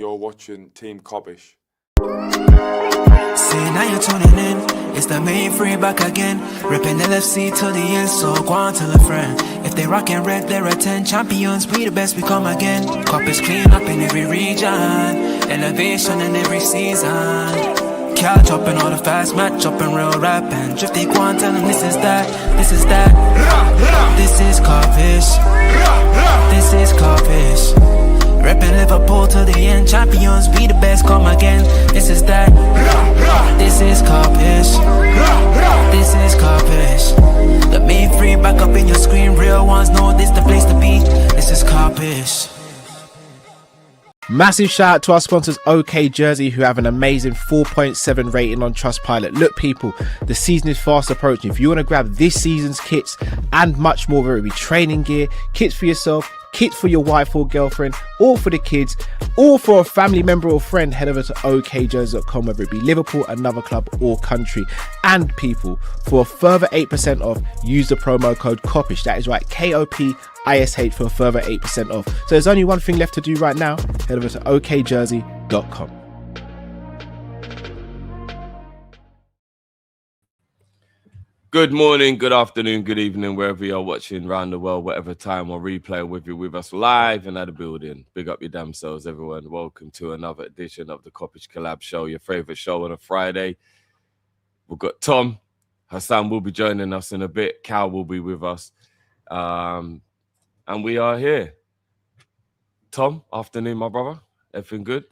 you're watching Team Kop-Ish. See, now you're tuning in. It's the main free back again. Ripping LFC to the end, so go on, tell a friend. If they rockin' red, they're a 10 champions. We the best, we come again. Kop-Ish clean up in every region. Elevation in every season. Catch up in all the fast match up in real rap. And Drifty go on, tell them this is that. This is that. This is Kop-Ish. This is Kop-Ish. Reppin' Liverpool to the end, champions, we the best, come again. This is that. This is Kop-Ish. This is Kop-Ish. The main free back up in your screen, real ones know this the place to be. This is Kop-Ish. Massive shout out to our sponsors OK Jersey, who have an amazing 4.7 rating on Trustpilot. Look people, the season is fast approaching. If you want to grab this season's kits and much more, whether it be training gear, kits for yourself, kits for your wife or girlfriend, or for the kids, or for a family member or friend, head over to okjersey.com, whether it be Liverpool, another club or country. And people, for a further 8% off, use the promo code Kopish. That is right, KOPISH, for a further 8% off. So there's only one thing left to do right now. Head over to okjersey.com. Good morning, good afternoon, good evening, wherever you're watching around the world, whatever time or replay, with you with us live and at the building. Big up your damn selves, everyone. Welcome to another edition of the Kopish Kollab show, your favorite show on a Friday. We've got Tom. Hassan will be joining us in a bit. Cal will be with us. And we are here. Tom, afternoon, my brother. Everything good?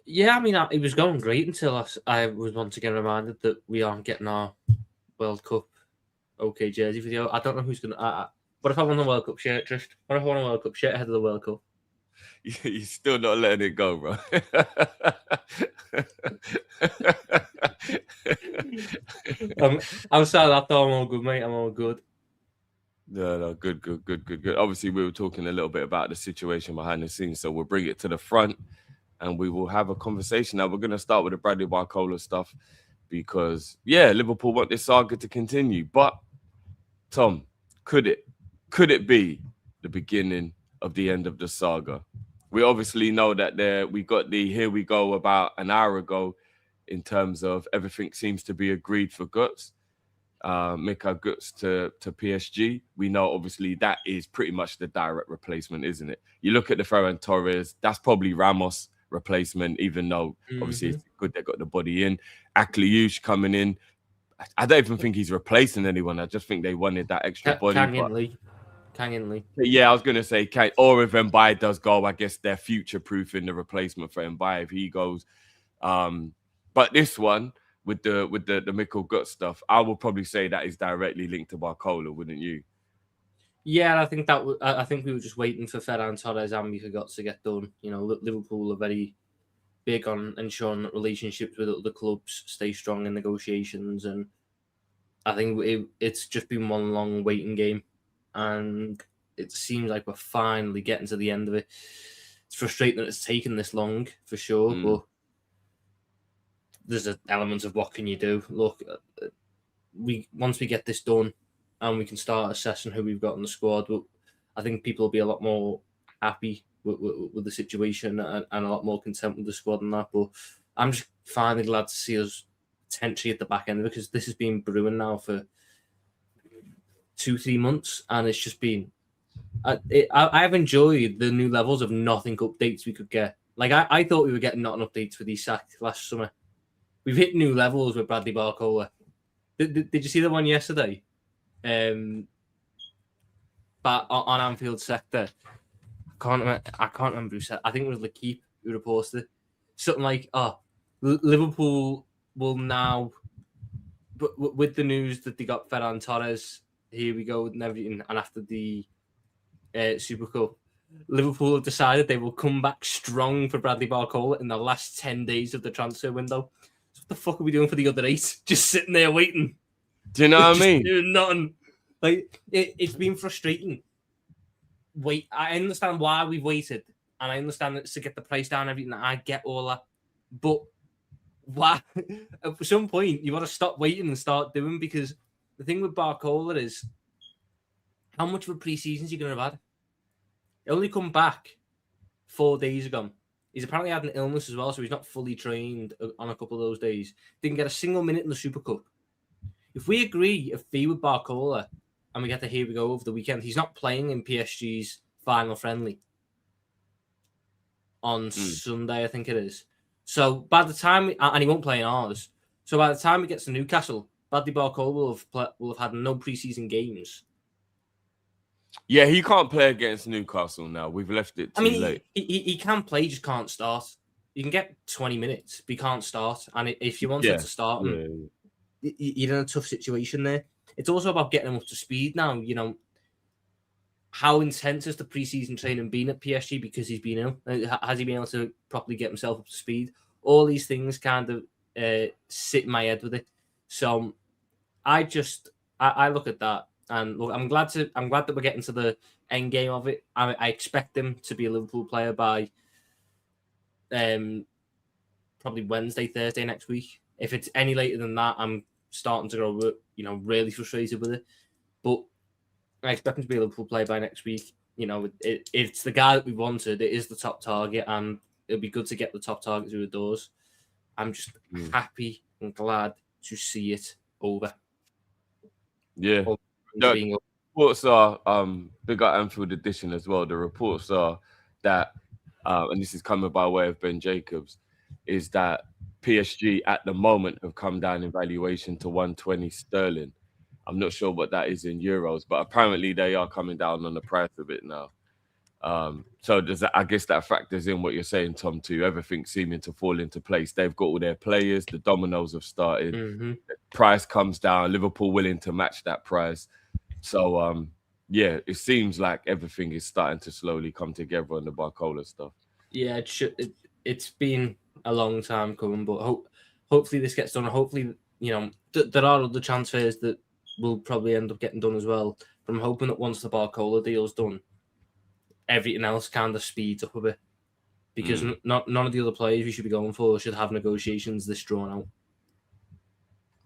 Yeah, I mean, it was going great until I was once again reminded that we aren't getting our World Cup OK Jersey video. I don't know who's going to... What if I won the World Cup shirt, Drift? What if I won a World Cup shirt ahead of the World Cup? You're still not letting it go, bro. I'm sorry, I'm all good, mate. I'm all good. No, good. Obviously, we were talking a little bit about the situation behind the scenes, so we'll bring it to the front and we will have a conversation. Now, we're going to start with the Bradley Barcola stuff because, yeah, Liverpool want this saga to continue. But, Tom, could it be the beginning of the end of the saga? We obviously know that we got the here we go about an hour ago in terms of everything seems to be agreed for Guts. Mika Guts to PSG. We know obviously that is pretty much the direct replacement, isn't it? You look at the Ferran Torres, that's probably Ramos replacement, even though obviously it's good they got the body in. Kop-Ish coming in. I don't even think he's replacing anyone. I just think they wanted that extra body. Kang Lee. Yeah, I was going to say, or if Mbaye does go, I guess they're future-proofing the replacement for Mbaye if he goes. But this one, with the Mikkel Guts stuff, I will probably say that is directly linked to Barcola, wouldn't you? Yeah, I think I think we were just waiting for Ferran Torres and Mika Guts to get done. You know, Liverpool are very big on ensuring that relationships with other clubs stay strong in negotiations, and I think it's just been one long waiting game, and it seems like we're finally getting to the end of it. It's frustrating that it's taken this long, for sure, but there's an element of what can you do. Look, once we get this done and we can start assessing who we've got in the squad, I think people will be a lot more happy with the situation and a lot more content with the squad and that. But I'm just finally glad to see us potentially at the back end, because this has been brewing now for 2-3 months, and it's just been... I've enjoyed the new levels of nothing updates we could get. Like, I thought we were getting nothing updates for these sacks last summer. We've hit new levels with Bradley Barcola. Did you see the one yesterday? But on Anfield sector, I can't remember who said. I think it was Lakip who reposted something like, Liverpool will now, but with the news that they got Ferran Torres, here we go and everything, and after the Super Cup, Liverpool have decided they will come back strong for Bradley Barcola in the last 10 days of the transfer window. So what the fuck are we doing for the other 8? Just sitting there waiting. Do you know what I mean? Doing nothing. Like, it's been frustrating. I understand why we've waited, and I understand it's to get the price down and everything. I get all that. But why? At some point, you want to stop waiting and start doing, because the thing with Barcola is, how much of a pre-season is he going to have had? He only come back 4 days ago. He's apparently had an illness as well, so he's not fully trained on a couple of those days. Didn't get a single minute in the Super Cup. If we agree a fee with Barcola and we get the here we go over the weekend, he's not playing in PSG's final friendly on Sunday, I think it is. So by the time and he won't play in ours. So by the time he gets to Newcastle, Bradley Barcola will have had no preseason games. Yeah, he can't play against Newcastle now. We've left it too late. He can play, he just can't start. You can get 20 minutes, but he can't start. And if you wanted to start him, you're in a tough situation there. It's also about getting him up to speed now. You know, how intense has the preseason training been at PSG because he's been ill? Has he been able to properly get himself up to speed? All these things kind of sit in my head with it. So I look at that. And look, I'm glad that we're getting to the end game of it. I expect him to be a Liverpool player by probably Wednesday, Thursday next week. If it's any later than that, I'm starting to grow, really frustrated with it. But I expect him to be a Liverpool player by next week. You know, it's the guy that we wanted. It is the top target, and it'll be good to get the top target through the doors. I'm just happy and glad to see it over. Yeah. The reports are big up Anfield edition as well. The reports are that, and this is coming by way of Ben Jacobs, is that PSG at the moment have come down in valuation to 120 sterling. I'm not sure what that is in euros, but apparently they are coming down on the price of it now. So I guess that factors in what you're saying, Tom, too. Everything seeming to fall into place. They've got all their players. The dominoes have started. The price comes down. Liverpool willing to match that price. So, it seems like everything is starting to slowly come together on the Barcola stuff. Yeah, it's been a long time coming, but hopefully this gets done. Hopefully, there are other transfers that will probably end up getting done as well. But I'm hoping that once the Barcola deal's done, everything else kind of speeds up a bit. Because none of the other players we should be going for should have negotiations this drawn out.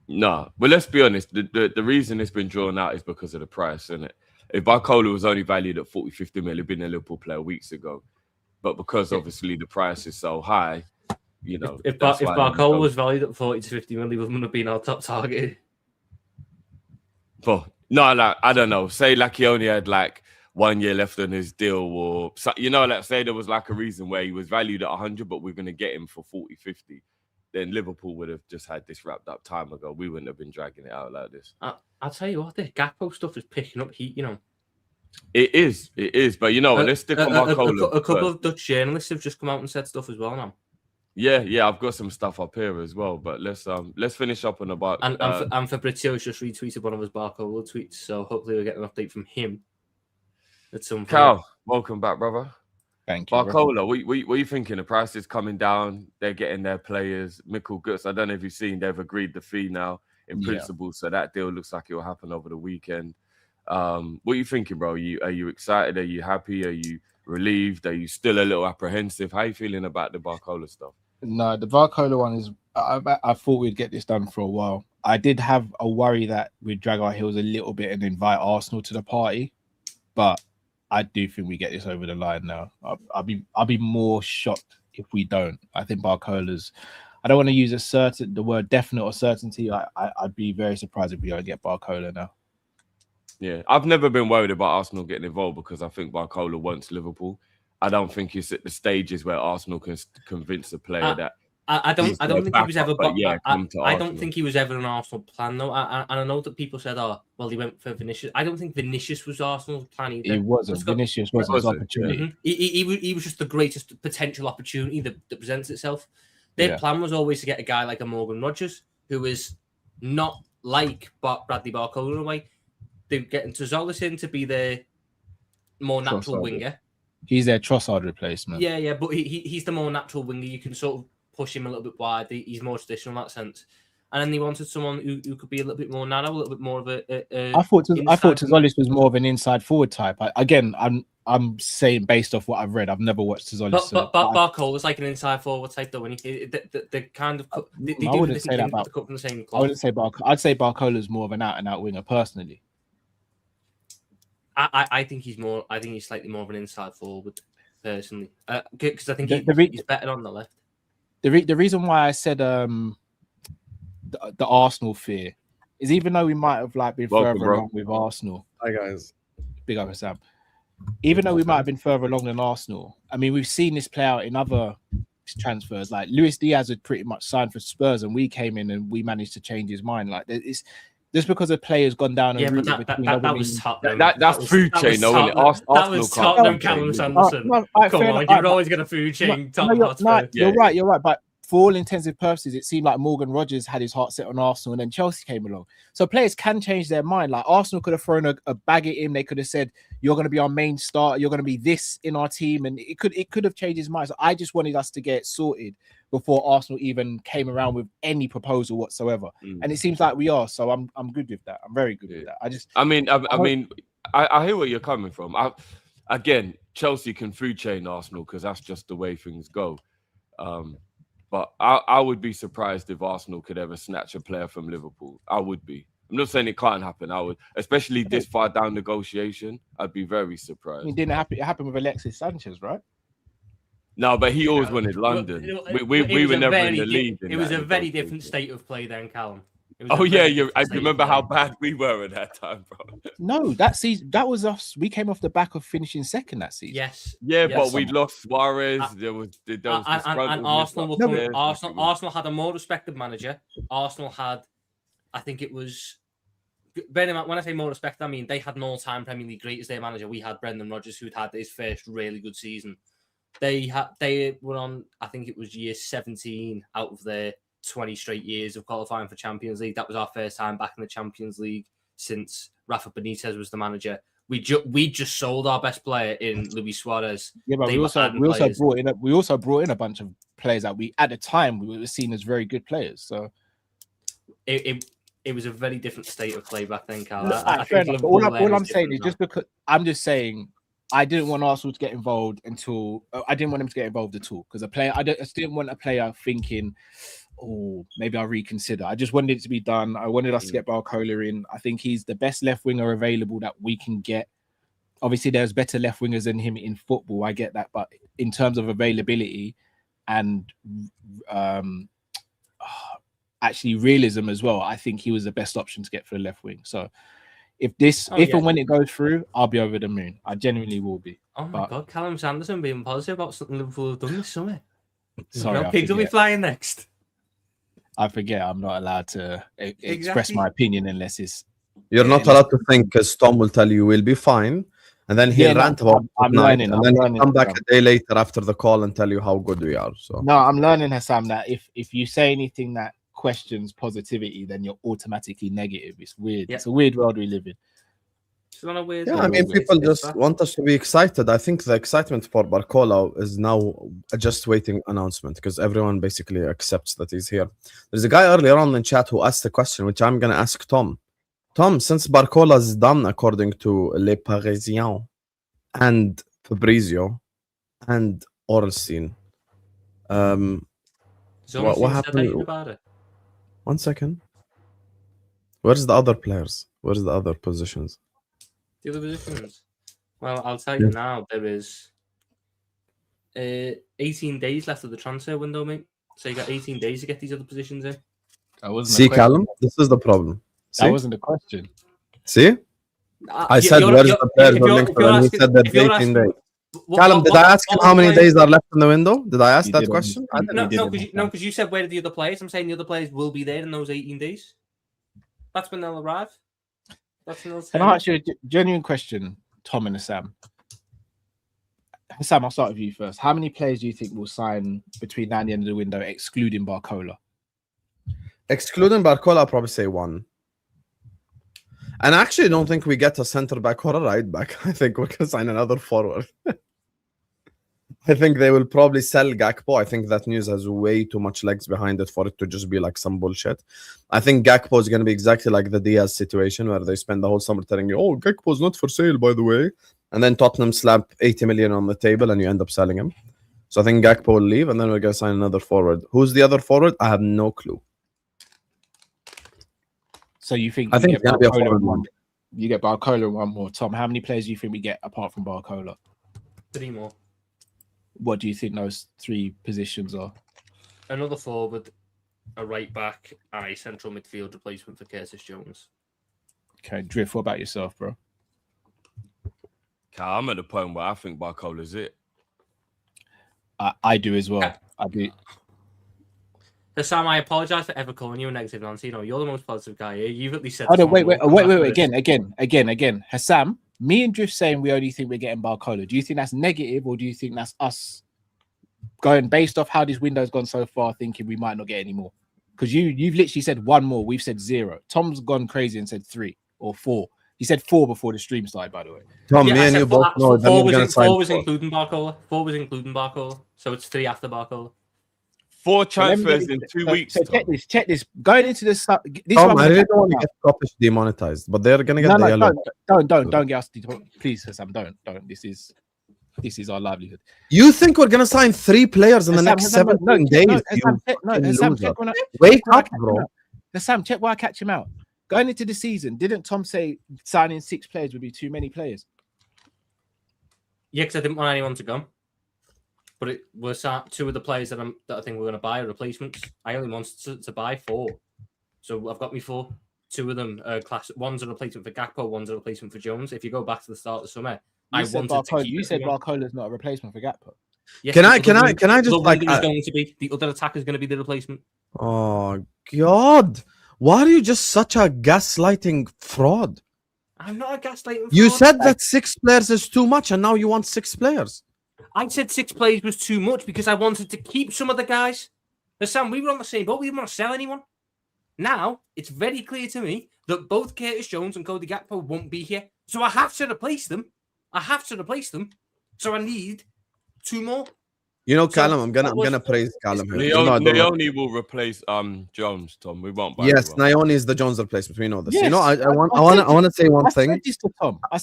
No, but let's be honest. The reason it's been drawn out is because of the price, isn't it? If Barcola was only valued at 40, 50 mil, he'd been a Liverpool player weeks ago. But because obviously the price is so high, If Barcola was valued at 40 to 50 mil, he wouldn't have been our top target. But no, I don't know. Say like he only had 1 year left on his deal, or say there was a reason where he was valued at 100, but we're going to get him for 40, 50. Then Liverpool would have just had this wrapped up time ago. We wouldn't have been dragging it out like this. I'll tell you what, the Gakpo stuff is picking up heat, It is. But let's stick on Barcola. A couple of Dutch journalists have just come out and said stuff as well now. Yeah, I've got some stuff up here as well. But let's finish up on about. And Fabrizio's just retweeted one of his Barcola tweets, so hopefully we'll get an update from him at some point. Cal, welcome back, brother. Thank you. Barcola, what are you thinking? The price is coming down. They're getting their players. Mikkel Guts, I don't know if you've seen, they've agreed the fee now in principle. So that deal looks like it will happen over the weekend. What are you thinking, bro? Are you excited? Are you happy? Are you relieved? Are you still a little apprehensive? How are you feeling about the Barcola stuff? No, the Barcola one is. I thought we'd get this done for a while. I did have a worry that we'd drag our heels a little bit and invite Arsenal to the party, but I do think we get this over the line now. I'll be more shocked if we don't. I think Barcola's. I don't want to use the word definite or certainty. I'd be very surprised if we don't get Barcola now. Yeah, I've never been worried about Arsenal getting involved because I think Barcola wants Liverpool. I don't think he's at the stages where Arsenal can convince a player that. I don't think he was ever. I don't Arsenal. think he was ever an Arsenal plan though. And I know that people said, "Oh, well, he went for Vinicius." I don't think Vinicius was Arsenal's plan either. He wasn't. Vinicius was his opportunity. He was just the greatest potential opportunity that presents itself. Their plan was always to get a guy like a Morgan Rogers, who is not like Bradley Barcola in a way. They're getting Zolis in to be their more natural winger. He's their Trossard replacement. Yeah, but he's the more natural winger. You can sort of push him a little bit wide. He's more traditional in that sense. And then they wanted someone who could be a little bit more narrow, a little bit more of a I thought Zolis was more of an inside forward type. I'm saying based off what I've read. I've never watched Zolis. But Barcola's like an inside forward type though. When they kind of I wouldn't say that about. From the same club. I wouldn't say I'd say Barcola's more of an out and out winger personally. I think he's slightly more of an inside forward personally, because I think he's better on the left. The reason why I said the Arsenal fear is, even though we might have been further along with Arsenal. Hi guys, big up Sam. Even though we might have been further along than Arsenal, I mean, we've seen this play out in other transfers. Like Luis Diaz had pretty much signed for Spurs, and we came in and we managed to change his mind. Like it's just because a player's gone down. Yeah, but that was Tottenham. That's food chain, though, isn't it? That was Tottenham, Callum Sanderson. Come on, you've always got a food chain. You're right. But for all intents and purposes, it seemed like Morgan Rogers had his heart set on Arsenal, and then Chelsea came along. So players can change their mind. Like Arsenal could have thrown a bag at him. They could have said, "You're going to be our main starter. You're going to be this in our team," and it could have changed his mind. So I just wanted us to get it sorted before Arsenal even came around with any proposal whatsoever. And it seems like we are. So I'm good with that. I'm very good with that. I hear where you're coming from. Again, Chelsea can food chain Arsenal because that's just the way things go. But I would be surprised if Arsenal could ever snatch a player from Liverpool. I would be. I'm not saying it can't happen. I would, especially this far down negotiation. I'd be very surprised. It didn't happen. It happened with Alexis Sanchez, right? No, but he always wanted London. We were never in the league. It was a very different state of play then, Callum. Oh yeah, I remember how bad we were at that time, bro. No, that season, that was us. We came off the back of finishing second that season. Yes. Yeah, but we lost Suarez. And Arsenal were coming. Arsenal had a more respected manager. Arsenal had, I think it was. When I say more respect, I mean they had an all-time Premier League great as their manager. We had Brendan Rodgers, who'd had his first really good season. They were on, I think it was year 17 out of their 20 straight years of qualifying for Champions League. That was our first time back in the Champions League since Rafa Benitez was the manager. We just sold our best player in Luis Suarez. Yeah, but we also brought in a bunch of players that we at the time we were seen as very good players. So it was a very different state of play back then, Carl. All I'm saying is just because I'm just saying I didn't want Arsenal to get involved until I didn't want him to get involved at all because I just didn't want a player thinking, oh, maybe I'll reconsider. I just wanted it to be done. I wanted us to get Barcola in. I think he's the best left winger available that we can get. Obviously, there's better left wingers than him in football. I get that, but in terms of availability and actually realism as well, I think he was the best option to get for the left wing. So if and when it goes through, I'll be over the moon. I genuinely will be. Oh my God, Callum Sanderson being positive about something Liverpool have done this summer. Sorry, pigs will be flying next. I forget I'm not allowed to express my opinion unless it's. You're not allowed to think because Tom will tell you we'll be fine, and then he'll rant about I'm learning. And then he'll come back a day later after the call and tell you how good we are. So no, I'm learning, Hassam, that if you say anything that questions positivity, then you're automatically negative. It's weird. It's a weird world we live in. It's not a weird. Yeah, I mean, people just want us to be excited. I think the excitement for Barcola is now a just waiting announcement because everyone basically accepts that he's here. There's a guy earlier on in chat who asked a question, which I'm going to ask Tom. Tom, since Barcola is done according to Le Parisien and Fabrizio and Ornstein, what happened? About it. 1 second. Where's the other players? Where's the other positions? The other positions? Well, I'll tell you now. There is 18 days left of the transfer window, mate. So you got 18 days to get these other positions in. See, Callum, this is the problem. That wasn't a question. See? I said, where's the players who linked to, and he said there's 18 days. Callum, did I ask him how many days are left in the window? Did I ask that question? No, because you said where are the other players? I'm saying the other players will be there in those 18 days. That's when they'll arrive. Can I ask you a genuine question, Tom and Sam? Sam, I'll start with you first. How many players do you think will sign between now and the end of the window, excluding Barcola? Excluding Barcola, I'll probably say one. And I actually don't think we get a centre back or a right back. I think we can sign another forward. I think they will probably sell Gakpo. I think that news has way too much legs behind it for it to just be like some bullshit. I think Gakpo is going to be exactly like the Diaz situation where they spend the whole summer telling you, oh, Gakpo is not for sale, by the way. And then Tottenham slap 80 million on the table and you end up selling him. So I think Gakpo will leave and then we're going to sign another forward. Who's the other forward? I have no clue. So you think it's going to be a forward one. You get Barcola and one more. Tom, how many players do you think we get apart from Barcola? 3 more. What do you think those three positions are? Another forward, a right back, and a central midfield replacement for Curtis Jones. Okay, Drift, what about yourself, bro? I'm at the point where I think Barcola's it. I do as well. I do. So Sam, I apologise for ever calling you a negative Nancy. You're the most positive guy here. You've at least said. Oh, no, wait. Again. Hassam, me and Drift saying we only think we're getting Barcola. Do you think that's negative, or do you think that's us going based off how this window's gone so far, thinking we might not get any more? Because you've literally said one more. We've said 0. Tom's gone crazy and said 3 or 4. He said 4 before the stream started, by the way. Tom, me and you both know that we're going to sign 4 was including Barcola. 4 was including Barcola. So it's 3 after Barcola. 4 transfers in 2 weeks. So check this. Going into this, Tom, I really don't want to get Kop-Ish demonetized, but they're going to get the yellow. Don't get us demonetized. Please, Sam, don't. This is our livelihood. You think we're going to sign 3 players in the next 17 days? Wake up, bro. Sam, check why I catch him out. Going into the season, didn't Tom say signing 6 players would be too many players? Yeah, because I didn't want anyone to go. But it was 2 of the players that I think we're going to buy are replacements. I only wanted to buy 4. So I've got me 4. 2 of them are class. One's a replacement for Gakpo, one's a replacement for Jones. If you go back to the start of the summer, you said Barcola's not a replacement for Gakpo. Yes, can I just like going to be the other attacker is going to be the replacement. Oh God. Why are you just such a gaslighting fraud? I'm not a gaslighting fraud. You said that 6 players is too much, and now you want 6 players. I said 6 players was too much because I wanted to keep some of the guys. But Sam, we were on the same boat. We didn't want to sell anyone. Now, it's very clear to me that both Curtis Jones and Cody Gakpo won't be here. So I have to replace them. So I need 2 more. You know, Callum, I'm gonna praise Callum here. Naoni will replace Jones, Tom. We won't buy yes, Naoni is the Jones replacement. We know this. Yes, you know, I want to say one thing.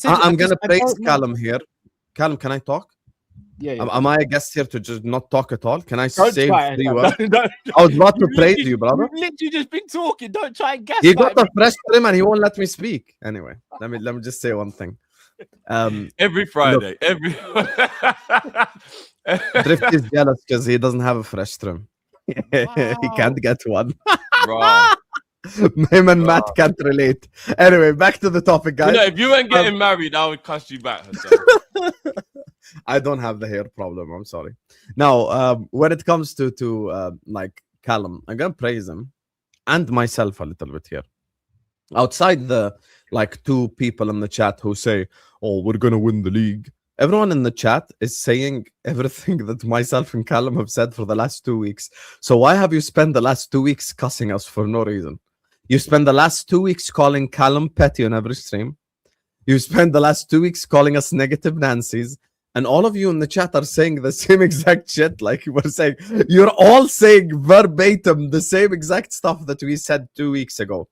I'm gonna praise Callum here. Callum, can I talk? Yeah. Am I a guest here to just not talk at all? Can I say 3 words? I was about to praise you, brother. You've literally just been talking. Don't try and guess. He got a fresh trim and he won't let me speak. Anyway, let me just say one thing. Every Friday, Drift is jealous because he doesn't have a fresh trim. Wow. He can't get one. Him and Matt can't relate. Anyway, back to the topic, guys. If you weren't getting married, I would cuss you back. I don't have the hair problem. I'm sorry. Now, when it comes to like Callum, I'm gonna praise him and myself a little bit here. Outside the like 2 people in the chat who say, "Oh, we're gonna win the league." Everyone in the chat is saying everything that myself and Callum have said for the last 2 weeks. So why have you spent the last 2 weeks cussing us for no reason? You spent the last 2 weeks calling Callum petty on every stream. You spent the last 2 weeks calling us negative Nancy's. And all of you in the chat are saying the same exact shit like you were saying. You're all saying verbatim the same exact stuff that we said 2 weeks ago.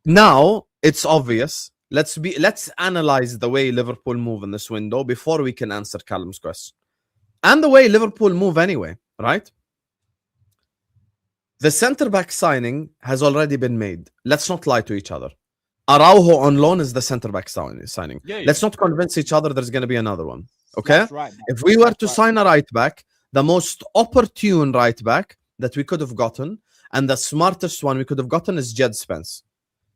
Now, it's obvious. Let's analyze the way Liverpool move in this window before we can answer Callum's question. And the way Liverpool move anyway, right? The centre-back signing has already been made. Let's not lie to each other. Araujo on loan is the centre-back signing. Yeah. Let's not convince each other there's going to be another one. Okay? Right. If we were to sign a right-back, the most opportune right-back that we could have gotten and the smartest one we could have gotten is Jed Spence.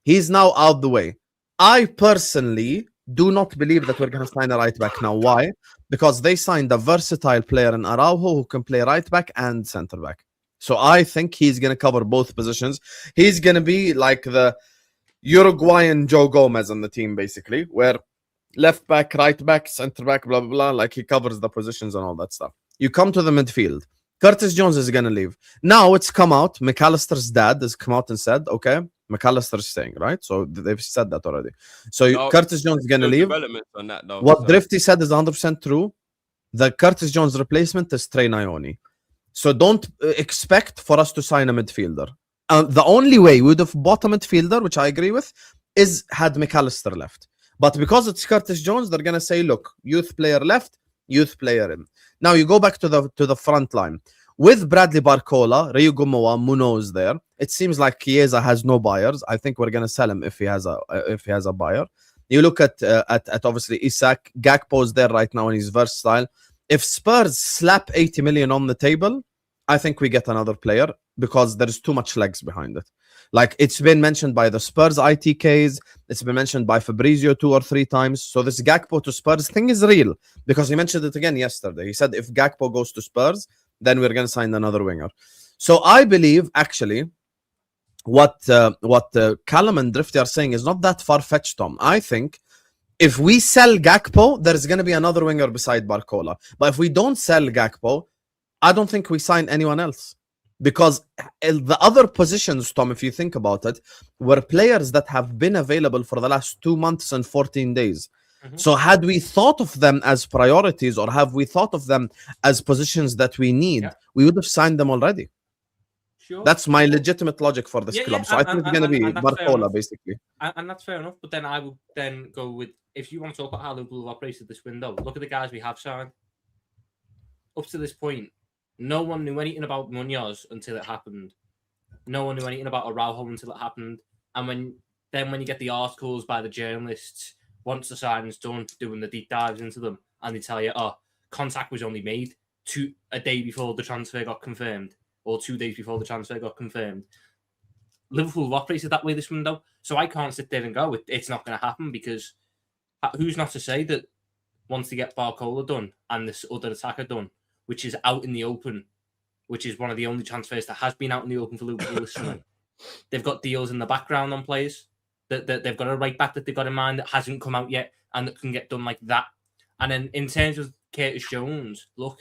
He's now out the way. I personally do not believe that we're going to sign a right back now. Why? Because they signed a versatile player in Araujo who can play right back and center back. So I think he's going to cover both positions. He's going to be like the Uruguayan Joe Gomez on the team, basically, where left back, right back, center back, blah, blah, blah. Like he covers the positions and all that stuff. You come to the midfield. Curtis Jones is going to leave. Now it's come out. McAllister's dad has come out and said, okay, McAllister's staying, right? So they've said that already. So Curtis Jones is going to leave. On that, though, what Drifty said is 100% true. The Curtis Jones replacement is Trey Naoni. So don't expect for us to sign a midfielder. The only way we would have bought a midfielder, which I agree with, is had McAllister left. But because it's Curtis Jones, they're going to say, look, youth player left, youth player in. Now you go back to the front line. With Bradley Barcola, Ryu Gumoa, Munoz there, it seems like Chiesa has no buyers. I think we're going to sell him if he has a buyer. You look at obviously Isak, Gakpo's there right now and he's versatile. If Spurs slap 80 million on the table, I think we get another player because there's too much legs behind it. Like it's been mentioned by the Spurs ITKs, it's been mentioned by Fabrizio 2 or 3 times. So this Gakpo to Spurs thing is real because he mentioned it again yesterday. He said if Gakpo goes to Spurs, then we're going to sign another winger. So I believe actually what Callum and Drifty are saying is not that far-fetched, Tom. I think if we sell Gakpo, there's going to be another winger beside Barcola. But if we don't sell Gakpo, I don't think we sign anyone else. Because the other positions, Tom, if you think about it, were players that have been available for the last 2 months and 14 days. So had we thought of them as priorities or have we thought of them as positions that we need, we would have signed them already. Sure. That's my legitimate logic for this club. So I think it's going to be Barcola, basically. And that's fair enough. But then I would then go with, if you want to talk about how Liverpool have operated this window, look at the guys we have signed. Up to this point, no one knew anything about Munoz until it happened. No one knew anything about Araujo until it happened. And when you get the articles by the journalists, once the signing's done, doing the deep dives into them, and they tell you, oh, contact was only made a day before the transfer got confirmed, or 2 days before the transfer got confirmed. Liverpool have operated that way this window. So I can't sit there and go, it's not going to happen, because who's not to say that once they get Barcola done and this other attacker done, which is out in the open, which is one of the only transfers that has been out in the open for Liverpool this summer. They've got deals in the background on players. That they've got a right back that they've got in mind that hasn't come out yet and that can get done like that. And then in terms of Curtis Jones, look,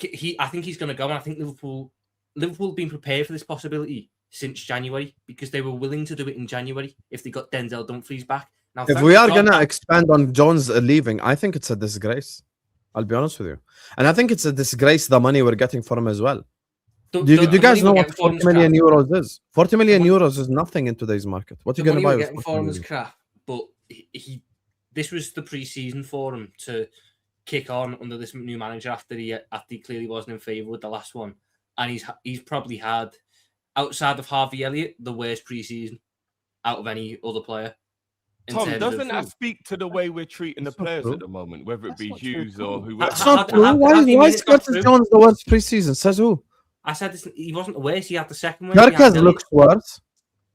I think he's going to go, and I think Liverpool have been prepared for this possibility since January because they were willing to do it in January if they got Denzel Dumfries back. Now, if we are going to expand on Jones leaving, I think it's a disgrace. I'll be honest with you. And I think it's a disgrace the money we're getting for him as well. Do you guys know what 40 million euros is? 40 million euros is nothing in today's market. What are you going to buy with 40 million? For him is crap, but this was the pre-season for him to kick on under this new manager after he clearly wasn't in favour with the last one. And he's probably had, outside of Harvey Elliott, the worst pre-season out of any other player. Tom, doesn't that speak to the way we're treating the players at the moment, whether it be Hughes or whoever? That's not true. Why is Curtis Jones the worst pre-season? Says who? I said this, he wasn't the worst. He had the second one. Kerkez looks worse.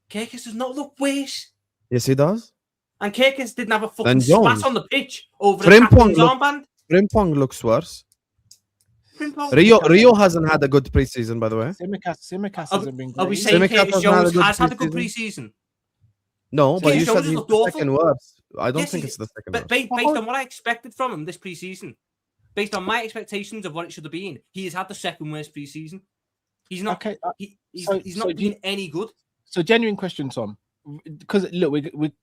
Kerkez does not look worse. Yes, he does. And Kerkez didn't have a fucking spat on the pitch over the armband. Frimpong looks worse. Rio hasn't had a good pre-season, by the way. Simicast hasn't been great. Are we saying Curtis Jones has had a good pre-season? No, but you said he's the second worst. I don't think it's the second worst. Based on what I expected from him this pre-season, based on my expectations of what it should have been, he has had the second worst pre-season. He's not. Okay, he's not been any good. So, genuine question, Tom, because look,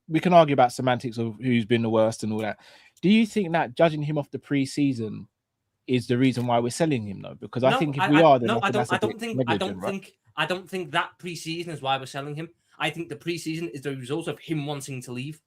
we can argue about semantics of who's been the worst and all that. Do you think that judging him off the pre-season is the reason why we're selling him, though? Because I think if we are, then I don't think that pre-season is why we're selling him. I think the pre-season is the result of him wanting to leave.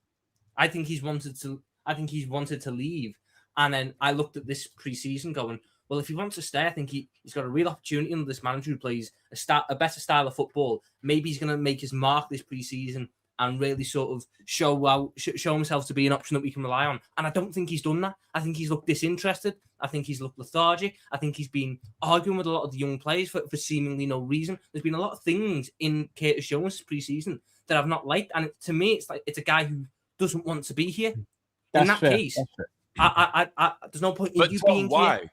I think he's wanted to leave. And then I looked at this pre-season going, well, if he wants to stay, I think he's got a real opportunity under this manager who plays a better style of football. Maybe he's going to make his mark this pre-season and really sort of show himself to be an option that we can rely on. And I don't think he's done that. I think he's looked disinterested. I think he's looked lethargic. I think he's been arguing with a lot of the young players for seemingly no reason. There's been a lot of things in Curtis Jones' pre-season that I've not liked. And to me, it's a guy who doesn't want to be here. In that case, there's no point in you being here.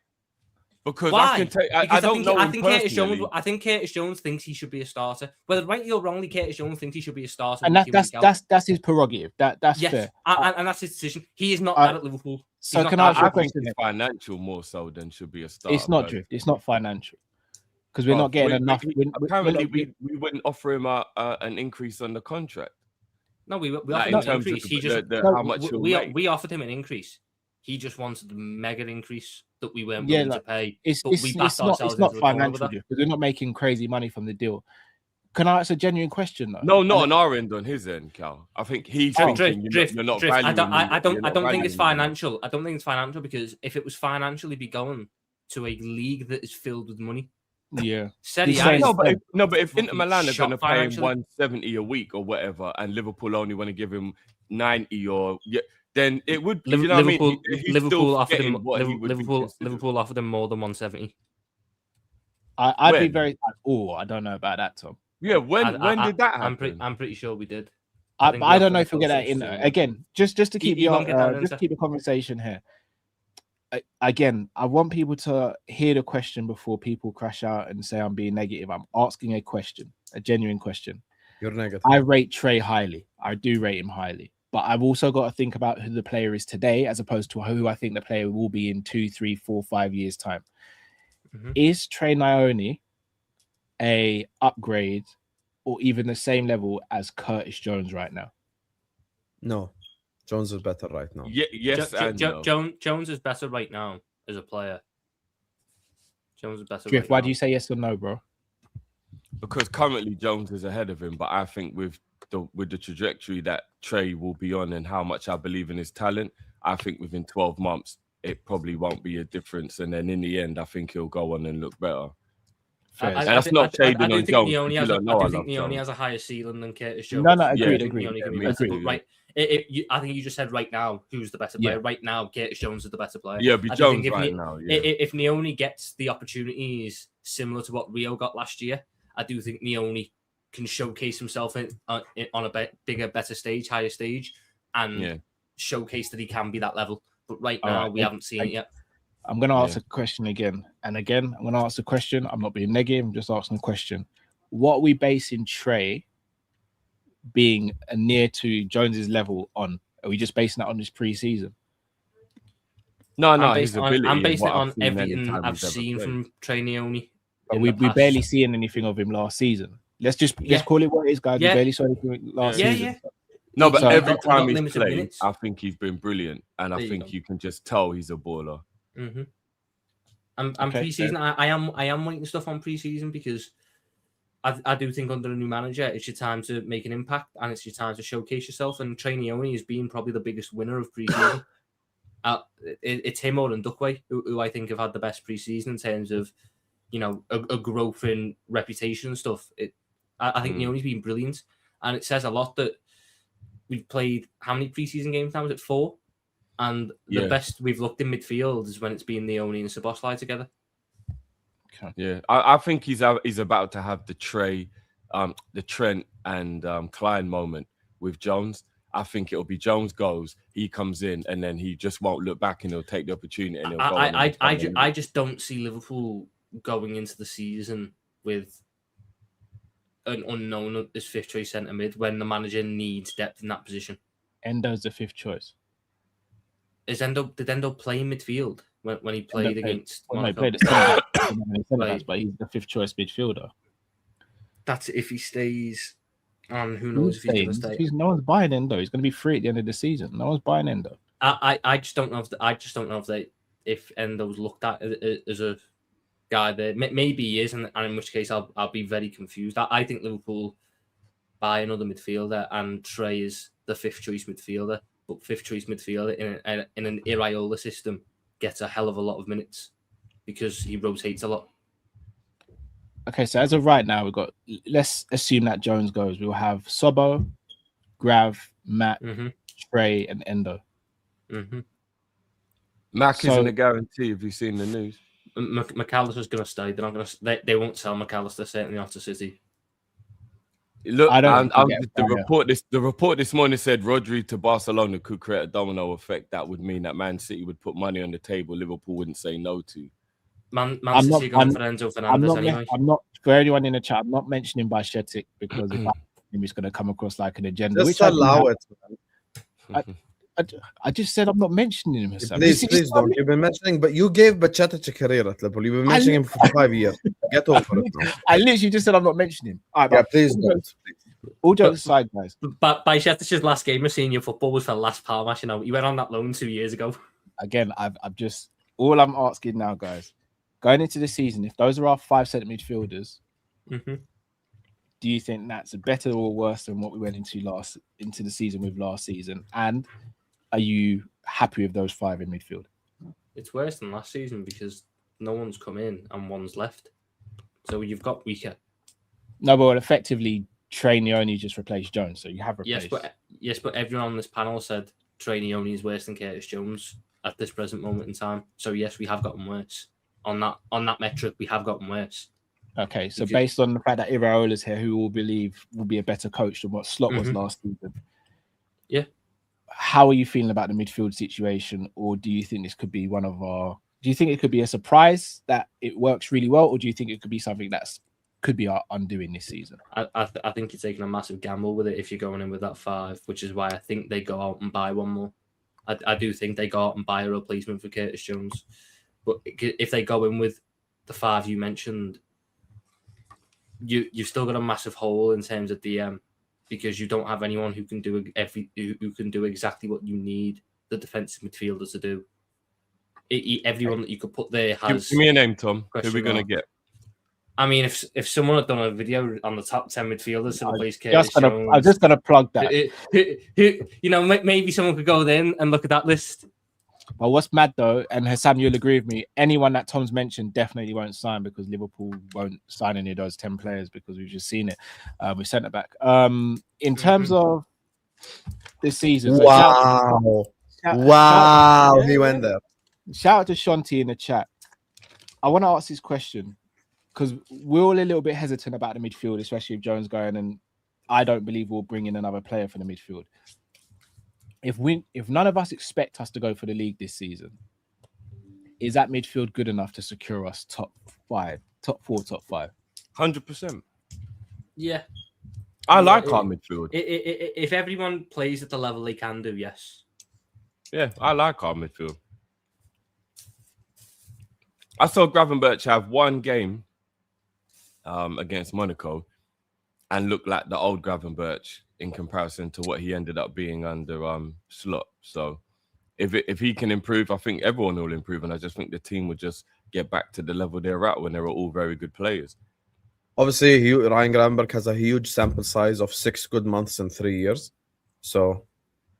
Because why? I don't know. I think Curtis Jones thinks he should be a starter. Whether rightly or wrongly, Curtis Jones thinks he should be a starter. And that's his prerogative. That's fair. And that's his decision. He is not that at Liverpool. So can I ask you a question? It's financial more so than should be a starter. It's not drift. It's not financial. Because we're not getting enough. Apparently, we wouldn't offer him an increase on the contract. No, we offered him an increase. How much we offered him an increase. He just wanted the mega increase that we weren't willing to pay. It's not financial because we're not making crazy money from the deal. Can I ask a genuine question though? No, not on our end, on his end, Cal. I think he's thinking you're not valuing. I don't think it's financial. I don't think it's financial because if it was financially be going to a league that is filled with money. Yeah. But if Inter Milan are going to pay him 170 a week or whatever, and Liverpool only want to give him 90 or then it would. You know what I mean? He's Liverpool still offered getting him. what he would be considered. Liverpool offered him more than 170. I'd be When? very. Oh, I don't know about that, Tom. Yeah, when did that happen? I'm pretty sure we did. I don't know if we'll get that in. Again, just to keep You won't get that just to keep the conversation here. Again, I want people to hear the question before people crash out and say I'm being negative. I'm asking a question, a genuine question. You're negative. I rate Trey highly. I do rate him highly. But I've also got to think about who the player is today as opposed to who I think the player will be in 2, 3, 4, 5 years' time. Mm-hmm. Is Trey Nyoni a upgrade or even the same level as Curtis Jones right now? No. Jones is better right now. Yes, and no. Jones is better right now as a player. Jones is better. Griff, why do you say yes or no, bro? Because currently Jones is ahead of him, but I think with the trajectory that Trey will be on and how much I believe in his talent, I think within 12 months it probably won't be a difference, and then in the end, I think he'll go on and look better. And that's not shading on Jones. I do think Nyoni has a higher ceiling than Curtis Jones. No, agreed. But right, I think you just said right now who's the better player. Yeah. Right now, Curtis Jones is the better player. Yeah, but Jones right now. Yeah. If Nyoni gets the opportunities similar to what Rio got last year, I do think Nyoni can showcase himself on a bigger, better stage, higher stage, and showcase that he can be that level. But right now, we haven't seen it yet. I'm going to ask a question again. And again, I'm going to ask the question. I'm not being negative. I'm just asking a question. What are we basing Trey being near to Jones's level on? Are we just basing that on this preseason? No, I'm basing it on everything I've seen from Trey Nyoni. We barely seen anything of him last season. Let's call it what it is, guys. We barely saw anything last season. Yeah. No, but every time he's played, I think he's been brilliant. And I think you can just tell he's a baller. Mm-hmm. And preseason, I am waiting stuff on preseason because I do think under a new manager, it's your time to make an impact and it's your time to showcase yourself. And Trey Nyoni has been probably the biggest winner of preseason. It's him or Duckway who I think have had the best preseason in terms of, a growth in reputation and stuff. I think Nyoni's been brilliant, and it says a lot that we've played how many preseason games now? Was it 4? And the best we've looked in midfield is when it's been Nyoni and Szoboszlai together. Okay. Yeah, I think he's about to have the Trent and Klein moment with Jones. I think it'll be Jones goes, he comes in, and then he just won't look back and he'll take the opportunity. And he'll go I just don't see Liverpool going into the season with an unknown as fifth choice centre mid when the manager needs depth in that position. Endo's the 5th choice. Did Endo play in midfield when he played against? Well, no, he played at centre, but he's the 5th choice midfielder. That's if he stays. And who knows if he's going to stay? No one's buying Endo. He's going to be free at the end of the season. No one's buying Endo. I just don't know if Endo's looked at as a guy there. Maybe he is, and in which case I'll be very confused. I think Liverpool buy another midfielder, and Trey is the 5th choice midfielder. But 5th choice midfielder in an Iraola system gets a hell of a lot of minutes because he rotates a lot. Okay, so as of right now, let's assume that Jones goes. We'll have Sobo, Grav, Mac, Trey, and Endo. Mm-hmm. Mac isn't a guarantee. Have you seen the news? McAllister's going to stay. They're not going to. They won't sell McAllister. Certainly not to City. Look, the report this morning said Rodri to Barcelona could create a domino effect that would mean that Man City would put money on the table Liverpool wouldn't say no to. Man City going for Enzo Fernandez anyway. I'm not, for anyone in the chat, I'm not mentioning Bajcetic because if he's going to come across like an agenda. Just allow it. I just said I'm not mentioning him. Please don't. You've been mentioning, but you gave Bajcetic a career at Liverpool. You've been mentioning him for 5 years. Get over it now. I literally just said I'm not mentioning him. All right, yeah, please don't. All jokes aside, guys. But Bajcetic's last game of senior football was for Las Palmas. He went on that loan 2 years ago. Again, I'm all asking now, guys. Going into the season, if those are our 5 centre midfielders, do you think that's better or worse than what we went into the season with last season? And are you happy with those 5 in midfield? It's worse than last season because no one's come in and one's left. So you've got weaker. No, but effectively, Trey Nyoni just replaced Jones, so you have replaced. Yes, but everyone on this panel said Trainioni is worse than Curtis Jones at this present moment in time. So yes, we have gotten worse on that metric. We have gotten worse. Okay, so based on the fact that Iraola's here, who will believe will be a better coach than what Slot was last season. Yeah. How are you feeling about the midfield situation, or do you think this could be one of our? Do you think it could be a surprise that it works really well, or do you think it could be something that's could be our undoing this season? I think you're taking a massive gamble with it if you're going in with that 5, which is why I think they go out and buy one more. I do think they go out and buy a replacement for Curtis Jones, but if they go in with the 5 you mentioned, you've still got a massive hole in terms of DM, because you don't have anyone who can do who can do exactly what you need the defensive midfielder to do. Everyone that you could put there has. Give me a name, Tom. Who are we going to get? I mean, if someone had done a video on the top 10 midfielders to replace Curtis Jones, I'm just going to plug that. Maybe someone could go then and look at that list. Well, what's mad though, and Hassam, you'll agree with me, anyone that Tom's mentioned definitely won't sign, because Liverpool won't sign any of those 10 players, because we've just seen it. We sent it back. In terms of this season, wow, he went there. Shout out to Shanti in the chat. I want to ask this question, because we're all a little bit hesitant about the midfield, especially if Jones going, and I don't believe we'll bring in another player for the midfield. If none of us expect us to go for the league this season, is that midfield good enough to secure us top 4, top 5? 100%. Yeah. I like our midfield. If everyone plays at the level they can do, yes. Yeah, I like our midfield. I saw Gravenberch have one game against Monaco and look like the old Gravenberch in comparison to what he ended up being under Slot. So if he can improve, I think everyone will improve, and I just think the team would just get back to the level they're at when they're all very good players. Obviously, Ryan Gravenberch has a huge sample size of 6 good months in 3 years, so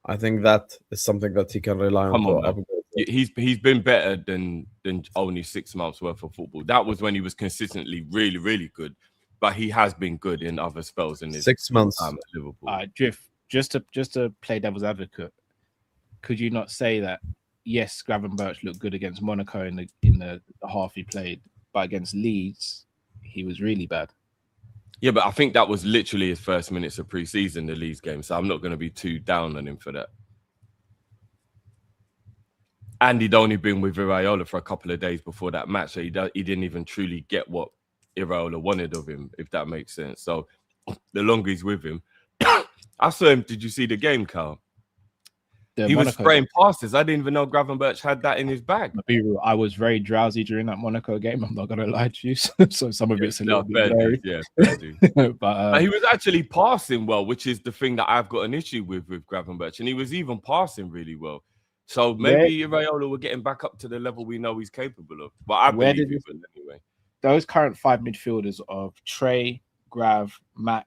I think that is something that he can rely on. He's been better than only 6 months worth of football. That was when he was consistently really, really good. But he has been good in other spells in his 6 months at Liverpool. Drift, just to play devil's advocate, could you not say that yes, Gravenberch looked good against Monaco in the half he played, but against Leeds he was really bad? Yeah, but I think that was literally his first minutes of pre-season, the Leeds game. So I'm not going to be too down on him for that. And he'd only been with Iraola for a couple of days before that match, so he didn't even truly get what Iraola wanted of him, if that makes sense. So the longer he's with him, I saw him. Did you see the game, Carl? He was spraying passes. I didn't even know Gravenberch had that in his bag. I was very drowsy during that Monaco game. I'm not going to lie to you. So some of it's a little bit blurry. Yeah, but he was actually passing well, which is the thing that I've got an issue with Gravenberch. And he was even passing really well. So maybe Iraola will get him back up to the level we know he's capable of. But I believe he will anyway. Those current 5 midfielders of Trey, Grav, Mac,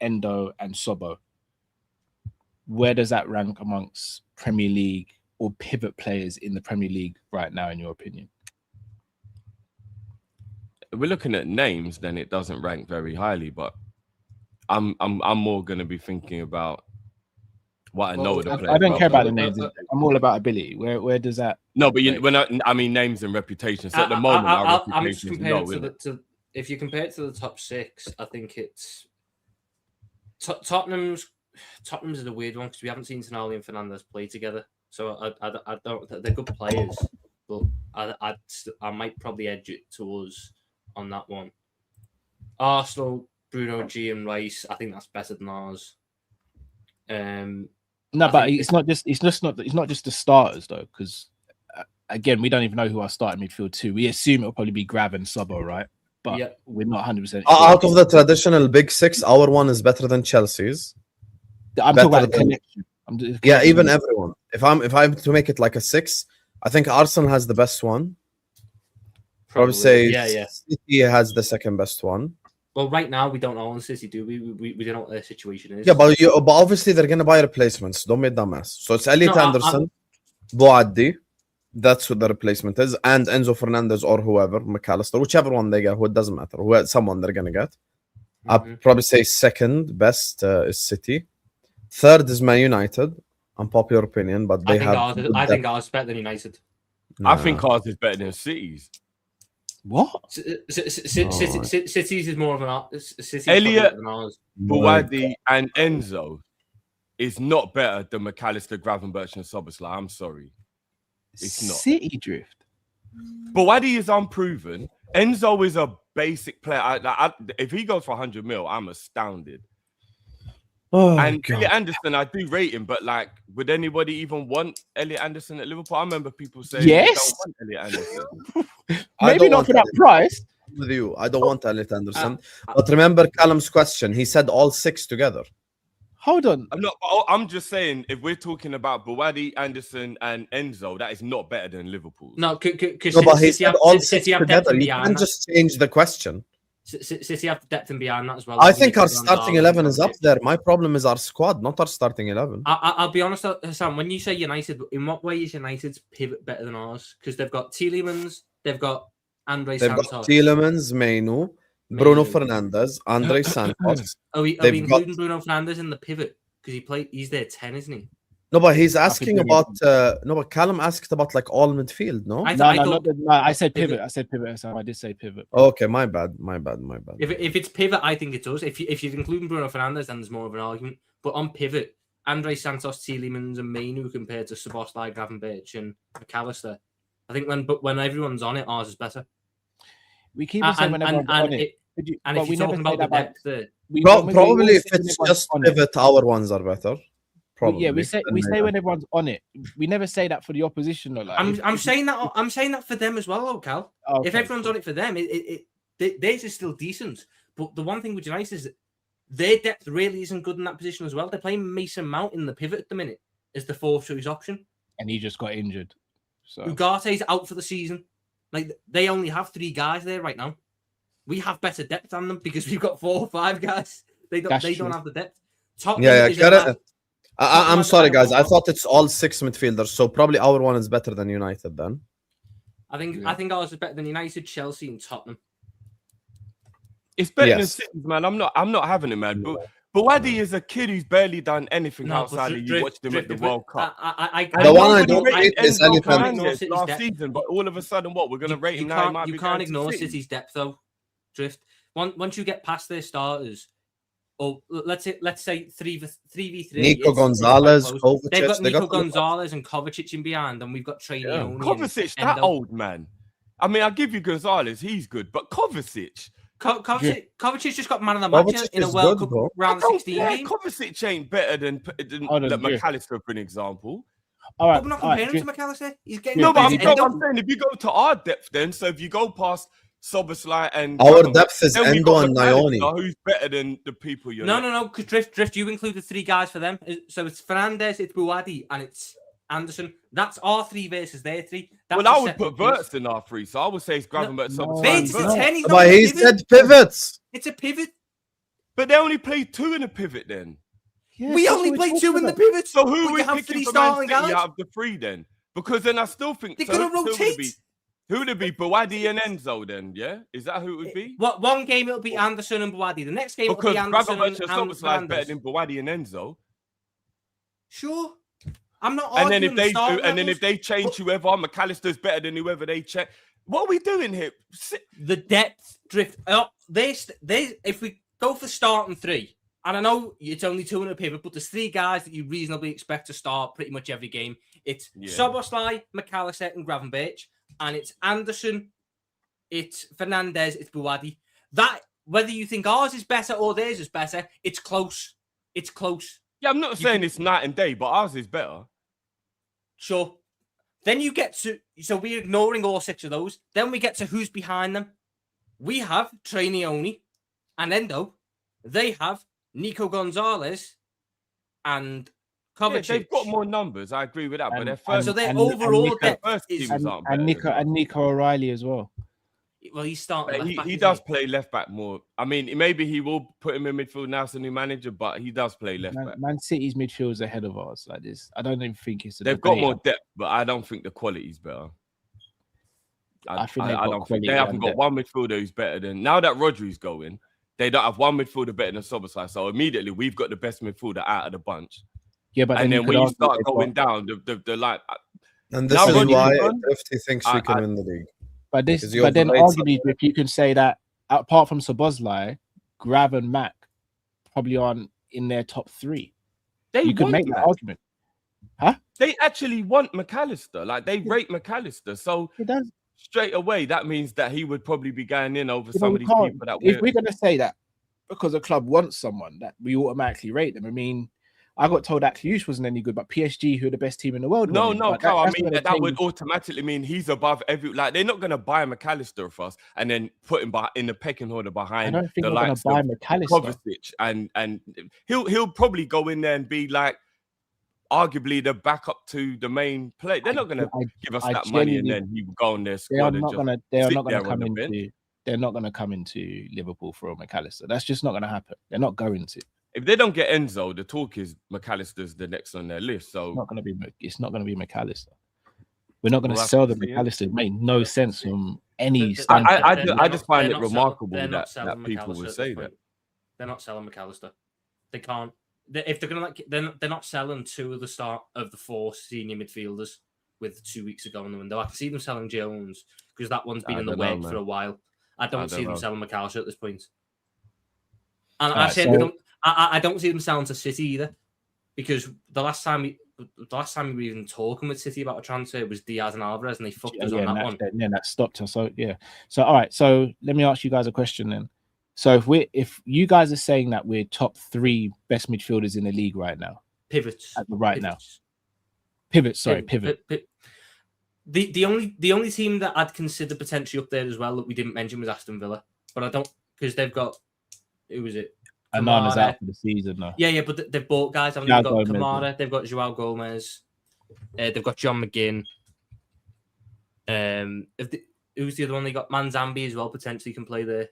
Endo, and Sobo, where does that rank amongst Premier League or pivot players in the Premier League right now, in your opinion? If we're looking at names, then it doesn't rank very highly. But I'm more going to be thinking about what I know of the players. I don't care about the names. I'm all about ability. Where does that? No, but I mean names and reputations. So at the moment, our reputation is low. If you compare it to the top 6, I think it's Tottenham's is a weird one because we haven't seen Tonali and Fernandes play together. So I don't. They're good players, but I might probably edge it to us on that one. Arsenal, Bruno G and Rice. I think that's better than ours. No, but it's not just the starters though, because again, we don't even know who our starting midfield to. We assume it'll probably be Grav and Sobo, right? But we're not 100% sure. Out of the traditional big 6, our one is better than Chelsea's. I'm talking about the connection. Yeah, even everyone. If I'm to make it like a 6, I think Arsenal has the best one. Probably say City has the second best one. Well, right now we don't own City, do we? We don't know what their situation is. Yeah, but obviously they're gonna buy replacements. Don't make that mess. So it's Elliot Anderson, Boaddi. That's what the replacement is, and Enzo Fernandez or whoever, McAllister, whichever one they get. Who it doesn't matter. Someone they're gonna get. I'd probably say second best is City. Third is Man United. Unpopular opinion, but they have. I think ours is better than United. I think ours is better than City's. What? City's is more of an City's Elliot, than ours. Buwadi, and Enzo is not better than McAllister, Gravenberch, and Soboslai. I'm sorry. It's not. City drift. Buwadi is unproven. Enzo is a basic player. If he goes for 100 mil, I'm astounded. Oh, and God. Elliot Anderson, I do rate him, but like, would anybody even want Elliot Anderson at Liverpool? I remember people saying, Yes. "Don't want Elliot Anderson." Maybe not for that price. With you, I don't want Elliot Anderson. But remember Callum's question. He said all 6 together. Hold on. I'm just saying, if we're talking about Buwadi, Anderson, and Enzo, that is not better than Liverpool. No, because But he said all 6 City have depth together. and You beyond can't that. just change the question. City have depth and beyond that as well. I think our starting 11 is up there. My problem is our squad, not our starting 11. I'll be honest, Hassan, when you say United, in what way is United's pivot better than ours? Because they've got Tielemans, they've got Andre They've Santos. got Tielemans, Mainu, Bruno Fernandes, Andre Santos. Are we including Bruno Fernandes in the pivot? Because he's their 10, isn't he? No, but he's asking about. No, but Callum asked about like all midfield. No. I said pivot. I said pivot. So I did say pivot. Okay, my bad. If it's pivot, I think it does. If you're including Bruno Fernandes, then there's more of an argument. But on pivot, Andre Santos, Tielemans, and Mainu compared to Szoboszlai, Gravenberch, and McAllister, I think when everyone's on it, ours is better. We keep saying when everyone's on it. And if you're talking about the depth there, probably if it's just pivot, our ones are better. Probably. Yeah, we say when everyone's on it. We never say that for the opposition. Or like, I'm saying that for them as well, though, Cal. Okay, if everyone's on it for them, theirs is still decent. But the one thing with United is that their depth really isn't good in that position as well. They're playing Mason Mount in the pivot at the minute as the fourth choice option, and he just got injured. So Ugarte's out for the season. Like they only have 3 guys there right now. We have better depth than them because we've got 4 or 5 guys. They don't have the depth. I'm sorry, guys. I thought it's all 6 midfielders, so probably our one is better than United then. I think ours is better than United, Chelsea, and Tottenham. It's better than City's, man. I'm not having it, man. But Buwadi is a kid who's barely done anything outside of you watched him at the World Cup. The one I don't rate is Elliot Anderson last season, but all of a sudden, we're going to rate him now? You can't ignore City's depth, though. Drift. Once you get past their starters, or let's say 3v3. Nico Gonzalez, Kovacic. They've got Nico Gonzalez and Kovacic in behind, and we've got Trainioni. Kovacic, that old man. I mean, I'll give you Gonzalez, he's good, but Kovacic just got man of the match in a World Cup round 16 game. Kovacic ain't better than McAllister, for an example. All right, I'm not comparing him to McAllister. He's getting but I'm saying if you go to our depth, then so if you go past Soboslai and our depth is Endo and Nioni. Who's better than the people you're? No. Because Drift, you included 3 guys for them. So it's Fernandes, it's Buwadi, and it's Anderson. That's our 3 versus their 3. Well, I would put Verts in our 3, so I would say it's Gravenberch, Soboslai. It's a 10. But he said pivots. It's a pivot. But they only play 2 in a pivot then. Yeah, we only play 2 in the pivot. So who we have picking 3 for starting Man City guys? out of the 3 then? Because then I still think they're going to rotate. Who would it be? Buwadi and Enzo then, yeah? Is that who it would be? One game it'll be Anderson and Buwadi. The next game it'll be Anderson and Soboslai is better than Buwadi and Enzo. Sure. I'm not arguing. And then if they change whoever, McAllister's better than whoever they check. What are we doing here? The depth drift. If we go for starting 3, and I know it's only 2 in a pivot, but there's 3 guys that you reasonably expect to start pretty much every game. It's Szoboszlai, McAllister, and Gravenberch. And it's Anderson, it's Fernandes, it's Buwadi. That, whether you think ours is better or theirs is better, it's close. It's close. Yeah, I'm not saying it's night and day, but ours is better. Sure. Then you get to, so we're ignoring all 6 of those. Then we get to who's behind them. We have Trainioni and Endo. They have Nico Gonzalez and Kovacic. Yeah, they've got more numbers. I agree with that, but their first, so their overall depth is Nico O'Reilly as well. Well, he's starting. He does play left back more. I mean, maybe he will put him in midfield now as a new manager, but he does play left back. Man City's midfield is ahead of ours. Like this, I don't even think it's. They've got more depth, but I don't think the quality is better. I don't think they haven't got one midfielder who's better than. Now that Rodri's going, they don't have one midfielder better than Szoboszlai. So immediately we've got the best midfielder out of the bunch. Yeah, but and then then when you start going down, the like. And this Now is Rodgers why gone, Drifty thinks we can win the league. But Because he then overrates arguably, if you can say that apart from Szoboszlai, Grav and Mac probably aren't in their top 3. You could make that argument. Huh? They actually want McAllister. Like they rate McAllister. So It does. straight away, that means that he would probably be going in over You some know, of these people that if we're going to say that because a club wants someone that we automatically rate them. I mean, I got told that Kop-Ish wasn't any good, but PSG, who are the best team in the world, No, Carl, I mean that change. would automatically mean he's above every. Like they're not going to buy McAllister for us and then put him in the pecking order behind I don't think the we're going to likes buy of McAllister. Kovacic, and he'll probably go in there and be like arguably the backup to the main play. They're not going to give us that money and then he will go on their squad and just They're not going to come into Liverpool for a McAllister. That's just not going to happen. They're not going to. If they don't get Enzo, the talk is McAllister's the next on their list. So it's not going to be McAllister. We're not going to sell the McAllister. It made no sense from any standpoint. I just find it remarkable that people would say that. They're not selling McAllister. They can't. If they're going to they're not selling 2 of the start of the 4 senior midfielders with 2 weeks ago in the window. I can see them selling Jones because that one's been in the work for a while. I don't see them selling McAllister at this point. And I don't see them selling to City either, because the last time we were even talking with City about a transfer was Diaz and Alvarez, and they fucked us on that one. That stopped us. So yeah. So all right. So let me ask you guys a question then. So if you guys are saying that we're top 3 best midfielders in the league right now, pivots. The only team that I'd consider potentially up there as well that we didn't mention was Aston Villa, but I don't, because they've got, who was it? Anana's out for the season though. Yeah, but they've bought guys. They've got Kamara, they've got Joao Gomez, they've got John McGinn. Who's the other one? They got Manzambi as well. Potentially can play there.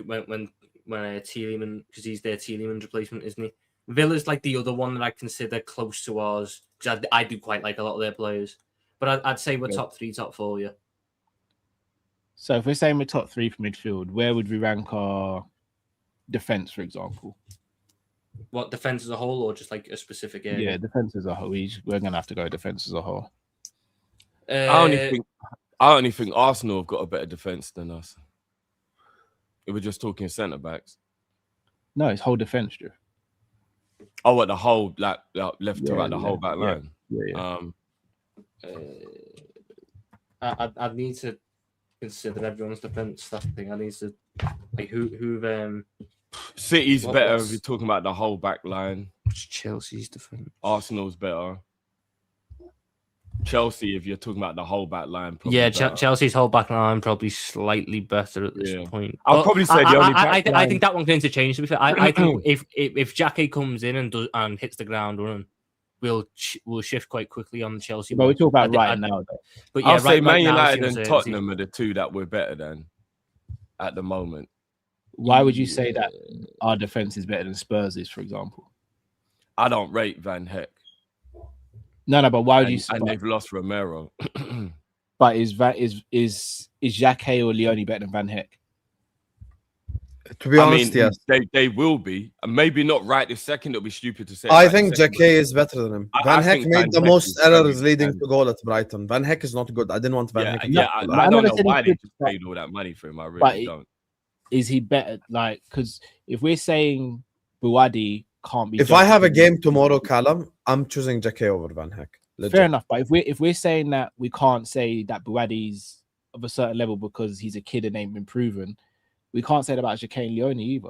When Tielemans, because he's their Tielemans replacement, isn't he? Villa's like the other one that I consider close to ours, because I do quite like a lot of their players. But I'd say we're top 3, top 4, yeah. So if we're saying we're top 3 for midfield, where would we rank our defense, for example? What, defense as a whole, or just like a specific area? Yeah, defense as a whole. We're gonna have to go defense as a whole. I only think Arsenal have got a better defense than us. If we're just talking centre backs. No, it's whole defense, Drew. Oh, what, the whole left to right, the whole back line. Yeah. I'd need to consider everyone's defense stuff thing. I need to who City's better if you're talking about the whole back line. Chelsea's defense. Arsenal's better. Chelsea, if you're talking about the whole back line, Chelsea's whole back line probably slightly better at this point. I'll probably say the only. I think that one can interchange. To be fair, I think if Jackie comes in and hits the ground running, we'll shift quite quickly on the Chelsea. But we're talking about now. But I'll say Man United and Tottenham are the 2 that we're better than at the moment. Why would you say that our defense is better than Spurs is, for example? I don't rate Van Heck. No, but why would you say? And they've lost Romero. But is Xhaka or Leone better than Van Heck? To be honest, yes. They will be. Maybe not right this second. It'll be stupid to say. I think Xhaka is better than him. Van Heck made the most errors leading to goal at Brighton. Van Heck is not good. I didn't want Van Heck. I don't know why they just paid all that money for him. I really don't. Is he better? Like, because if we're saying Buwadi can't be. If I have a game tomorrow, Callum, I'm choosing Xhaka over Van Heck. Legit. Fair enough, but if we're saying that we can't say that Buwadi's of a certain level because he's a kid and ain't been proven, we can't say that about Xhaka and Leone either.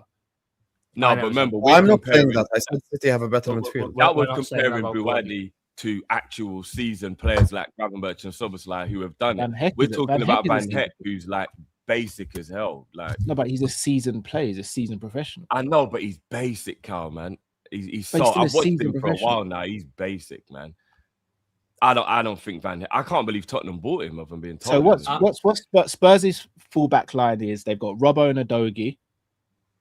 No, but remember, I'm not saying that. I said City have a better midfield. That was comparing Buwadi to actual seasoned players like Gravenberch and Szoboszlai who have done it. We're talking about Van Heck, who's like basic as hell. Like, no, but he's a seasoned player. He's a seasoned professional. I know, but he's basic, Carl, man. I've watched him for a while now. He's basic, man. I don't think Van Heck. I can't believe Tottenham bought him. If I'm being told. So what Spurs' fullback line is? They've got Robbo and Udogie.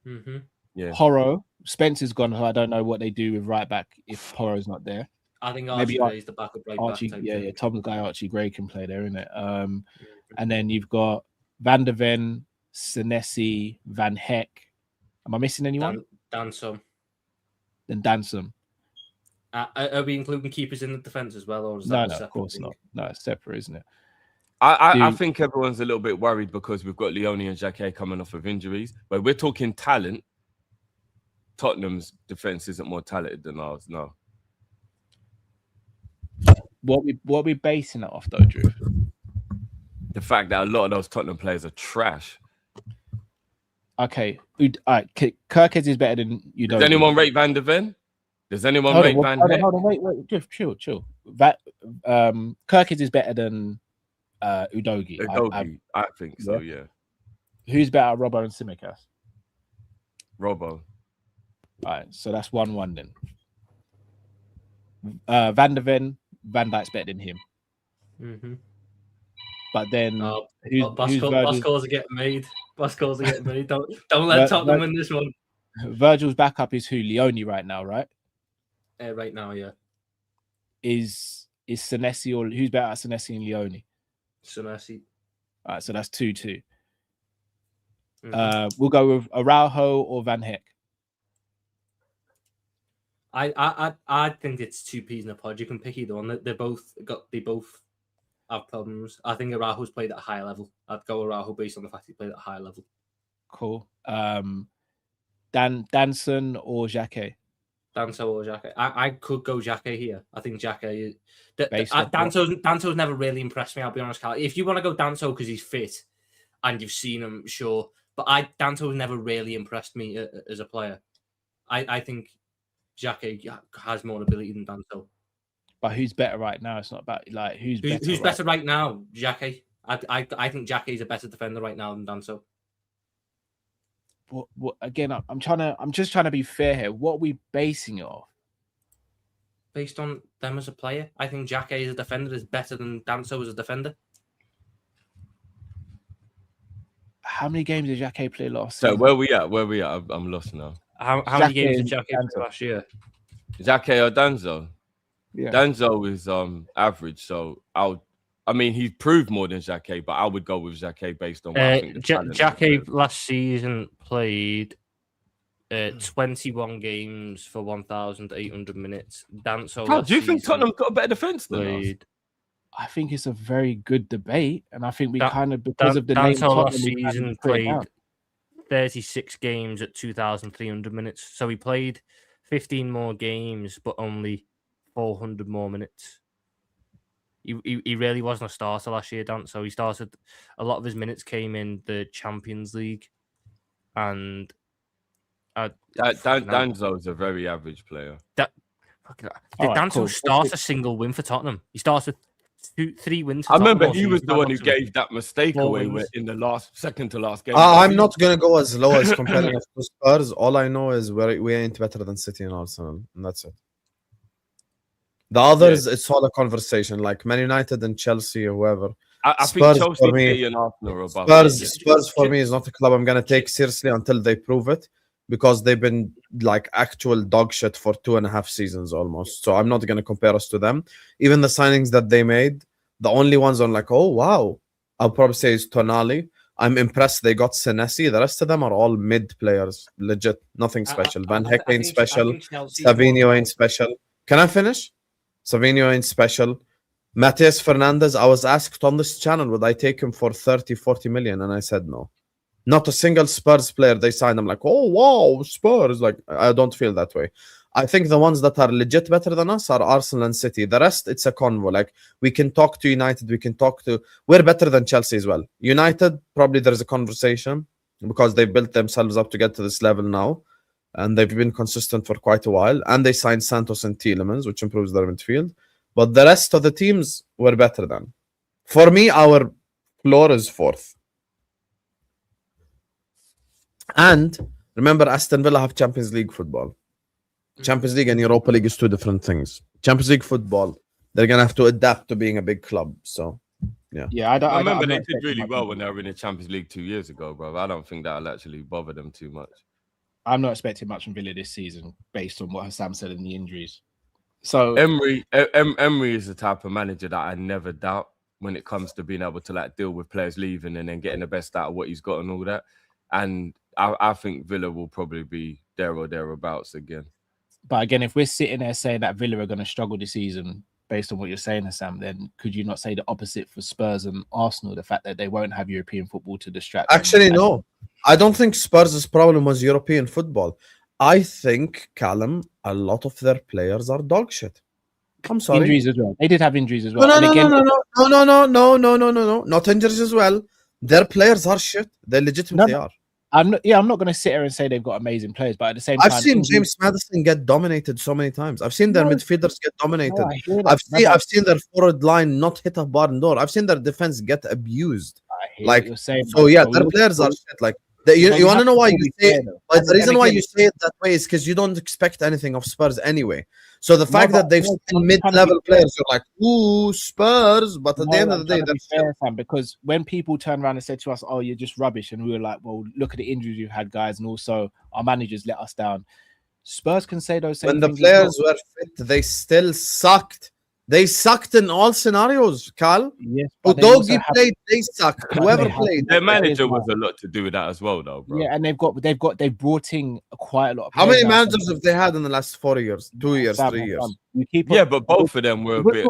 Mm-hmm. Yeah. Porro. Spencer's gone. I don't know what they do with right back if Porro's not there. I think Archie Gray's the backup right back. Tom's guy Archie Gray can play there, isn't it? And then you've got Van der Ven, Senesi, Van Heck. Am I missing anyone? Danso. than Danson. Are we including keepers in the defence as well, or is that No, a no, separate of course thing? not. No, it's separate, isn't it? I think everyone's a little bit worried because we've got Leone and Jacquet coming off of injuries. But we're talking talent. Tottenham's defence isn't more talented than ours, no. What are we basing it off though, Drew? The fact that a lot of those Tottenham players are trash. Okay, all right. Kirkhead is better than you. Does anyone rate Van der Ven? Does anyone rate Van Heck? Hold on, wait, chill. Kirkhead is better than Udogie. I think so, yeah. Who's better, Robbo and Tsimikas? Robbo. All right, so that's 1-1 then. Van der Ven, Van Dijk's better than him. Mm-hmm. But then bus calls are getting made. Bus calls are getting made. Don't let Tottenham win this one. Virgil's backup is who? Leone right now, right? Right now, yeah. Is Senesi or who's better at Senesi and Leone? Senesi. All right, so that's 2-2. Mm-hmm. We'll go with Araujo or Van Heck. I think it's two peas in a pod. You can pick either one. They both have problems. I think Araujo's played at a high level. I'd go Araujo based on the fact he played at a high level. Cool. Danson or Jacquet? Danso or Jacquet. I could go Jacquet here. I think Jacquet. Danso's never really impressed me. I'll be honest, Carl. If you want to go Danso because he's fit and you've seen him, sure. But Danso's never really impressed me as a player. I think Jacquet has more ability than Danso. But who's better right now? It's not about like who's better right now. Jacquet. I think Jacquet is a better defender right now than Danso. What again? I'm just trying to be fair here. What are we basing it off? Based on them as a player, I think Jacquet as a defender is better than Danso as a defender. How many games did Jacquet play last So season? where we at? I'm lost now. How many games did Jacquet play last year? Jacquet or Danzo? Yeah. Danzo is average, so he's proved more than Jacquet, but I would go with Jacquet based on what I think. Jacquet last season played 21 games for 1,800 minutes. Danso. Do you think Tottenham got a better defense than us? I think it's a very good debate, and I think we kind of because of the name Danso last Tottenham, season played 36 games at 2,300 minutes. So he played 15 more games, but only 400 more minutes. He really wasn't a starter last year, Dan. So he started a lot of his minutes came in the Champions League, and Danzo's a very average player. Did Danzo start a single win for Tottenham? He started 3 wins. For I remember Tottenham, he was the one who gave that mistake away in the second to last game. I'm not gonna go as low as comparing us to Spurs. All I know is we ain't better than City and Arsenal, and that's it. The others, it's all a conversation, like Man United and Chelsea or whoever. I think Chelsea, City, and Arsenal are above. Spurs for me is not a club I'm gonna take seriously until they prove it, because they've been like actual dog shit for 2.5 seasons almost. So I'm not gonna compare us to them. Even the signings that they made, the only ones on like, oh wow, I'll probably say is Tonali. I'm impressed they got Senesi. The rest of them are all mid players, legit, nothing special. Van Heck ain't special. Savinho ain't special. Can I finish? Savinho ain't special. Mateus Fernandez, I was asked on this channel, would I take him for 30-40 million? And I said no. Not a single Spurs player they signed. I'm like, oh, wow, Spurs. Like, I don't feel that way. I think the ones that are legit better than us are Arsenal and City. The rest, it's a convo. Like, we can talk to United. We're better than Chelsea as well. United, probably there's a conversation because they built themselves up to get to this level now. And they've been consistent for quite a while. And they signed Santos and Tielemans, which improves their midfield. But the rest of the teams were better than. For me, our floor is 4th. And remember, Aston Villa have Champions League football. Champions League and Europa League is 2 different things. Champions League football, they're going to have to adapt to being a big club. So, yeah. Yeah, I remember they did really well when they were in the Champions League 2 years ago, bro. I don't think that'll actually bother them too much. I'm not expecting much from Villa this season based on what Hassam said in the injuries. So Emery is the type of manager that I never doubt when it comes to being able to like deal with players leaving and then getting the best out of what he's got and all that. And I think Villa will probably be there or thereabouts again. But again, if we're sitting there saying that Villa are going to struggle this season, based on what you're saying, Hassan, then could you not say the opposite for Spurs and Arsenal? The fact that they won't have European football to distract. Actually, no. I don't think Spurs' problem was European football. I think, Callum, a lot of their players are dog shit. I'm sorry. Injuries as well. They did have injuries as well. No. Not injuries as well. Their players are shit. They legitimately are. I'm not going to sit here and say they've got amazing players, but at the same time, I've seen James Madison get dominated so many times. I've seen their midfielders get dominated. I've seen their forward line not hit a barn door. I've seen their defense get abused. Like, so yeah, their players are shit. Like, you want to know why you say it? Like, the reason why you say it that way is because you don't expect anything of Spurs anyway. So the fact that they've seen mid-level players, you're like, ooh, Spurs. But at the end of the day, that's fair, Sam, because when people turn around and say to us, "Oh, you're just rubbish," and we were like, "Well, look at the injuries you've had, guys, and also our managers let us down." Spurs can say those same when things. The players were fit, they still sucked. They sucked in all scenarios, Cal. Yes, Udogie played, they sucked. Whoever played. Their manager was a lot to do with that as well, though, bro. Yeah, and they've brought in quite a lot of How many managers have they had in the last 4 years? 2 years, 3 years? Yeah, but both of them were a bit.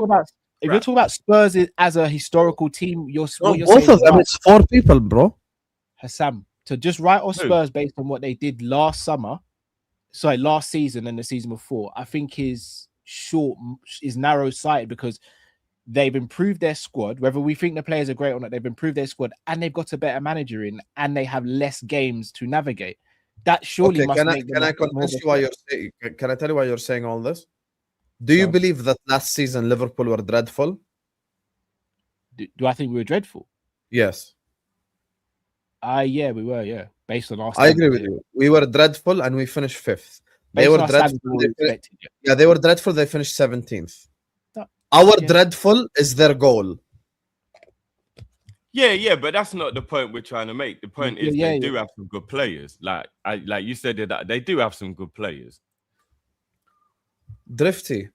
If you're talking about Spurs as a historical team, both of them, it's 4 people, bro. Hassan, to just write off Spurs based on what they did last season and the season before, I think is narrow-sighted because they've improved their squad. Whether we think the players are great or not, they've improved their squad and they've got a better manager in, and they have less games to navigate. That surely must make them. Can I convince you why you're saying? Can I tell you why you're saying all this? Do you believe that last season Liverpool were dreadful? Do I think we were dreadful? Yes. Yeah, we were. Yeah, based on our. I agree with you. We were dreadful and we finished 5th. They were dreadful. They were dreadful. They finished 17th. Our dreadful is their goal. Yeah, but that's not the point we're trying to make. The point is they do have some good players. Like you said, that they do have some good players. Drifty,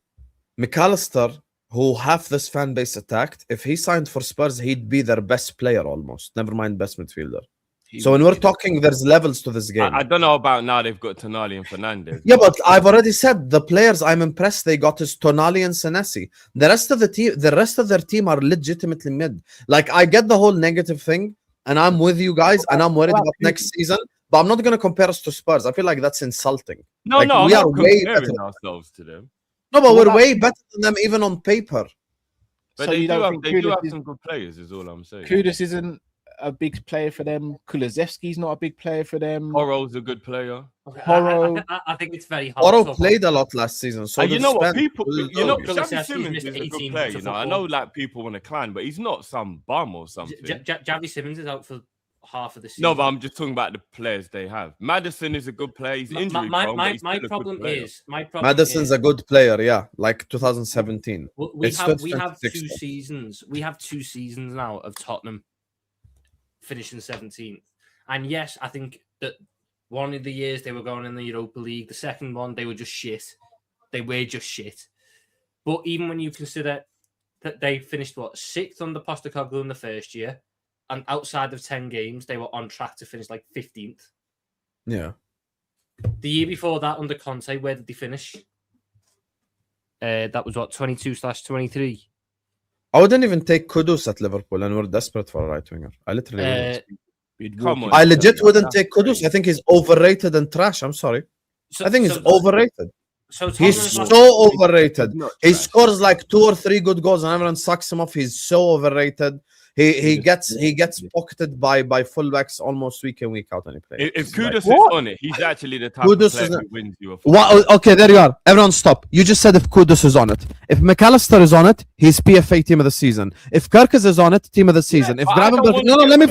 McAllister, who half this fan base attacked, if he signed for Spurs, he'd be their best player almost. Never mind best midfielder. So when we're talking, there's levels to this game. I don't know about now. They've got Tonali and Fernandes. Yeah, but I've already said the players I'm impressed they got is Tonali and Senesi. The rest of their team are legitimately mid. Like, I get the whole negative thing, and I'm with you guys, and I'm worried about next season. But I'm not going to compare us to Spurs. I feel like that's insulting. No, like, we are way better ourselves to them. No, but we're way better than them even on paper. But so they do have some good players. Is all I'm saying. Kudus isn't a big player for them. Kulusevski's not a big player for them. Horo's a good player. Horo, I think it's very hard. Horo played a lot last season. So you know what? Xavi Simmons is a good player. You know, I know like people want to climb, but he's not some bum or something. Xavi Simmons is out for half of the season. No, but I'm just talking about the players they have. Madison is a good player. He's injury prone. My problem is Madison's a good player. Yeah, like 2017. We have 2 seasons. We have 2 seasons now of Tottenham finishing 17th. And yes, I think that one of the years they were going in the Europa League, the second one they were just shit. They were just shit. But even when you consider that they finished 6th under Postecoglou in the first year, and outside of 10 games, they were on track to finish like 15th. Yeah. The year before that, under Conte, where did they finish? That was 22/23. I wouldn't even take Kudus at Liverpool, and we're desperate for a right winger. I literally come on. I legit wouldn't take Kudus. I think he's overrated and trash. I'm sorry. I think he's overrated. He's so overrated. He scores like 2 or 3 good goals, and everyone sucks him off. He's so overrated. He gets pocketed by fullbacks almost week in, week out when he plays. If Kudus is on it, he's actually the type of player who wins you a okay, there you are. Everyone stop. You just said if Kudus is on it. If McAllister is on it, he's PFA team of the season. If Kirkus is on it, team of the season. If Gravenberg... No, let me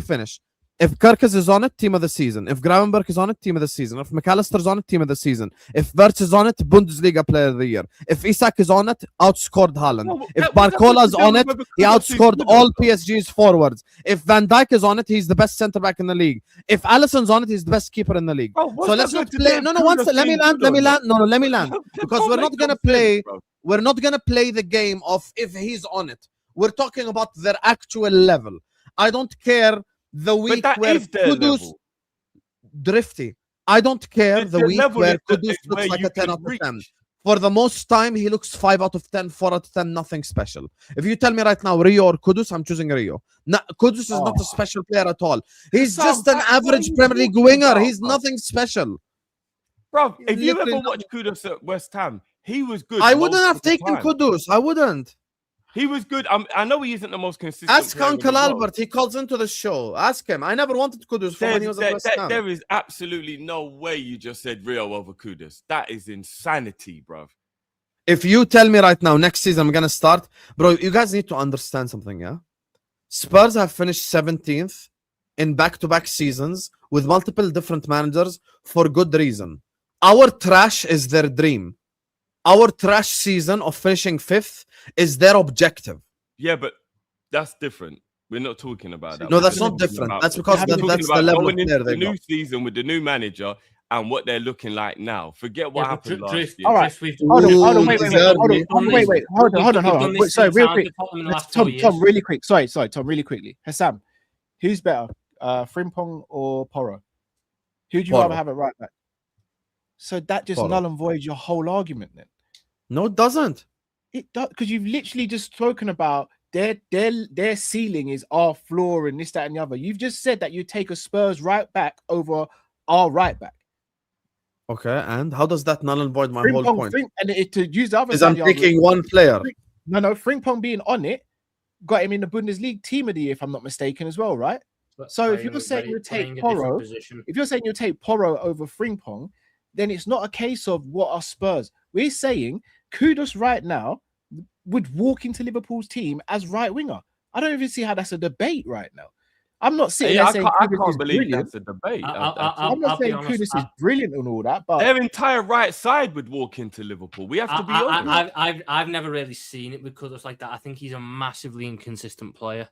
finish. If Kirkus is on it, team of the season. If Gravenberg is on it, team of the season. If McAllister is on it, team of the season. If Wirtz is on it, Bundesliga player of the year. If Isak is on it, outscored Haaland. If Barcola is on it, he outscored all PSG's forwards. If Van Dijk is on it, he's the best centre back in the league. If Alisson's on it, he's the best keeper in the league. So let's not play. No, let me land. Because we're not gonna play. We're not gonna play the game of if he's on it. We're talking about their actual level. I don't care. The week where Kudus, Drifty, I don't care the week level where is Kudus where looks like you a 10 can out of 10. reach. For the most time, he looks 5 out of 10, 4 out of 10, nothing special. If you tell me right now, Rio or Kudus, I'm choosing Rio. Kudus is not a special player at all. He's Sam, just an what are average you Premier League talking winger. about, He's bro? nothing special. Bro, if you Literally ever watched Kudus at West Ham, he was good. I wouldn't most have of the taken time. Kudus. I wouldn't. He was good. I know he isn't the most consistent. Ask player in Uncle the world. Albert. He calls into the show. Ask him. I never wanted Kudus from when he was at West Ham. There is absolutely no way you just said Rio over Kudus. That is insanity, bro. If you tell me right now, next season I'm gonna start, bro, you guys need to understand something, yeah? Spurs have finished 17th in back-to-back seasons with multiple different managers for good reason. Our trash is their dream. Our trash season of finishing 5th is their objective. Yeah, but that's different. We're not talking about that. No, We're that's just not talking different. about- That's because we're talking that's the about level of going into player the they new got. season with the new manager and what they're looking like now. Forget what happened last year. All right. Wait, Hold on, Ooh, wait, Germany. hold on. Wait, sorry, real quick. Tom, really quick. Sorry, Tom, really quickly. Hassam, who's better, Frimpong or Porro? Who do you rather Porro. have at right back? So that just Porro. null and voids your whole argument then. No, it doesn't. It does, because you've literally just spoken about their ceiling is our floor and this, that, and the other. You've just said that you take a Spurs right back over our right back. Okay, and how does that null and void my whole point? To use the other Is side I'm of the argument, picking one player. No, Frimpong being on it got him in the Bundesliga team of the year, if I'm not mistaken, as well, right? So if you're saying you take Porro, if you're saying you take Porro over Frimpong, then it's not a case of what are Spurs. We're saying Kudus right now would walk into Liverpool's team as right winger. I don't even see how that's a debate right now. I'm not sitting there saying I Kudus is can't believe brilliant. that's a debate. I'm not saying Kudus is brilliant and all that, but their entire right side would walk into Liverpool. We have to be honest. I've never really seen it with Kudus like that. I think he's a massively inconsistent player.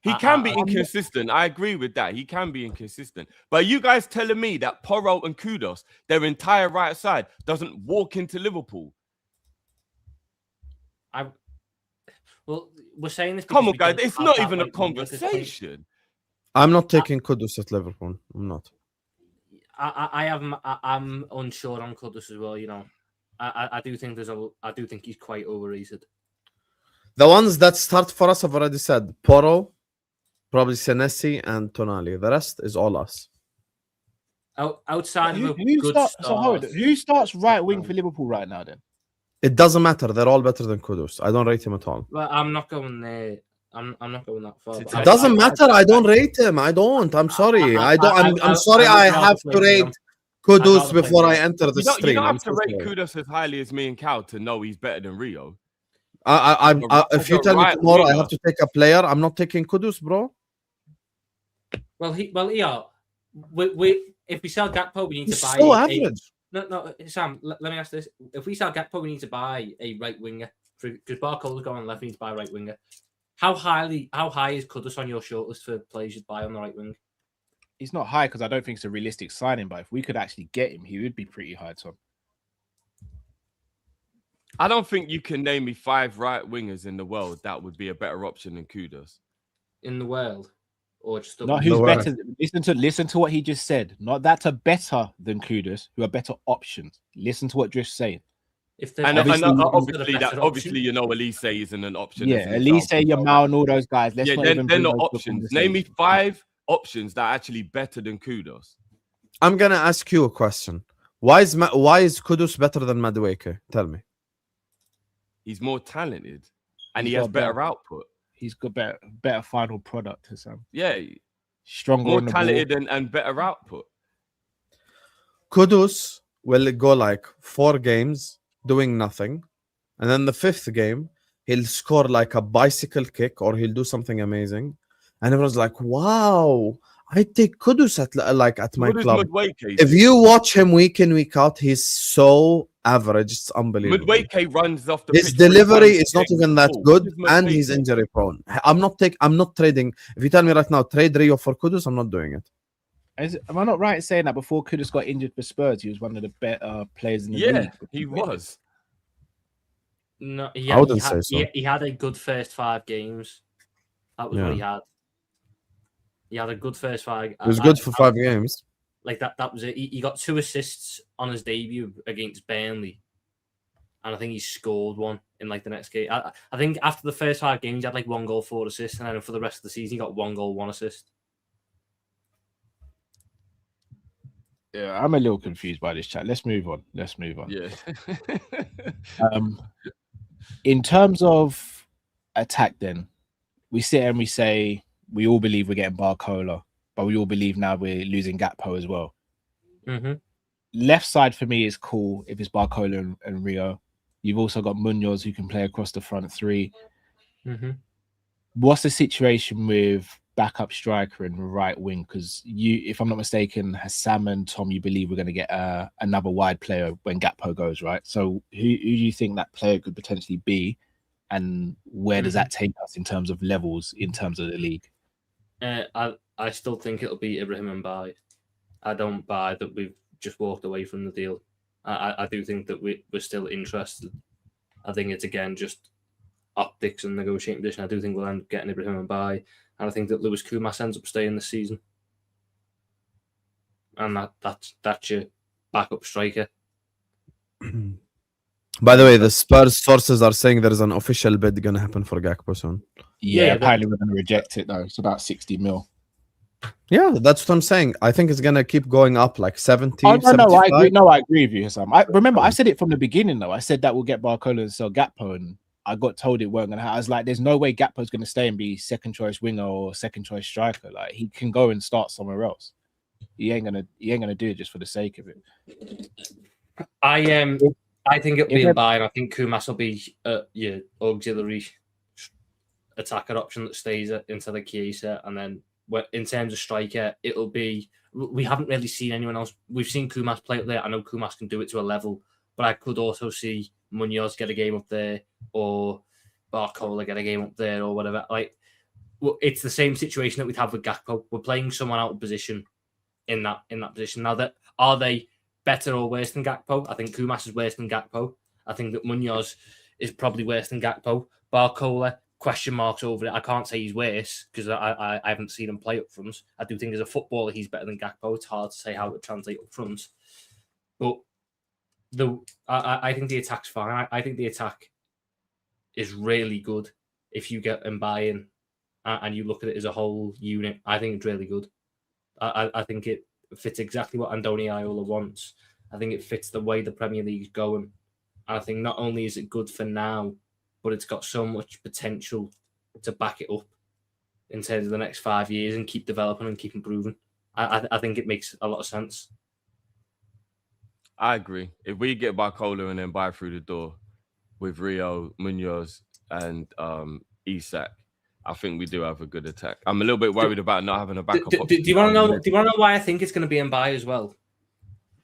He can be inconsistent. I agree with that. He can be inconsistent. But you guys telling me that Porro and Kudus, their entire right side, doesn't walk into Liverpool? Well, we're saying this. Come on, guys. It's not even a conversation. I'm not taking Kudus at Liverpool. I'm not. I'm unsure on Kudus as well. You know, I do think he's quite overrated. The ones that start for us, I've already said Porro, probably Senesi, and Tonali. The rest is all us. Outside of a good start. Who starts right wing for Liverpool right now then? It doesn't matter. They're all better than Kudus. I don't rate him at all. Well, I'm not going there. I'm not going that far. It doesn't matter. I don't rate him. I don't. I'm sorry. I don't. I'm sorry. I have to rate Kudus before I enter the stream. You don't have to rate Kudus as highly as me and Cal to know he's better than Rio. If you tell me tomorrow I have to take a player, I'm not taking Kudus, bro. Yeah. If we sell Gakpo, we need to buy. So average. No, Sam. Let me ask this: if we sell Gakpo, we need to buy a right winger because Barcola's going left. We need to buy a right winger. How high is Kudus on your shortlist for players you'd buy on the right wing? He's not high because I don't think it's a realistic signing. But if we could actually get him, he would be pretty high, Tom. I don't think you can name me 5 right wingers in the world that would be a better option than Kudus. In the world? Or just not who's better. Listen to what he just said. Not that are better than Kudus, who are better options. Listen to what Drift's saying. Obviously, you know, Elise isn't an option. Yeah, Elise, Yamal, and all those guys. They're not options. Name me 5 options that are actually better than Kudus. I'm gonna ask you a question. Why is Kudus better than Madueke? Tell me. He's more talented, and he has better output. He's got better final product, Sam. Yeah, stronger, more talented and better output. Kudus will go like 4 games doing nothing, and then the 5th game he'll score like a bicycle kick or he'll do something amazing, and everyone's like, "Wow, I take Kudus at my club." If you watch him week in week out, he's so average. It's unbelievable. Madueke runs off the his pitch delivery is not even that good, and he's injury prone. I'm not trading. If you tell me right now trade Rio for Kudus, I'm not doing it. Am I not right in saying that before Kudus got injured for Spurs, he was one of the better players in the league? Yeah, he was. No, I wouldn't say so. He had a good first 5 games. That was what he had. He had a good first 5. It was good for 5 games. Like that was it. He got 2 assists on his debut against Burnley, and I think he scored 1 in like the next game. I think after the first 5 games, he had like 1 goal, 4 assists, and then for the rest of the season, he got 1 goal, 1 assist. Yeah, I'm a little confused by this chat. Let's move on. Yeah. In terms of attack, then we sit and we say we all believe we're getting Barcola, but we all believe now we're losing Gakpo as well. Mm-hmm. Left side for me is cool if it's Barcola and Rio. You've also got Munoz who can play across the front 3. Mm-hmm. What's the situation with backup striker and right wing? Because you, if I'm not mistaken, Sam and Tom, you believe we're going to get another wide player when Gakpo goes, right? So who do you think that player could potentially be, and where does that take us in terms of levels, in terms of the league? I still think it'll be Ibrahim Mbaye. I don't buy that we've just walked away from the deal. I do think that we're still interested. I think it's again just optics and negotiating position. I do think we'll end up getting Ibrahim Mbaye, and I think that Lewis Koumas ends up staying this season, and that's your backup striker. By the way, the Spurs sources are saying there is an official bid going to happen for Gakpo soon. Yeah, apparently we're going to reject it though. It's about 60 mil. Yeah, that's what I'm saying. I think it's going to keep going up like 70. Oh, no, 75. I agree with you, Sam. Remember, I said it from the beginning though. I said that we'll get Barcola and sell Gakpo, and I got told it weren't going to happen. I was like, there's no way Gakpo's going to stay and be second choice winger or second choice striker. Like, he can go and start somewhere else. He ain't gonna do it just for the sake of it. I think it'll be Mbaye, and I think Koumas will be your auxiliary attacker option that stays into the Chiesa, and then in terms of striker, it'll be, we haven't really seen anyone else. We've seen Koumas play up there. I know Koumas can do it to a level, but I could also see Munoz get a game up there, or Barcola get a game up there, or whatever. Like, well, it's the same situation that we'd have with Gakpo. We're playing someone out of position in that position. Now, that are they better or worse than Gakpo? I think Koumas is worse than Gakpo. I think that Munoz is probably worse than Gakpo. Barcola, question marks over it. I can't say he's worse because I haven't seen him play up front. I do think as a footballer he's better than Gakpo. It's hard to say how it would translate up front. But I think the attack's fine. I think the attack is really good if you get Mbaye in and you look at it as a whole unit. I think it's really good. I think it fits exactly what Andoni Iola wants. I think it fits the way the Premier League's going. And I think not only is it good for now, but it's got so much potential to back it up in terms of the next 5 years and keep developing and keep improving. I think it makes a lot of sense. I agree. If we get Barcola and then Mbaye through the door with Rio, Munoz, and Isak, I think we do have a good attack. I'm a little bit worried about not having a backup. Do you want to know? Do you want to know why I think it's going to be Mbaye as well?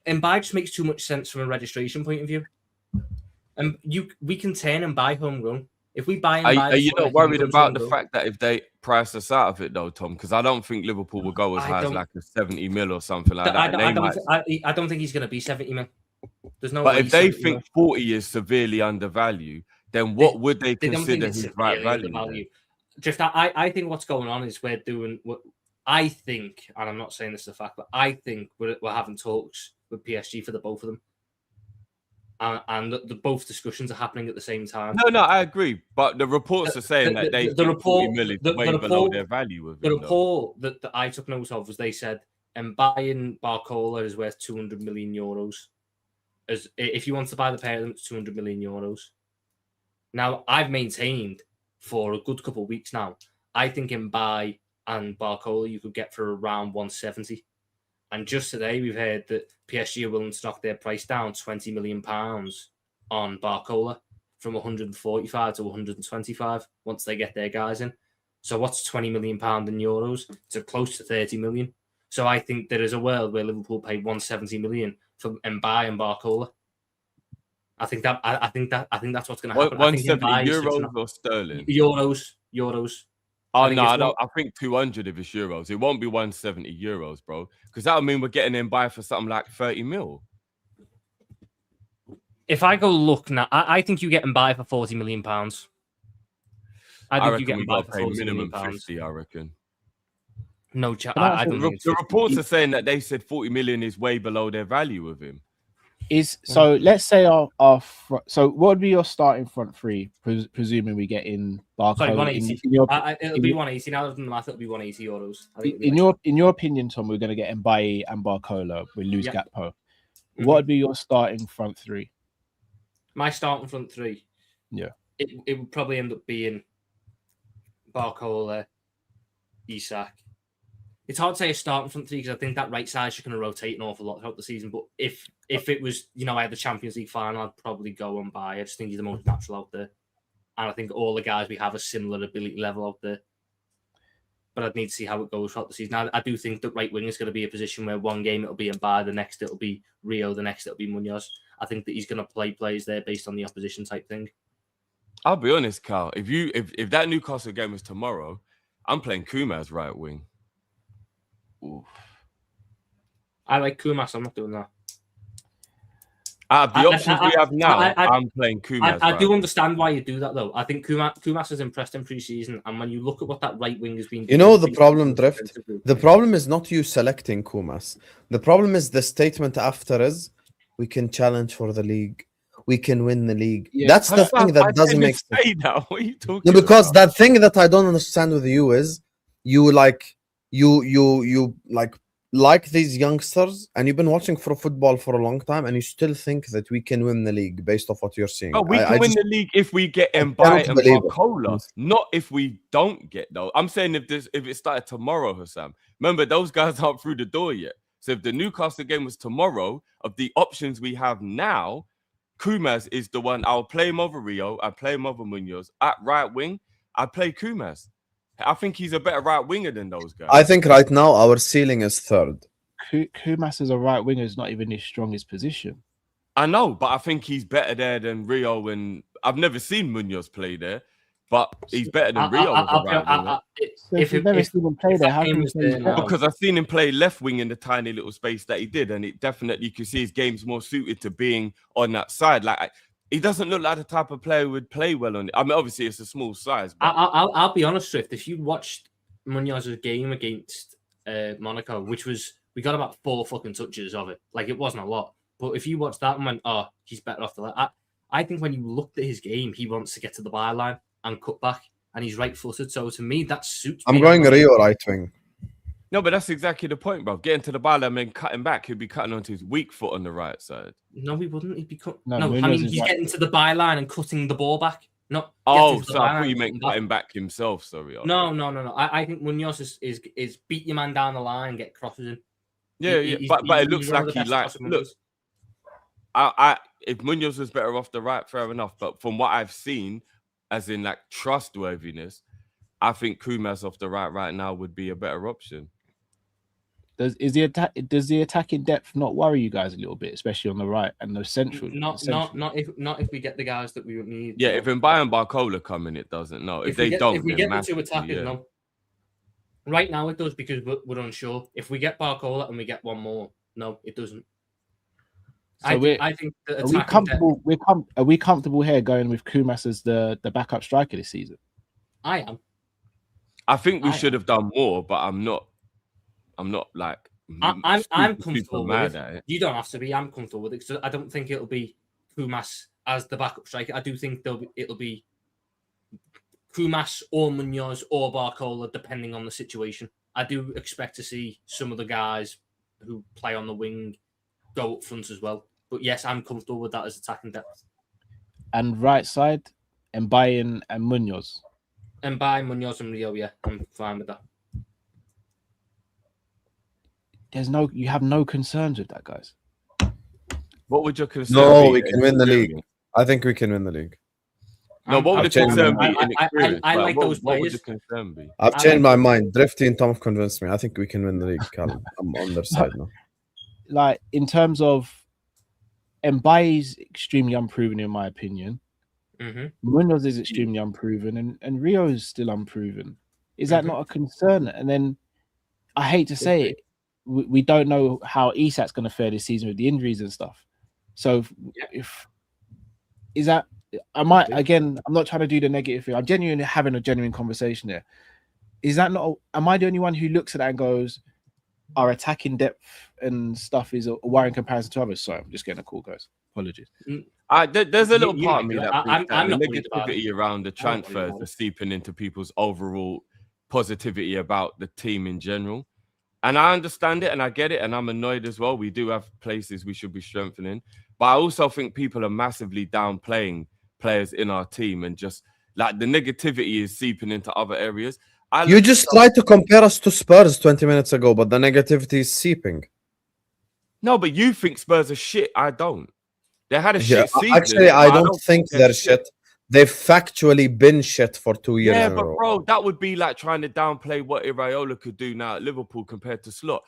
Mbaye just makes too much sense from a registration point of view. And we can turn Mbaye homegrown. If we buy Mbaye, are you not worried about the fact that if they price us out of it though, Tom? Because I don't think Liverpool will go as high as like a 70 mil or something like that. I don't think he's going to be 70 mil. There's no. But if they think 40 is severely undervalued, then what would they consider his right value? Just I think what's going on is we're doing what I think, and I'm not saying this is a fact, but I think we're having talks with PSG for the both of them. And the both discussions are happening at the same time. No, I agree. But the reports are saying that they think 40 mil is way below their value. With the report that I took note of was they said, buying Barcola is worth 200 million euros. As if you want to buy the pair of them, it's 200 million euros. Now, I've maintained for a good couple of weeks now, I think Mbaye and Barcola you could get for around 170. And just today, we've heard that PSG are willing to knock their price down £20 million on Barcola from 145 to 125 once they get their guys in. So what's £20 million in euros? To close to 30 million. So I think there is a world where Liverpool pay 170 million for Mbaye and Barcola. I think that's what's going to happen. 170 euros or sterling? Euros. Oh, no, I think 200 if it's euros. It won't be 170 euros, bro. Because that would mean we're getting him by for something like 30 mil. If I go look now, I think you get him by for 40 million pounds. I think you get him by for 40 minimum million 50, I reckon. No, I I don't think it's The 50. reports are saying that they said 40 million is way below their value of him. So let's say so what would be your starting front three, presuming we get in Barcola? Sorry, 180. It'll be 180 now. I've done the math. It'll be 180 euros. In your opinion, Tom, we're going to get Mbaye and Barcola. We lose Gakpo. Mm-hmm. What would be your starting front three? My starting front three. Yeah. It would probably end up being Barcola, Isak. It's hard to say a starting front three because I think that right side is going to rotate an awful lot throughout the season. But if it was, I had the Champions League final, I'd probably go on by. I just think he's the most natural out there. And I think all the guys we have a similar ability level out there. But I'd need to see how it goes throughout the season. I do think that right wing is going to be a position where one game it'll be Mbaye, the next it'll be Rio, the next it'll be Munoz. I think that he's going to play plays there based on the opposition type thing. I'll be honest, Carl. If that Newcastle game is tomorrow, I'm playing Kumas right wing. Oof. I like Kumas. I'm not doing that. Out of the options we have now, I'm playing Kumas. I do understand why you do that, though. I think Kumas has impressed in pre-season, and when you look at what that right wing has been doing... the problem, Drift? The problem is not you selecting Kumas. The problem is the statement after is, we can challenge for the league. We can win the league. Yeah, that's the thing that doesn't make sense. What are you talking because about? that thing that I don't understand with you is, you like these youngsters, and you've been watching for football for a long time, and you still think that we can win the league based off what you're seeing. Oh, we can win the league if we get Mbaye and Barcola, not if we don't get though. I'm saying if it started tomorrow, Hussam. Remember, those guys aren't through the door yet. So if the Newcastle game was tomorrow, of the options we have now, Kumas is the one. I'll play him over Rio. I play him over Munoz at right wing. I play Kumas. I think he's a better right winger than those guys. I think right now our ceiling is third. Kumas as a right winger is not even his strongest position. I know, but I think he's better there than Rio. And I've never seen Munoz play there, but he's better than Rio. If you've never seen him play there, how can you say he's better? Because I've seen him play left wing in the tiny little space that he did, and it definitely you can see his game's more suited to being on that side. Like he doesn't look like the type of player who would play well on it. I mean, obviously it's a small size. But... I'll be honest, Swift. If you watched Munoz's game against Monaco, which was we got about 4 fucking touches of it, like it wasn't a lot. But if you watched that and went, oh, he's better off the left. I think when you looked at his game, he wants to get to the byline and cut back, and he's right-footed. So to me, that suits. I'm going Rio right wing. No, but that's exactly the point, bro. Getting to the byline and cutting back, he'd be cutting onto his weak foot on the right side. No, he wouldn't. He'd be cut. No, I mean, he's getting to the byline and cutting the ball back. Not. Oh, so I thought you meant cutting back himself. Sorry. No. I think Munoz is beat your man down the line, get crosses in. Yeah. But it looks like he look. If Munoz was better off the right, fair enough. But from what I've seen, as in like trustworthiness, I think Kumas off the right now would be a better option. Does the attacking depth not worry you guys a little bit, especially on the right and the central? Not if we get the guys that we would need. Yeah, if Mbaye and Barcola come in, it doesn't. No, if we get the 2 attackers, no. Right now it does because we're unsure. If we get Barcola and we get one more, no, it doesn't. So I think are we comfortable? Are we comfortable here going with Kumas as the backup striker this season? I am. I think we should have done more, but I'm not like I'm comfortable with it. You don't have to be. I'm comfortable with it. So I don't think it'll be Kumas as the backup striker. I do think it'll be Kumas or Munoz or Barcola, depending on the situation. I do expect to see some of the guys who play on the wing go up front as well. But yes, I'm comfortable with that as attacking depth. And right side, Mbaye and Munoz. Mbaye, Munoz, and Rio. Yeah, I'm fine with that. You have no concerns with that, guys. What would your concern be? No, we can win the league. I think we can win the league. No, what would the concern be? I like those players. What would the concern be? I've changed my mind. Drifty and Tom convinced me. I think we can win the league, Carl. I'm on their side now. Like, in terms of Mbaye is extremely unproven, in my opinion. Mm-hmm. Munoz is extremely unproven, and Rio is still unproven. Is that not a concern? And then, I hate to say it, we don't know how Isak's going to fare this season with the injuries and stuff. So, I'm not trying to do the negative thing. I'm genuinely having a genuine conversation there. Is that not? Am I the only one who looks at that and goes, "Our attacking depth and stuff is a worry in comparison to others"? Sorry, I'm just getting a call, guys. Apologies. There's a little You part of might me be. that thinks that I'm the not worried about it. negativity around the I'm not worried transfers about are it. seeping into people's overall positivity about the team in general. And I understand it and I get it, and I'm annoyed as well. We do have places we should be strengthening, but I also think people are massively downplaying players in our team, and just like the negativity is seeping into other areas. You just tried to compare us to Spurs 20 minutes ago, but the negativity is seeping. No, but you think Spurs are shit. I don't. They had a shit season. Actually, I don't think they're shit. shit. They've factually been shit for 2 years. Yeah, in a but row. bro, that would be like trying to downplay what Iraola could do now at Liverpool compared to Slot.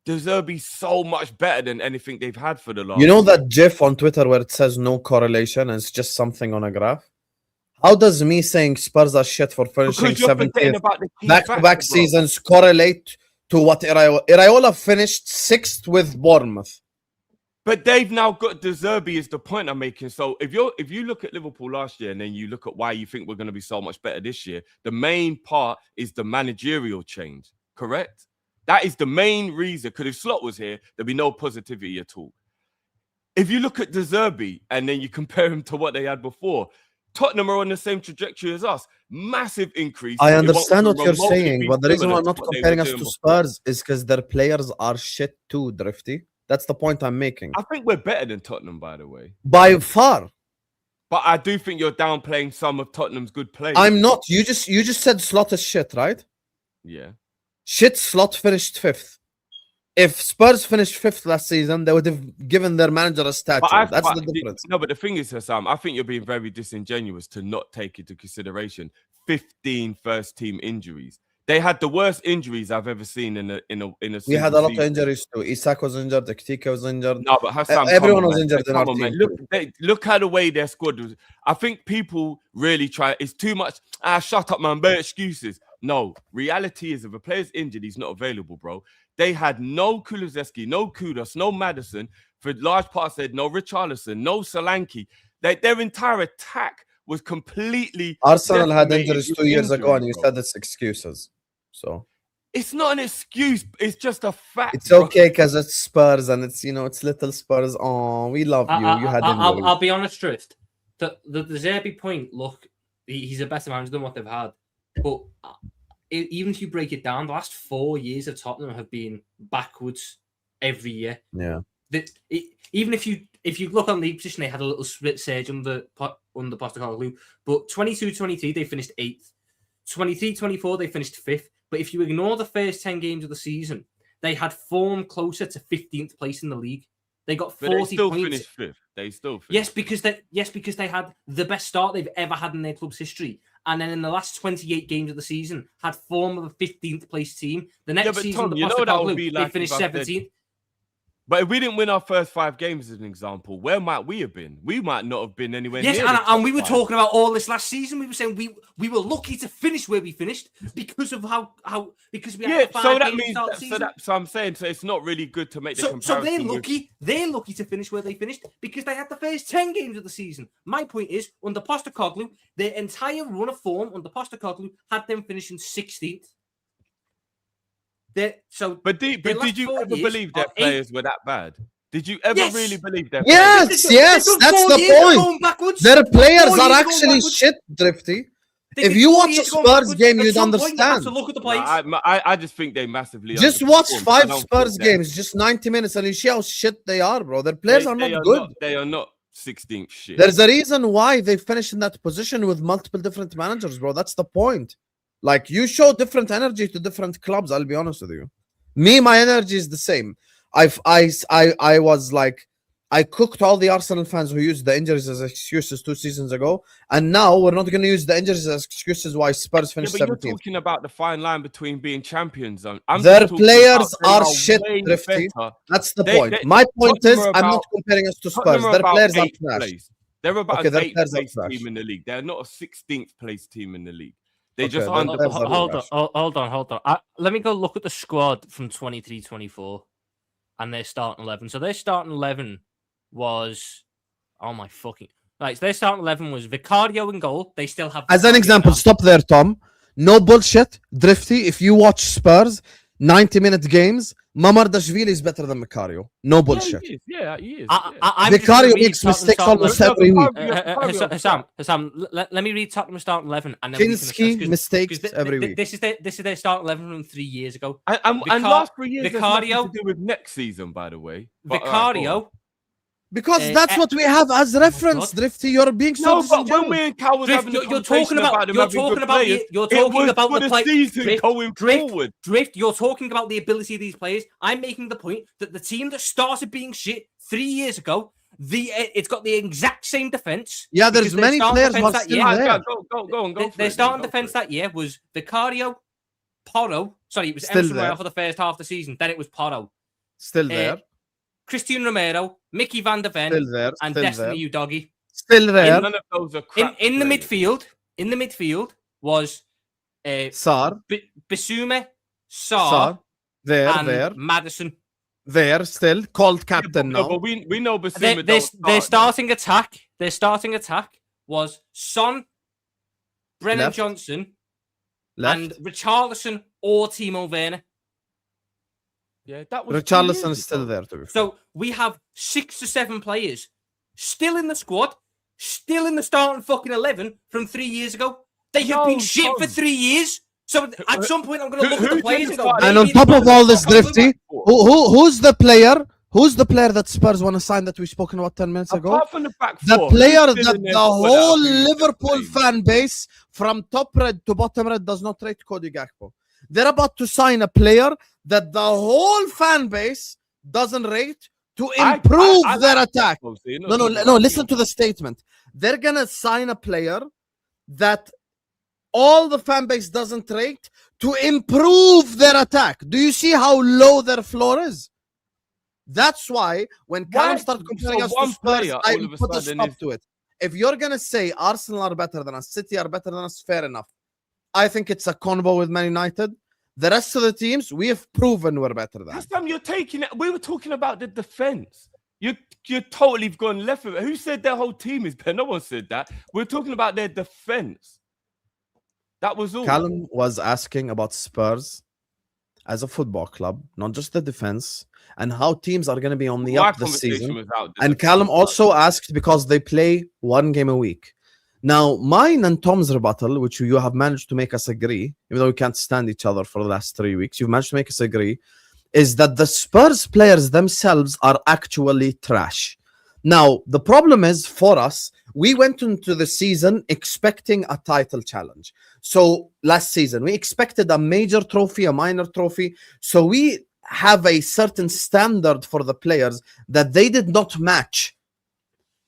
De Zerbi's so much better than anything they've had for the last. You know that GIF on Twitter where it says no correlation and it's just something on a graph? How does me saying Spurs are shit for finishing 17th back-to-back seasons correlate to what Iraola finished 6th with Bournemouth? But they've now got De Zerbi is the point I'm making. So if you look at Liverpool last year and then you look at why you think we're going to be so much better this year, the main part is the managerial change, correct? That is the main reason. Because if Slot was here, there'd be no positivity at all. If you look at De Zerbi and then you compare him to what they had before, Tottenham are on the same trajectory as us. Massive increase. I understand what you're saying, but the reason why I'm not comparing us to Spurs is because their players are shit too, Drifty. That's the point I'm making. I think we're better than Tottenham, by the way. By far. But I do think you're downplaying some of Tottenham's good players. I'm not. You just said Slot is shit, right? Yeah. Shit, Slot finished 5th. If Spurs finished 5th last season, they would have given their manager a statue. That's the difference. No, but the thing is, Hassam, I think you're being very disingenuous to not take into consideration 15 first-team injuries. They had the worst injuries I've ever seen in a We had a lot of injuries too. Isak was injured, Ekitike was injured. No, but Hassam, everyone was injured in our team. Look how the way their squad was. I think people really try. It's too much. Shut up, man. Bare excuses. No, reality is if a player's injured, he's not available, bro. They had no Kulusevski, no Kudos, no Maddison. For large parts, they had no Richarlison, no Solanke. Their entire attack was completely. Arsenal had injuries 2 years ago, and you said it's excuses. So it's not an excuse. It's just a fact. It's okay because it's Spurs and it's it's little Spurs. Oh, we love you. You had injuries. I'll be honest, Drift. The Zerbi point. Look, he's a better manager than what they've had. But even if you break it down, the last 4 years of Tottenham have been backwards every year. Yeah. Even if you look on the position, they had a little split surge under Postecoglou. But 22-23, they finished 8th. 23-24, they finished 5th. But if you ignore the first 10 games of the season, they had form closer to 15th place in the league. They got 40 they still points. Finished 5th. They still finished because they had the best start they've ever had in their club's history. And then in the last 28 games of the season, had form of a 15th place team. The next season, Tom, they finished 17th. But if we didn't win our first 5 games, as an example, where might we have been? We might not have been anywhere near. Yes, and we were talking about all this last season. We were saying we were lucky to finish where we finished because of because we had 5 so that games means start the season. So I'm saying it's not really good to make the comparison. So they're lucky. They're lucky to finish where they finished because they had the first 10 games of the season. My point is, under Postecoglou, their entire run of form under Postecoglou had them finishing 16th. But did you ever believe that players were that bad? Did you ever really believe that? Yes, that's the point. Their players are actually shit, Drifty. If you watch a Spurs game, you'd understand. Look at the players. I just think they massively. Just watch 5 Spurs games, just 90 minutes, and you see how shit they are, bro. Their players are not good. They are not 16th shit. There's a reason why they finished in that position with multiple different managers, bro. That's the point. Like, you show different energy to different clubs. I'll be honest with you. My energy is the same. I was like, I cooked all the Arsenal fans who used the injuries as excuses 2 seasons ago, and now we're not going to use the injuries as excuses why Spurs finished 17th. You're talking about the fine line between being champions. Their players are shit, Drifty. That's the point. My point is, I'm not comparing us to Spurs. Their players are trash. They're about an 8th place team in the league. They're not a 16th place team in the league. They just hold on. Let me go look at the squad from 23-24 and their starting 11. So their starting 11 was their starting 11 was Vicario in goal. They still have as an example. Stop there, Tom. No bullshit, Drifty. If you watch Spurs 90-minute games, Mamardashvili is better than Vicario. No bullshit. Yeah, he is. I'm just gonna Vicario read makes Tottenham mistakes starting almost 11. every week. Hassam, let me read Tottenham starting 11, and then we can assess, Kinski mistakes every week. This is their starting 11 from 3 years ago. And last 3 years, Vicario, there's nothing to do with next season, by the way. But, Vicario. Because that's what we have as reference, Drifty. You're being so but when we and Cal was having a conversation about them having good players, you're talking about the season going forward. Drift, you're talking about the ability of these players. I'm making the point that the team that started being shit 3 years ago, it's got the exact same defense. Yeah, there's many players who are still there. Go on. Their starting defense that year was Vicario, Porro. Sorry, it was Emerson Royal for the first half of the season. Then it was Porro. Still there. Christian Romero, Mickey van der Ven, and Destiny Udogie. Still there. None of those are crap in the players. midfield was Sar, Bissouma, Sar, there, Madison. there still called captain now. But we know Bissouma. Their starting attack was Son, Brennan Left. Johnson, Left. and Richarlison or Timo Werner. Yeah, that was Richarlison is still there too. So we have 6 to 7 players still in the squad, still in the starting fucking 11 from 3 years ago. They have been shit for 3 years. So at some point, I'm going to look at the players and go. And on top of all this, Drifty, who's the player? Who's the player that Spurs want to sign that we spoken about 10 minutes ago? Apart from the back The four, player who's that still in there the for whole that? Liverpool fan base, from top red to bottom red, does not rate Cody Gakpo. They're about to sign a player that the whole fan base doesn't rate to improve their attack. No, listen to the statement. They're going to sign a player that all the fan base doesn't rate to improve their attack. Do you see how low their floor is? That's why when Callum started comparing us to Spurs, I put a stop to it. If you're going to say Arsenal are better than us, City are better than us, fair enough. I think it's a convo with Man United. The rest of the teams, we have proven we're better than. Last time you're taking it, we were talking about the defense. You're totally gone left with it. Who said their whole team is better? No one said that. We're talking about their defense. That was all. Callum was asking about Spurs as a football club, not just the defense, and how teams are going to be on the up this season. And Callum also asked because they play 1 game a week. Now, mine and Tom's rebuttal, which you have managed to make us agree, even though we can't stand each other for the last 3 weeks, you've managed to make us agree, is that the Spurs players themselves are actually trash. Now, the problem is for us, we went into the season expecting a title challenge. So last season, we expected a major trophy, a minor trophy. So we have a certain standard for the players that they did not match.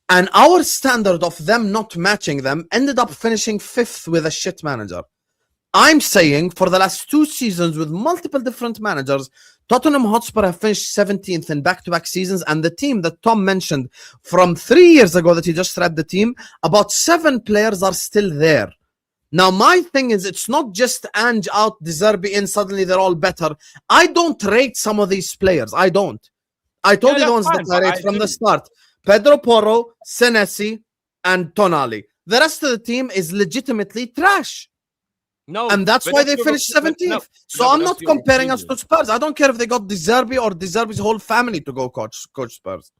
And our standard of them not matching them ended up finishing 5th with a shit manager. I'm saying for the last 2 seasons with multiple different managers, Tottenham Hotspur have finished 17th in back-to-back seasons, and the team that Tom mentioned from 3 years ago that he just read the team, about 7 players are still there. Now, my thing is, it's not just Ange out, De Zerbi in, suddenly they're all better. I don't rate some of these players. I don't. I told you the ones that I rate from the start. Pedro Porro, Senesi, and Tonali. The rest of the team is legitimately trash. No, and that's why they finished 17th. So I'm not comparing us to Spurs. I don't care if they got De Zerbi or De Zerbi's whole family to go coach Spurs.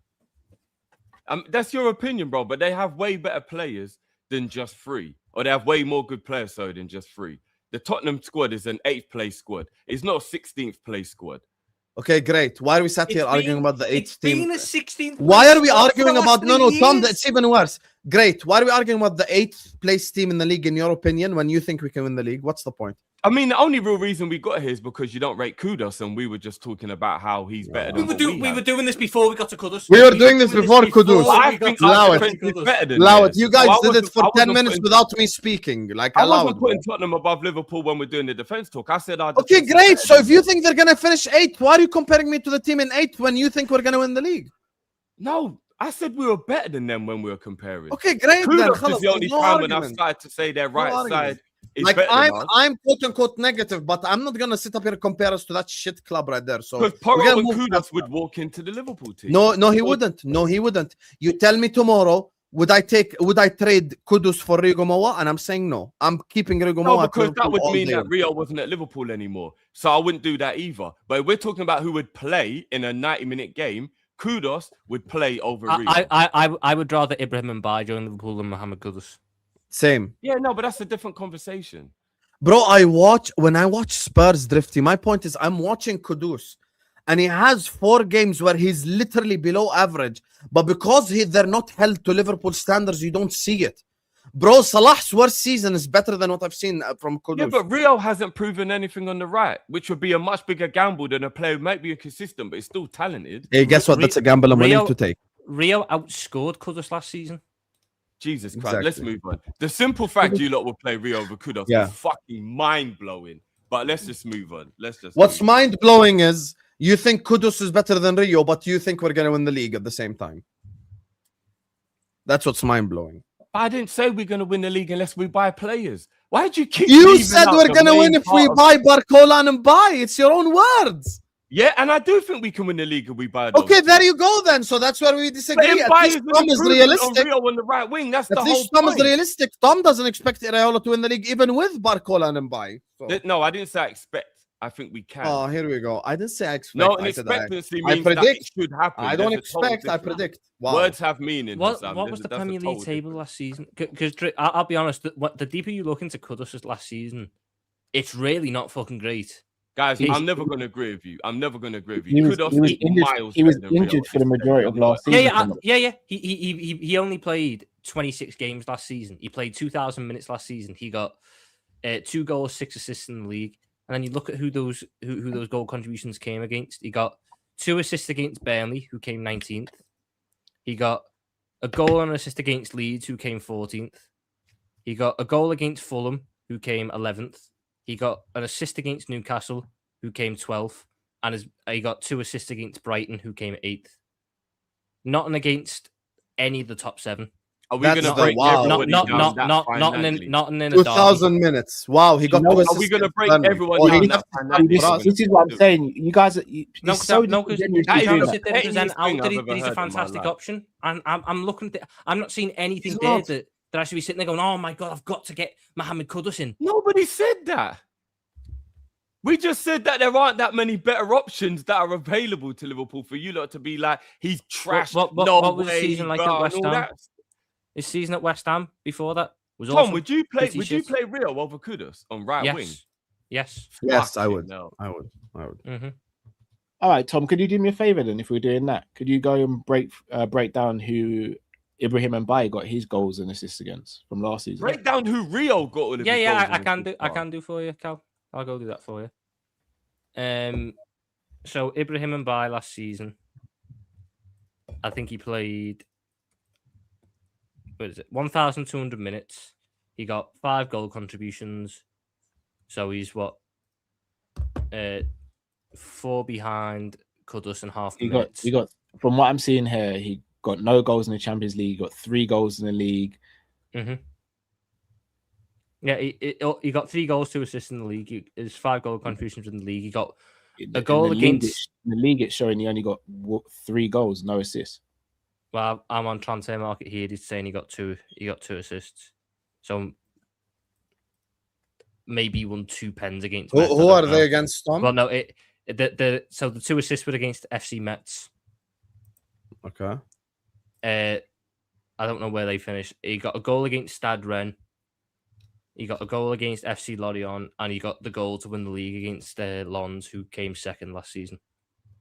That's your opinion, bro. But they have way better players than just 3. Or they have way more good players than just 3. The Tottenham squad is an 8th place squad. It's not a 16th place squad. Okay, great. Why are we sat here arguing about the 8th team? It's been a 16th. Why are we arguing about... No, Tom, that's even worse. Great. Why are we arguing about the 8th place team in the league, in your opinion, when you think we can win the league? What's the point? I mean, the only real reason we got here is because you don't rate Kudus, and we were just talking about how he's better than we were doing this before we got to Kudus. We were doing this before Kudus. I think allow it. You guys did it for 10 minutes without me speaking. Like, I wasn't putting Tottenham above Liverpool when we're doing the defense talk. I said, okay, great. So if you think they're going to finish 8th, why are you comparing me to the team in 8th when you think we're going to win the league? No, I said we were better than them when we were comparing. Okay, great. Kudus is the only time when I've started to say their right side. Like I'm quote unquote negative, but I'm not gonna sit up here and compare us to that shit club right there. So because Porro and Kudus would walk into the Liverpool team. No, he wouldn't. No, he wouldn't. You tell me tomorrow Would I trade Kudus for Rigo Moa? And I'm saying no. I'm keeping Rigo No, Moa. because that would mean that Rio wasn't at Liverpool anymore. So I wouldn't do that either. But if we're talking about who would play in a 90-minute game, Kudus would play over Rio. I would rather Ibrahim Mbaye join Liverpool than Mohamed Kudus. Same. Yeah, no, but that's a different conversation. Bro, when I watch Spurs Drifty, my point is I'm watching Kudus and he has 4 games where he's literally below average. But because they're not held to Liverpool standards, you don't see it. Bro, Salah's worst season is better than what I've seen from Kudus. Yeah, but Rio hasn't proven anything on the right, which would be a much bigger gamble than a player who might be inconsistent, but he's still talented. Hey, guess what? That's a gamble I'm willing to take. Rio outscored Kudus last season. Jesus Christ, Exactly. let's move on. The simple fact you lot will play Rio over Kudus is fucking mind-blowing. But let's just move on. What's mind-blowing is you think Kudus is better than Rio, but you think we're going to win the league at the same time. That's what's mind-blowing. I didn't say we're going to win the league unless we buy players. Why did you keep You leaving said out we're the going to win main if we part of- buy Barcola and buy. It's your own words. Yeah, and I do think we can win the league if we buy those. Okay, there you go then. So that's where we disagree. At least Tom is realistic. Rio on the right wing. That's At the least whole Tom is point. realistic. Tom doesn't expect Iraola to win the league even with Barcola and Mbaye. So. No, I didn't say I expect. I think we can. Oh, here we go. I didn't say I expect. No, an I said I expectancy means predict. that it should happen. I don't There's a total expect. I difference. predict. Wow. Words have meaning. What Sam. was the That's a Premier total League table difference. last season? Because I'll be honest, the deeper you look into Kudus last season, it's really not fucking great. Guys, He's- I'm never going to agree with you. I'm never going to agree with He you. was, Kudos he was is injured, miles he was better than Rio injured for the is. majority of I'm not- last season. Yeah. He only played 26 games last season. He played 2,000 minutes last season. He got 2 goals, 6 assists in the league. And then you look at who those goal contributions came against. He got 2 assists against Burnley, who came 19th. He got a goal and an assist against Leeds, who came 14th. He got a goal against Fulham, who came 11th. He got an assist against Newcastle, who came 12th. And he got 2 assists against Brighton, who came 8th. Nothing against any of the top 7. Are we going to break everybody down that financially? Not in a 2,000 minutes. Wow, he got. You know, two Are we assists going to against break Burnley. everyone Oh, down he- that This, financially? this is what I'm saying. You guys, No, it's so because disingenuous that to is do the that. sit there as an pettiest thing out that I've ever he's a heard in my fantastic life. option. And I'm looking at I'm not seeing anything He's there not. that I should be sitting there going, oh my God, I've got to get Mohamed Kudus in. Nobody said that. We just said that there aren't that many better options that are available to Liverpool for you lot to be like, he's trash. What no was the way, season like bro, at West and all Ham? that. His season at West Ham before that was Tom, awesome. would you Pretty play shit. Rio over Kudus on right wing? Yes. Yes, I Fucking would. hell. I would. Mm-hmm. All right, Tom, could you do me a favor then if we're doing that? Could you go and break down who Ibrahim Mbaye got his goals and assists against from last season? Break down who Rio got all of his Yeah, goals I in can this do. I part. can do for you, Cal. I'll go do that for you. So Ibrahim Mbaye last season, I think he played. What is it? 1,200 minutes. He got 5 goal contributions. So he's what? 4 behind Kudus and half the minutes. He got. From what I'm seeing here, he got no goals in the Champions League. Got 3 goals in the league. Mm-hmm. Yeah, he got 3 goals, 2 assists in the league. His 5 goal contributions in the league. He got a goal against. In the league, it's showing he only got 3 goals, no assists. Well, I'm on transfer market here. He's saying he got 2. He got 2 assists. So maybe he won 2 pens against. Metz, Who I are don't they know. against, Tom? Well, no. So the 2 assists were against FC Metz. Okay. I don't know where they finished. He got a goal against Stade Rennes. He got a goal against FC Lorient, and he got the goal to win the league against Lens, who came second last season.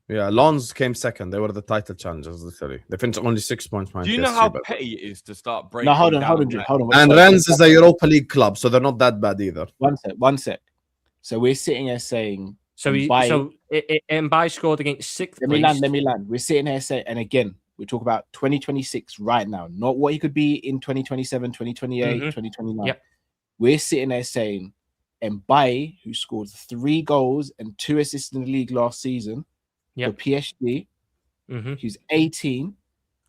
Yeah, Lons came second. They were the title challengers, literally. They finished only 6 points behind Do you know PSG, how but- petty it is to start breaking No, hold on, down hold on, like- hold on. And Wait, Rennes is a Europa League club, so they're not that bad either. One sec. So we're sitting here saying, So Mbaye scored against 6th let place. me land. We're sitting here saying, and again, we talk about 2026 right now, not what he could be in 2027, 2028, Mhm. 2029. Yep. We're sitting there saying, Mbaye, who scored 3 goals and 2 assists in the league last season Yep. for PSG, Mm-hmm. he's 18.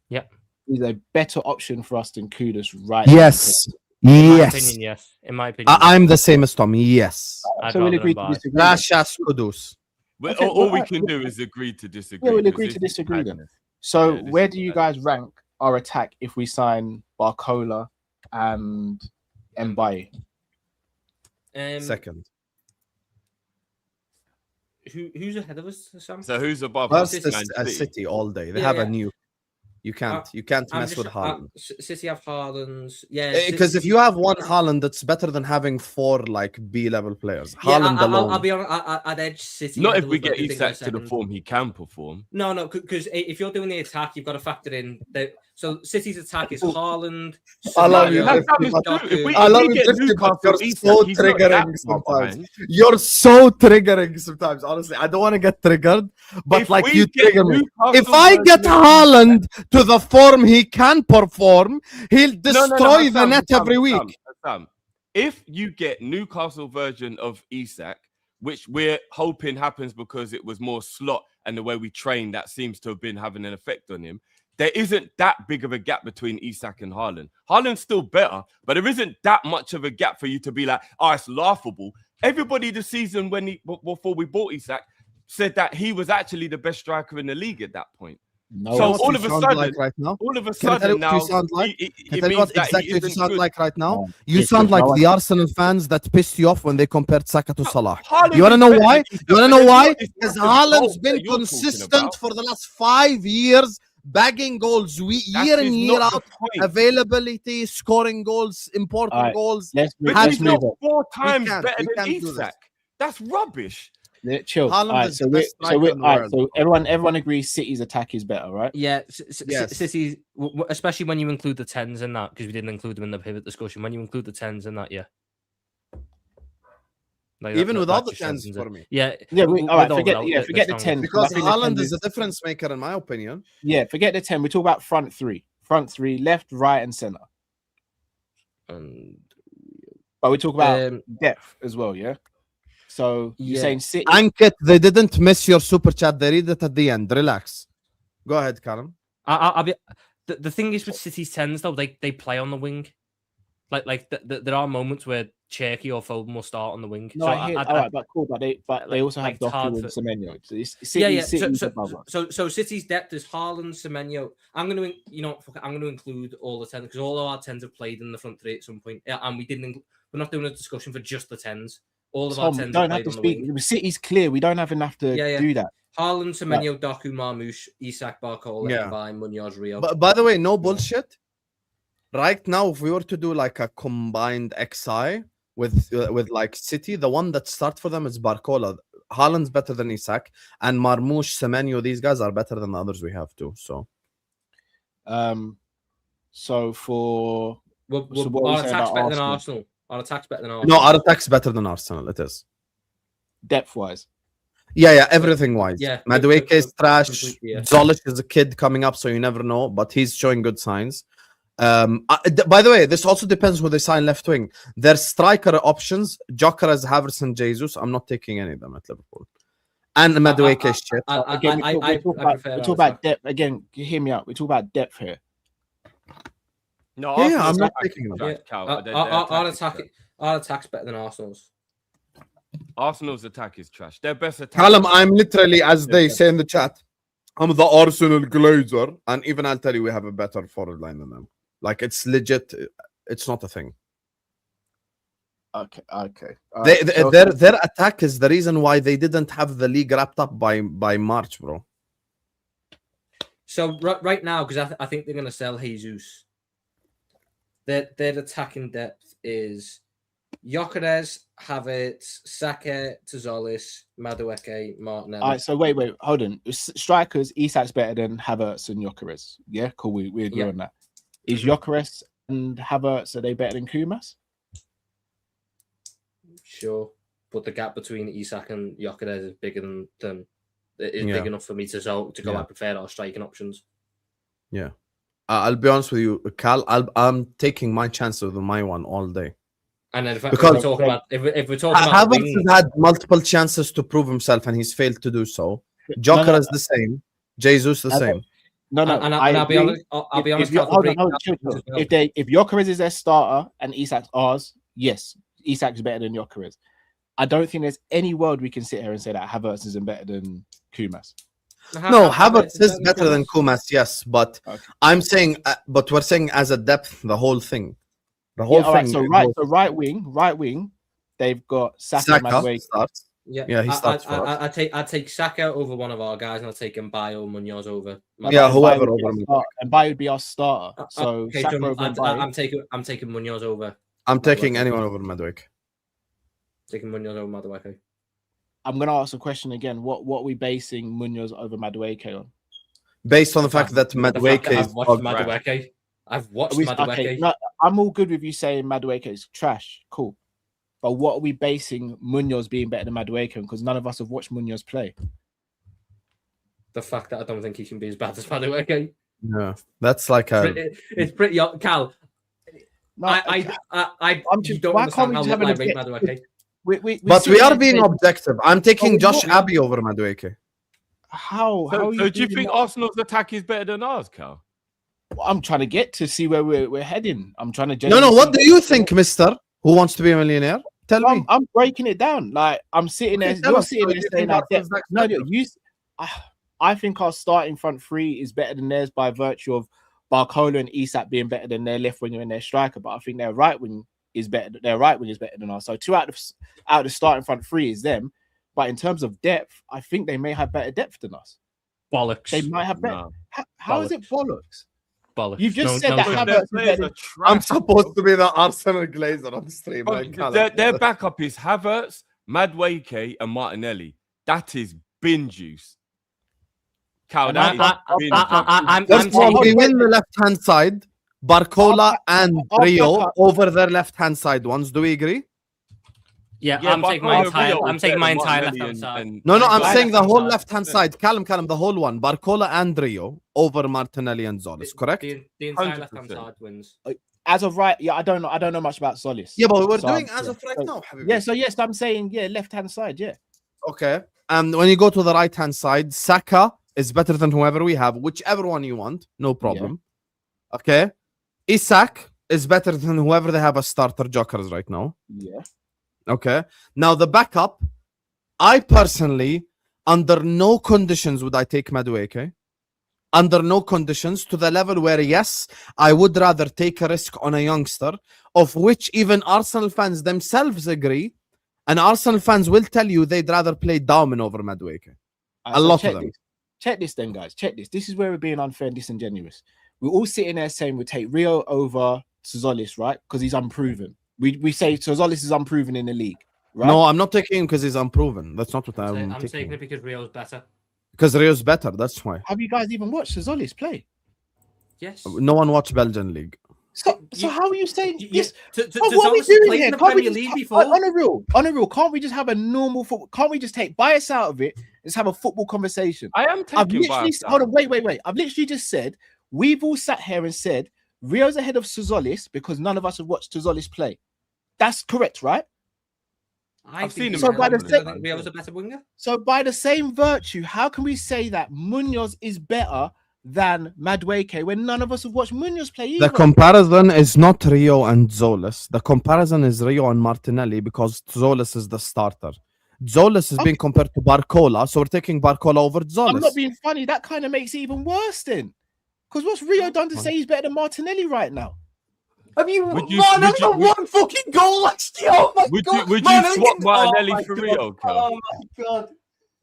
Yep. He's a better option for us than Kudus right Yes. In my Yes. opinion, yes. In my opinion, I'm the same as Tommy. Yes. now. I'd So we'll rather agree to Mbaye. disagree. Gracias, Kudus. Well, Okay, all we well, can do is agree to disagree. Yeah, we'll because agree to this is disagree then. madness. So Yeah, this where is do you madness. guys rank our attack if we sign Barcola and Mbaye? Second. Who's ahead of us, Sam? So who's above us? First Man is City. City all day. They Yeah, have yeah. a new. You can't mess with Haaland. City have Haaland's. Yeah, Because if you have one Haaland, that's better than having 4 like B-level players. Haaland alone. I'll be honest. I'd edge City. Not ahead if of we us, but I get do think Isak they're to the second. form he can perform. No, because if you're doing the attack, you've got to factor in that. So City's attack is Haaland. I love you. Doku. If we get get Newcastle, Newcastle, you're Isak, so he's not triggering that far sometimes. behind. You're so triggering sometimes. Honestly, I don't want to get triggered, but If like we you get trigger me. Newcastle If I versus get Liverpool- Haaland to the form he can perform, he'll destroy the Hassan, net Hassan, every week. Hassan. If you get Newcastle version of Isak, which we're hoping happens because it was more slot and the way we train that seems to have been having an effect on him, there isn't that big of a gap between Isak and Haaland. Haaland's still better, but there isn't that much of a gap for you to be like, oh, it's laughable. Everybody this season before we bought Isak said that he was actually the best striker in the league at that point. No. So What all you of a sound sudden, like right now? all of a Can I tell you sudden what now, you sound like? it Can I tell you means what that exactly he you isn't sound good. like right now? No. You It's sound good. like No, the Arsenal fans that pissed you off when they compared Saka to Salah. Haaland You want to is know better why? than Isak, You want to but know it's why? not- it's Because not the Haaland's goals been that you're talking consistent about. for the last 5 years, bagging goals That year in, is year not the out. point. Availability, scoring goals, important All right. goals. Let's But Has he's move not on. 4 times can't- better we than can't do this. Isak. That's rubbish. Chill. Haaland All right, is the best striker in the all right, world, so bro. everyone agrees City's attack is better, right? Yeah, Yes. City, especially when you include the 10s in that, because we didn't include them in the pivot discussion. When you include the 10s in that, yeah. Like Even without that the just 10s strengthens for it. me. Yeah, Yeah, with all right, or forget without, forget they're the strong. 10. Because I think the 10 Haaland is is- a difference maker, in my opinion. Yeah, forget the 10. We talk about front three, left, right, and center. And, But we talk about um, depth as well, yeah. So you're Yeah. saying City? Ankit, they didn't miss your super chat. They read it at the end. Relax. Go ahead, Callum. I'll be. The thing is with City's 10s though, they play on the wing. There are moments where Cherky or Foden will start on the wing. No, So I hear. All right, but cool. But they also have like, it's hard Doku and for- Semenyo. So City's above us. So City's depth is Haaland, Semenyo. I'm going to include all the 10s because all of our 10s have played in the front three at some point. Yeah, and we're not doing a discussion for just the 10s. All of our Tom, 10s we don't have have played to on the speak. wing. City's clear. We don't have enough to Yeah. do that. Haaland, Semenyo, Doku, Marmoush, Isak, Barcola, Yeah. Mbaye, Munoz, Rio. But by the way, no bullshit. Right now, if we were to do like a combined XI with like City, the one that starts for them is Barcola. Haaland's better than Isak, and Marmoush, Semenyo, these guys are better than the others we have too. So So for Well, so what are we our saying attack's about better than Arsenal? Arsenal. Our attack's better than no, Arsenal. our attack's better than Arsenal. It is. depth wise, Yeah, everything wise. Yeah, Madueke is trash. completely, yeah. Zolic is a kid coming up, so you never know, but he's showing good signs. By the way, this also depends who they sign left wing. Their striker options, Gyökeres, Havertz, and Jesus. I'm not taking any of them at Liverpool. And Madueke is shit. again, we talk about depth. Again, hear me out. We talk about depth here. No, Yeah, Arsenal's I'm not attack taking is them. trash, Yeah. Cal. Their Our attack's better than Arsenal's. Arsenal's attack is trash. Their best attack. Callum, I'm literally, as they say in the chat, I'm the Arsenal Glazer, and even I'll tell you, we have a better forward line than them. Like, it's legit. It's not a thing. Okay. So- Their attack is the reason why they didn't have the league wrapped up by March, bro. So right now, because I think they're going to sell Jesus. Their attacking depth is Gyökeres, Havertz, Saka, Tzolis, Madueke, Martinelli. All right, so wait, hold on. Strikers, Isak's better than Havertz and Gyökeres. Yeah, cool. We agree Yeah. on that. Is Gyökeres and Havertz, are they better than Kumas? Sure, but the gap between Isak and Gyökeres is bigger than is Yeah. big enough for me to go. Yeah. I prefer our striking options. I'll be honest with you, Cal. I'm taking my chances with my one all day. And then if Because- we're talking about if we're talking about Havertz wing, has had multiple chances to prove himself, and he's failed to do so. Joker is the same. Jesus the same. No, and I'll be agree. honest. I'll be honest. If, Cal, hold on, chill. as well. If Gyökeres is their starter and Isak's ours, yes, Isak's better than Gyökeres. I don't think there's any world we can sit here and say that Havertz isn't better than Kumas. No, Havertz is better than Kumas, yes, but I'm saying, but we're saying as a depth, the whole thing. The whole thing. Right, so right wing, they've got Saka Madueke. Starts. Yeah, he starts for us. I'd take Saka over one of our guys, and I'll take Mbayo Munoz over. Whoever over and Mbayo would be our starter. So okay, Saka over I'm taking Munoz over. I'm taking anyone over Madueke. Taking Munoz over Madueke. I'm gonna ask a question again. What are we basing Munoz over Madueke on? Based on the fact that Madueke is Madueke. I've watched Madueke. Okay, no, I'm all good with you saying Madueke is trash. Cool. But what are we basing Munoz being better than Madueke on? Because none of us have watched Munoz play. The fact that I don't think he can be as bad as Madueke. Yeah, that's like it's pretty Cal. No, I'm just don't understand how much I rate Madueke. But we are being objective. I'm taking Josh Abbey over Madueke. How do you think Arsenal's attack is better than ours, Cal? I'm trying to get to see where we're heading. I'm trying to. No. What do you think, Mister? Who wants to be a millionaire? Tell me. I'm breaking it down. Like I'm sitting there. You're sitting there saying that. No, I think our starting front three is better than theirs by virtue of Barcola and Isak being better than their left winger and their striker. But I think their right wing is better. Their right wing is better than us. So 2 out of the starting front three is them. But in terms of depth, I think they may have better depth than us. Bollocks. They might have better. No. How is it bollocks? Bollocks. You've just said that Havertz. I'm supposed to be the Arsenal Glazer on stream. Their backup is Havertz, Madueke, and Martinelli. That is bin juice. Cal, we win the left-hand side. Barcola and Rio over their left-hand side ones. Do we agree? Yeah, I'm taking my entire left-hand side. No, I'm saying the whole left-hand side. Callum, the whole one. Barcola and Rio over Martinelli and Zolis, correct? The entire left-hand side wins. As of right, I don't know much about Solis. Yeah, but we're doing as of right now. Yes, I'm saying left-hand side, yeah. Okay. And when you go to the right-hand side, Saka is better than whoever we have, whichever one you want, no problem. Yeah. Okay. Isak is better than whoever they have as starter jokers right now. Yeah. Okay. Now the backup, I personally, under no conditions would I take Madueke. Under no conditions, to the level where, yes, I would rather take a risk on a youngster, of which even Arsenal fans themselves agree, and Arsenal fans will tell you they'd rather play Daumen over Madueke. A lot of them. Check this then, guys. Check this. This is where we're being unfair and disingenuous. We're all sitting there saying we take Rio over Zolis, right? Because he's unproven. We say Zolis is unproven in the league, right? No, I'm not taking him because he's unproven. That's not what I'm taking it because Rio's better. Because Rio's better, that's why. Have you guys even watched Zolis play? Yes. No one watched Belgian League. So how are you saying this? What are we doing here? Can't we just on a real? Can't we just have a normal football? Can't we just take bias out of it? Let's have a football conversation. I am taking bias. Hold on, wait. I've literally just said we've all sat here and said Rio's ahead of Zolis because none of us have watched Zolis play. That's correct, right? I've seen him. So Rio's a better winger. So by the same virtue, how can we say that Munoz is better than Madueke when none of us have watched Munoz play either? The comparison is not Rio and Zolis. The comparison is Rio and Martinelli because Zolis is the starter. Zolis is being compared to Barcola, so we're taking Barcola over Zolis. I'm not being funny. That kind of makes it even worse then. Because what's Rio done to say he's better than Martinelli right now? Have you Martinelli got one fucking goal last year? Oh my god! Would you swap Martinelli for Rio? Oh my god!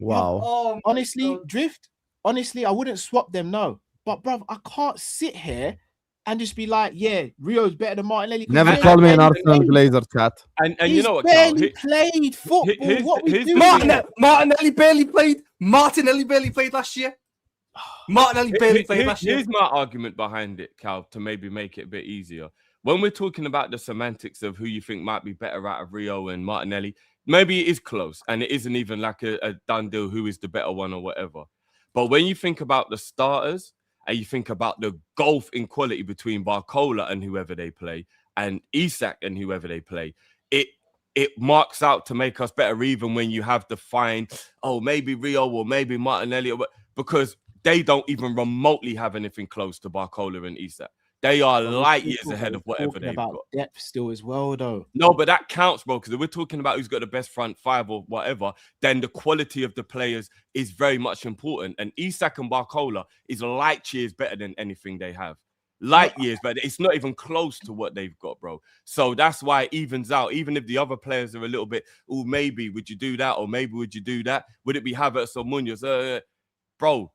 Wow. Honestly, Drift. Honestly, I wouldn't swap them, no. But bruv, I can't sit here and just be like, yeah, Rio's better than Martinelli. Never call me an Arsenal Glazer, chat. And you know what, barely played football. What we do? Martinelli barely played. Martinelli barely played last year. Martinelli barely played last year. Here's my argument behind it, Cal, to maybe make it a bit easier. When we're talking about the semantics of who you think might be better out of Rio and Martinelli, maybe it is close and it isn't even like a done deal who is the better one or whatever. But when you think about the starters and you think about the gulf in quality between Barcola and whoever they play and Isak and whoever they play, it marks out to make us better even when you have to find, maybe Rio or maybe Martinelli, because they don't even remotely have anything close to Barcola and Isak. They are But light we're years talking- ahead of we're whatever talking they've about got. depth still as well, though. No, but that counts, bro, because if we're talking about who's got the best front five or whatever, then the quality of the players is very much important. And Isak and Barcola is light years better than anything they have. Light years, but it's not even close to what they've got, bro. So that's why it evens out. Even if the other players are a little bit, oh, maybe would you do that? Or maybe would you do that? Would it be Havertz or Munoz? Bro,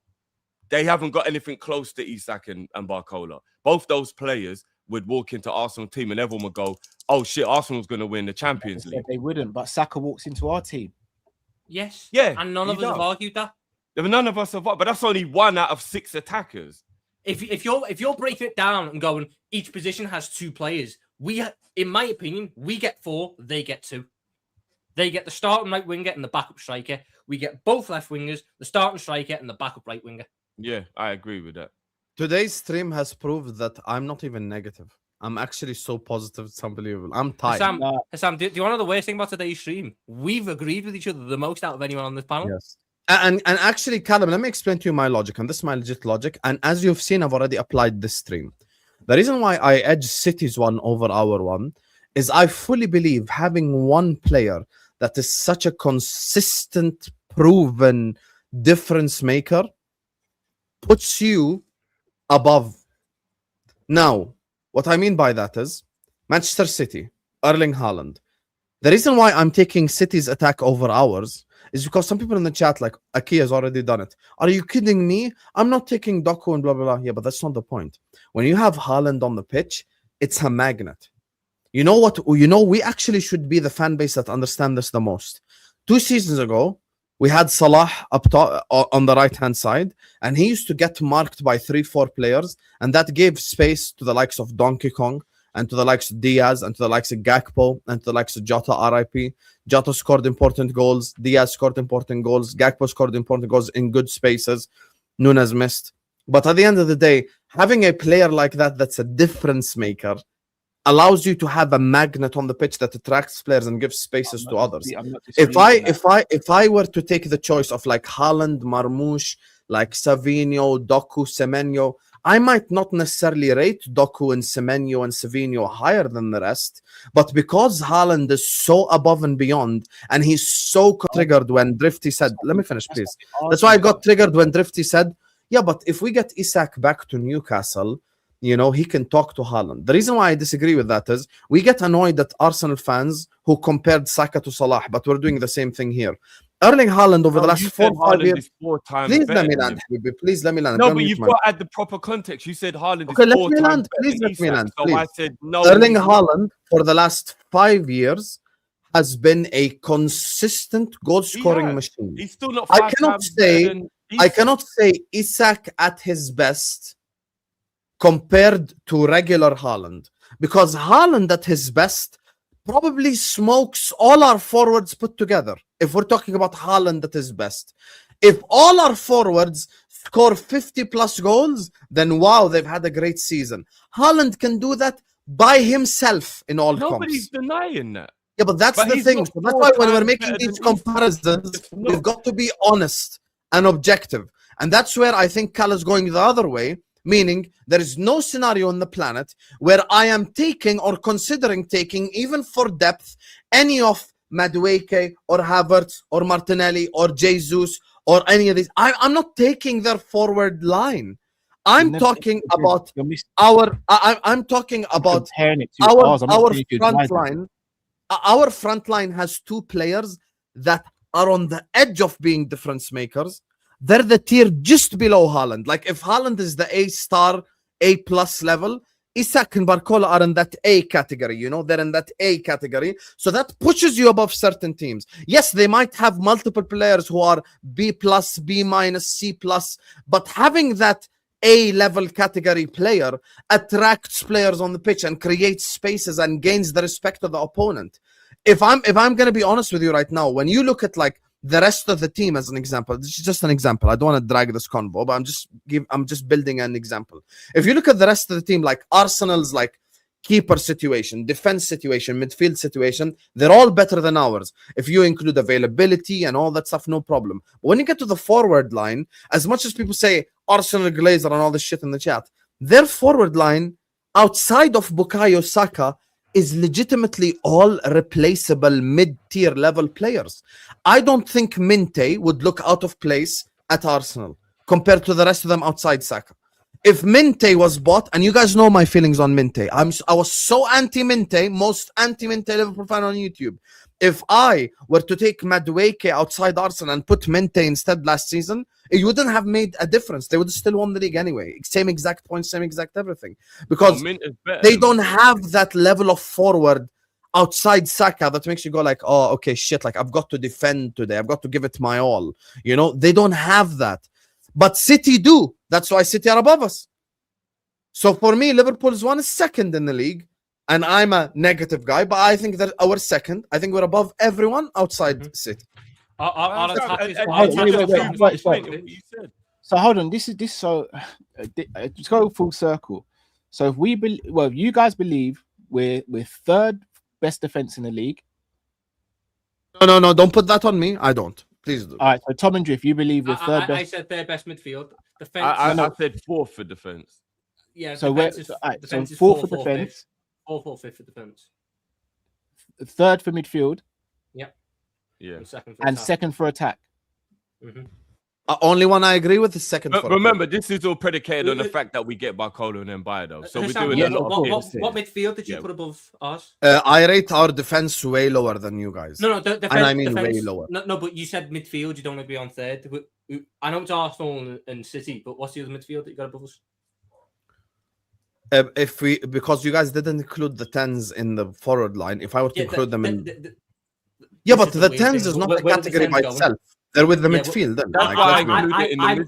they haven't got anything close to Isak and Barcola. Both those players would walk into Arsenal team and everyone would go, oh shit, Arsenal's going to win the Champions League. They wouldn't, but Saka walks into our team. Yes. Yeah, And none he of us have does. argued that. None of us have, but that's only 1 out of 6 attackers. If you're breaking it down and going, each position has 2 players. In my opinion, we get 4, they get 2. They get the starting right winger and the backup striker. We get both left wingers, the starting striker and the backup right winger. Yeah, I agree with that. Today's stream has proved that I'm not even negative. I'm actually so positive. It's unbelievable. I'm tired. Hassam, do you want to know the worst thing about today's stream? We've agreed with each other the most out of anyone on this panel. Yes. And actually, Callum, let me explain to you my logic, and this is my legit logic. And as you've seen, I've already applied this stream. The reason why I edge City's one over our one is I fully believe having one player that is such a consistent, proven difference maker puts you above. Now, what I mean by that is Manchester City, Erling Haaland. The reason why I'm taking City's attack over ours is because some people in the chat, like Aki has already done it. Are you kidding me? I'm not taking Doku and blah, blah, blah. Yeah, but that's not the point. When you have Haaland on the pitch, it's a magnet. You know what? You know, we actually should be the fan base that understand this the most. 2 seasons ago, we had Salah up top on the right-hand side, and he used to get marked by 3-4 players, and that gave space to the likes of Donkey Kong, and to the likes of Diaz, and to the likes of Gakpo, and to the likes of Jota, RIP. Jota scored important goals. Diaz scored important goals. Gakpo scored important goals in good spaces. Nunes missed. But at the end of the day, having a player like that that's a difference maker allows you to have a magnet on the pitch that attracts players and gives spaces to others. If I were to take the choice of like Haaland, Marmoush, like Savinho, Doku, Semenyo, I might not necessarily rate Doku and Semenyo and Savinho higher than the rest, but because Haaland is so above and beyond, and he's so triggered when Drifty said, let me finish, please. That's why I got triggered when Drifty said, yeah, but if we get Isak back to Newcastle, you know, he can talk to Haaland. The reason why I disagree with that is we get annoyed at Arsenal fans who compared Saka to Salah, but we're doing the same thing here. Erling Haaland over the last 4 or 5 years. Please let me land. Please let me land. No, but you've got to add the proper context. You said Haaland is 4 let me times land. better Please than let me Isak. land. So Please. I said no. Erling Haaland for the last 5 years has been a consistent goal-scoring machine. He's still not. I cannot say Isak at his best compared to regular Haaland, because Haaland at his best probably smokes all our forwards put together. If we're talking about Haaland at his best, if all our forwards score 50 plus goals, then wow, they've had a great season. Haaland can do that by himself in all Nobody's comps. denying that. Yeah, but that's the thing. So that's why when we're making these comparisons, we've got to be honest and objective. And that's where I think Cal is going the other way, meaning there is no scenario on the planet where I am taking or considering taking, even for depth, any of Madueke or Havertz or Martinelli or Jesus or any of these. I'm not taking their forward line. I'm talking about our. I'm talking about our front line. Our front line has 2 players that are on the edge of being difference makers. They're the tier just below Haaland. Like if Haaland is the A-star, A+ level, Isak and Barcola are in that A category, you know, they're in that A category. So that pushes you above certain teams. Yes, they might have multiple players who are B+, B-, C+, but having that A-level category player attracts players on the pitch and creates spaces and gains the respect of the opponent. If I'm going to be honest with you right now, when you look at like the rest of the team as an example, this is just an example. I don't want to drag this convo, but I'm just building an example. If you look at the rest of the team, like Arsenal's like keeper situation, defense situation, midfield situation, they're all better than ours. If you include availability and all that stuff, no problem. But when you get to the forward line, as much as people say Arsenal Glazer and all this shit in the chat, their forward line outside of Bukayo Saka is legitimately all replaceable mid-tier level players. I don't think Minte would look out of place at Arsenal compared to the rest of them outside Saka. If Minte was bought, and you guys know my feelings on Minte, I was so anti-Minte, most anti-Minte Liverpool fan on YouTube. If I were to take Madueke outside Arsenal and put Minte instead last season, it wouldn't have made a difference. They would have still won the league anyway. Same exact points, same exact everything. Because they don't have that level of forward outside Saka that makes you go like, oh, okay, shit, like I've got to defend today. I've got to give it my all. You know, they don't have that. But City do. That's why City are above us. So for me, Liverpool's one is second in the league. And I'm a negative guy, but I think that our second, I think we're above everyone outside City. Our attack is wait. So hold on. This is so. Let's go full circle. So if we if you guys believe we're third best defense in the league. No, don't put that on me. I don't. Please do. All right. So Tom and Drift, you believe we're third best. I said third best midfield. Defense. I said fourth for defense. Yeah. So defense we're defense is fourth for defense. 4-4-5 for defense. Third for midfield. Yep. Yeah. And second for attack. Mm-hmm. Only one I agree with is second. But remember, this is all predicated on the fact that we get Barcola and then buy though. So we're doing a lot of things. What midfield did you put above ours? I rate our defense way lower than you guys. No, defense, and I mean defense, way lower. No, but you said midfield. You don't want to be on third. I know it's Arsenal and City, but what's the other midfield that you got above us? Because you guys didn't include the 10s in the forward line. If I were to include them in, but the 10s is not a category by itself. They're with the midfield. Then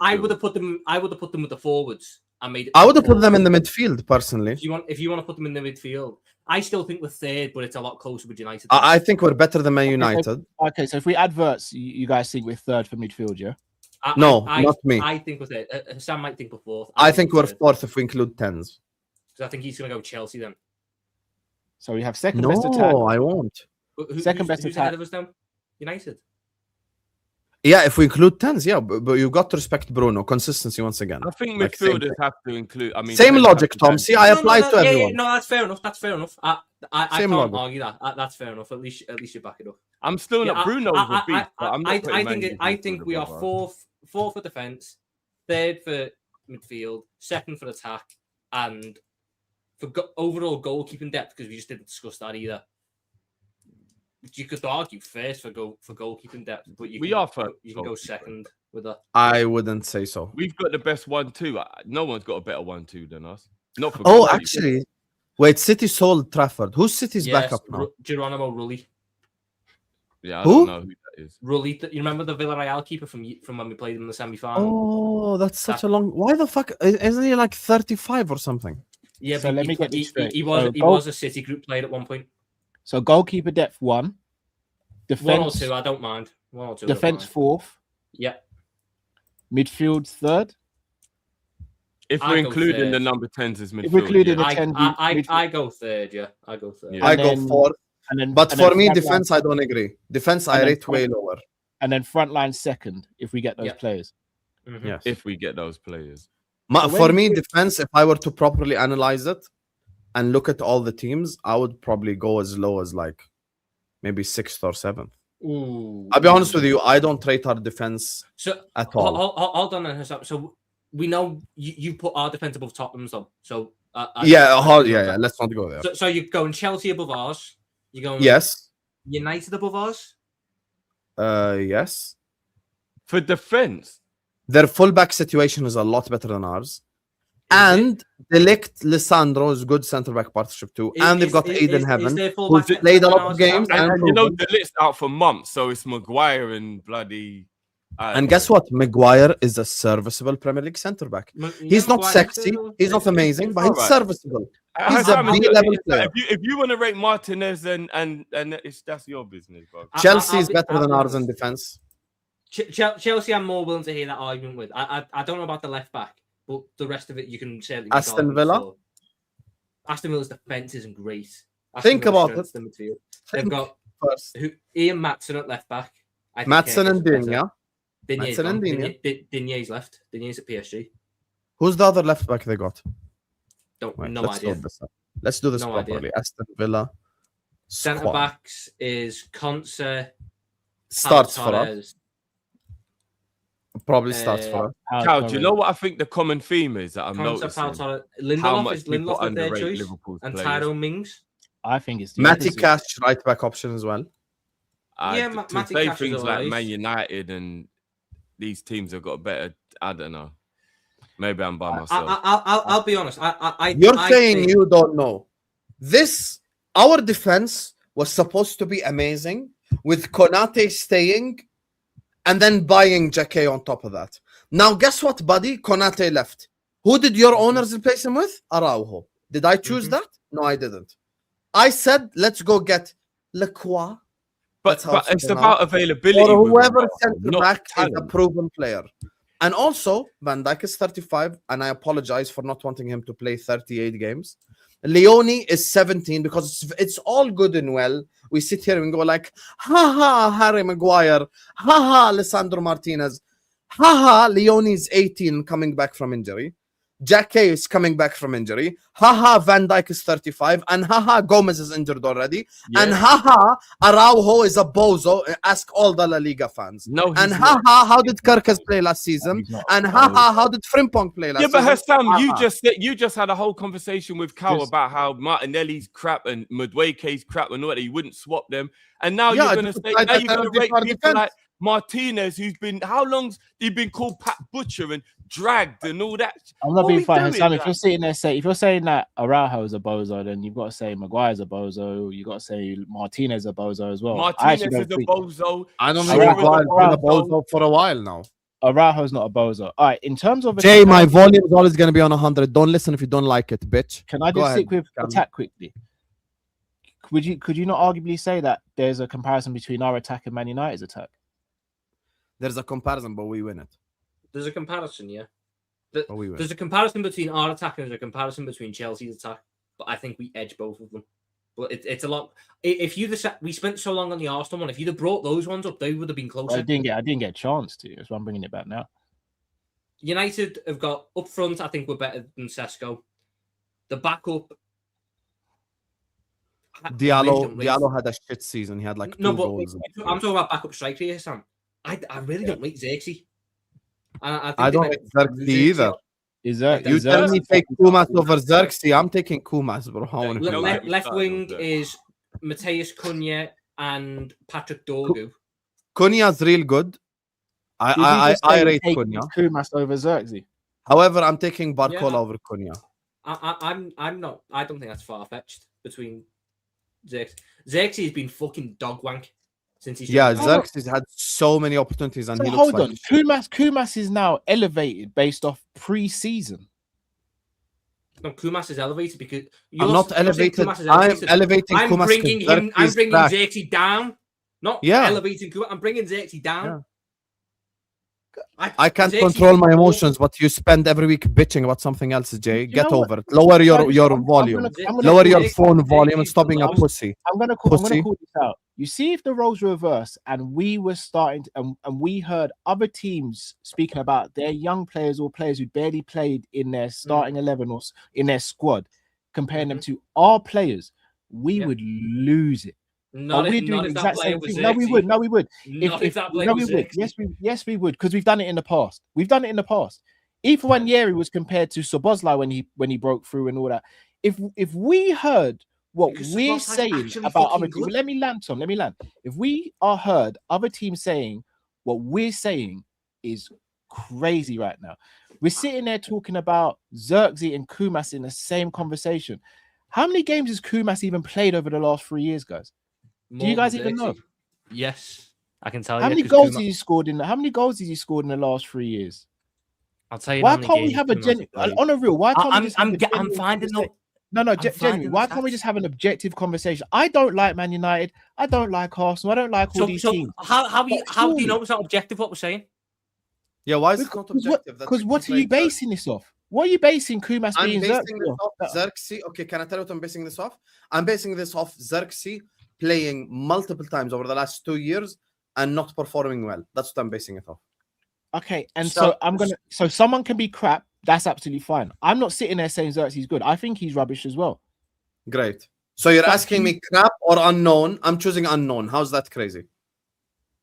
I would have put them. I would have put them with the forwards. I would have put them in the midfield personally. If you want to put them in the midfield, I still think we're third, but it's a lot closer with United. I think we're better than Man United. Okay, so if we adverts, you guys think we're third for midfield, yeah? Not me. I think we're third. Sam might think we're fourth. I think we're fourth if we include 10s. Because I think he's going to go Chelsea then. So we have second best attack. No, I won't. Second best who's attack. ahead of us then? United. Yeah, if we include 10s, yeah, but you've got to respect Bruno. Consistency once again. I think midfielders have to include. I mean, same logic, Tom. See, I apply to everyone. Yeah, no, that's fair enough. That's fair enough. I can't argue that. That's fair enough. At least you back it up. I'm still not Bruno's a beast, but I'm not. I think we are fourth for defense, third for midfield, second for attack, and for overall goalkeeping depth, because we just didn't discuss that either. You could argue first for goalkeeping depth, but you can go second with that. I wouldn't say so. We've got the best 1-2. No one's got a better 1-2 than us. Not for actually, wait. City sold Trafford. Who's City's backup now? Geronimo Rulli. Yeah, I don't know who that is. Rulli. You remember the Villarreal keeper from when we played him in the semi-final? Oh, that's such a long. Why the fuck isn't he like 35 or something? Yeah, so let me get this straight. He was a City group player at one point. So goalkeeper depth 1, defense 1 or 2. I don't mind. 1 or 2. Defense 4th. Yeah. Midfield 3rd. If we're including the number 10s as midfield, if we're including the 10s, I go 3rd. Yeah, I go 3rd. I go 4th. But for me, defense, I don't agree. Defense, I rate way lower. And then front line 2nd, if we get those players. Mm-hmm. Yes. If we get those players. For me, defense, if I were to properly analyze it and look at all the teams, I would probably go as low as like maybe 6th or 7th. Ooh. I'll be honest with you, I don't rate our defense at all. Hold on, Hassam. So we know you put our defense above Tottenham's though. So let's not go there. So you're going Chelsea above ours. You're going United above ours. Yes. For defense, their fullback situation is a lot better than ours. And Delict Lissandro is good centre-back partnership too. And they've got Aiden Heaven, who's played a lot of games. And you know, Delict's out for months, so it's Maguire and bloody... and guess what? Maguire is a serviceable Premier League centre-back. He's not sexy, he's not amazing, but he's serviceable. He's a B-level player. If you want to rate Martinez, and that's your business, bro. Chelsea is better than ours in defence. Chelsea, I'm more willing to hear that argument with. I don't know about the left-back. But the rest of it, you can certainly. Aston Villa. Aston Villa's defense isn't great. Think about it. They've got Ian Maatsen at left back. Maatsen and Digne. Digne's left. Digne's at PSG. Who's the other left back they got? No idea. Let's do this No properly. idea. Aston Villa Centre squad backs is Conce, starts for us. Torres. Probably starts for us. Cal, do you know what I think the common theme is that I'm Conce, noticing? Torres. How Lindelof much is people Lindelof the third underrate choice, Liverpool's and players. Tyrone Mings. I think it's the Matty opposite. Cash, right back option as well. Yeah, To Matty say Cash is things like alright. Man United and these teams have got better. I don't know. Maybe I'm by myself. I'll be honest. You're I saying think- you don't know. Our defense was supposed to be amazing with Konate staying and then buying Jake on top of that. Now, guess what, buddy? Konate left. Who did your owners replace him with? Araujo. Did I choose that? No, I didn't. I said, let's go get Lacroix. But it's about availability. Or with whoever Ronaldo, centre not back is a talent. proven player. And also, Van Dijk is 35, and I apologize for not wanting him to play 38 games. Leone is 17 because it's all good and well. We sit here and go like, ha ha, Harry Maguire, ha ha, Alessandro Martinez, ha ha, Leone is 18 coming back from injury. Jake is coming back from injury. Haha, Van Dijk is 35. And haha, Gomez is injured already. Yeah. And haha, Araujo is a bozo. Ask all the La Liga fans. No, he's And not. haha, how did Kirkes play last season? He's not. And haha, how did Frimpong play last Yeah, season? but Hassam, Haha. you just had a whole conversation with Cal Just- about how Martinelli's crap and Madueke's crap and all that. You wouldn't swap them, and now Yeah, you're I going to just say tried now that you're going to therapy rate for people defense. like Martinez, who's been how long's he been called Pat Butcher and dragged and all that. I'm not What being we funny, doing, Sam. If like? you're sitting there if you're saying that Araujo is a bozo, then you've got to say Maguire's a bozo. You got to say Martinez a bozo as well. I Martinez actually is don't a think bozo. I don't think think Araujo's Maguire's been a bozo. bozo for a while now. Araujo's not a bozo. All right, in terms of Jay, my volume is always going to be on 100. Don't listen if you don't like it, bitch. can I Go just ahead, stick with Cam. attack quickly? Could you not arguably say that there's a comparison between our attack and Man United's attack? There's a comparison, but we win it. There's a comparison, yeah. But we win. There's a comparison between our attack and there's a comparison between Chelsea's attack. But I think we edge both of them. But it's a lot. If we spent so long on the Arsenal one, if you'd have brought those ones up, they would have been closer. I didn't get a chance to. That's why I'm bringing it back now. United have got up front. I think we're better than Sesko. The backup. Diallo had a shit season. He had like 2 goals. I'm talking about backup striker here, Sam. I really don't rate Xerxes. I don't like Xerxes either. Is that You is tell that- me take Kumas over Xerxes. I'm taking Kumas, bro. I wanna Yeah, feel like like- we Left started wing with that. is Mateus Cunha and Patrick Dorgu. Cunha's real good. did you I just say rate take Cunha. Kumas over Xerxes? However, I'm taking Barcola Yeah. over Cunha. I'm not. I don't think that's far fetched between Xerxes. Xerxes has been fucking dog wank since he's Yeah, joined. Xerxes had so many opportunities and So he looks hold like on, shit. Kumas is now elevated based off pre-season. No, Kumas is elevated because I'm not you're saying elevated. Kumas is I'm elevated. elevating I'm Kumas. bringing him. I'm bringing Xerxes down. Not Yeah. elevating Kumas. I'm bringing Xerxes down. Yeah. I can't Xerxes control my is emotions, but you spend every week bitching about something else, Jay. You Get know what? over it. Lower your I'm volume. gonna Lower call your this- phone volume and Xerxes stop being a belongs- pussy. I'm gonna call Pussy. this out. You see, if the roles were reversed and we were starting to, and we heard other teams speaking about their young players or players who barely played in their starting 11 or in their squad, comparing them to our players, we Yeah. would lose it. Not But if, we're not doing if the that exact player same was thing. No, we Xerxes. would. No, we would. Not if that player no, was we would. Xerxes. Yes, we would, because we've done it in the past. We've done it in the past. Even when Yeri was compared to Szoboszlai when he broke through and all that. If we heard what Because we're Szoboszlai's saying actually about fucking other teams, good. let me land, Tom. Let me land. If we are heard other teams saying what we're saying is crazy right now. We're sitting there talking about Xerxes and Kumas in the same conversation. How many games has Kumas even played over the last 3 years, guys? Do you More guys than even know? Xerxes. Yes, I can tell How you. many 'cause goals Kumas- has he scored in? How many goals has he scored in the last 3 years? I'll tell you. Why how many can't we games have a Kumas has genuine played. on a real? Why can't we I'm just have a I'm genuine finding conversa- the. No, I'm genuinely. finding Why the can't we stats. just have an objective conversation? I don't like Man United. I don't like Arsenal. I don't like all So, these so teams. how do surely- you know it's not objective what we're saying? Yeah, why is it not Because objective? That's what are you like- basing this off? What are you basing Kumas I'm being basing Xerxes this off? off Xerxes. Okay, can I tell you what I'm basing this off? I'm basing this off Xerxes playing multiple times over the last 2 years and not performing well. That's what I'm basing it off. Okay, and So- so I'm gonna. So someone can be crap. That's absolutely fine. I'm not sitting there saying Xerxes good. I think he's rubbish as well. Great. So you're But asking me crap or unknown? I'm choosing unknown. How's that crazy?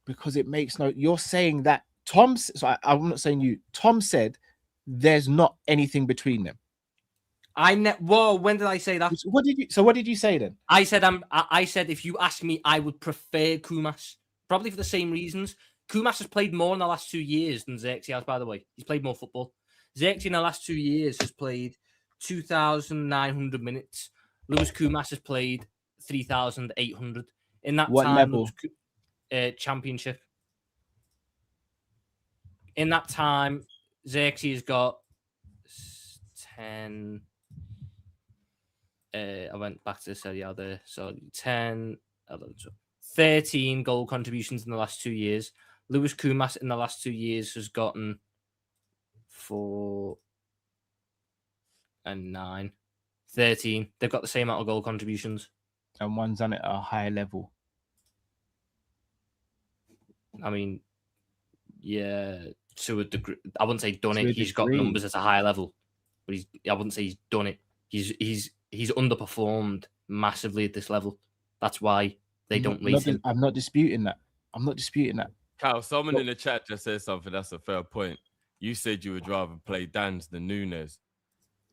Because it makes no. You're saying that I'm not saying you. Tom said there's not anything between them. Whoa, when did I say that? What did you say then? I said if you ask me, I would prefer Kumas, probably for the same reasons. Kumas has played more in the last 2 years than Xerxes has, by the way. He's played more football. Xerxes in the last 2 years has played 2,900 minutes. Lewis Kumas has played 3,800. In that What time, level? Championship. In that time, Xerxes got 10. I went back to the Serie A there. So 10, 11, 12, 13 goal contributions in the last 2 years. Lewis Kumas in the last 2 years has gotten 4 and 9. 13. They've got the same amount of goal contributions. And one's done it at a higher level. I mean, yeah, to a degree. I wouldn't say done To it. a He's got degree. numbers at a higher level, but I wouldn't say he's done it. He's underperformed massively at this level. That's why they don't rate him. I'm not disputing that. Cal, someone in the chat just said something. That's a fair point. You said you would rather play Dan's than Nunes.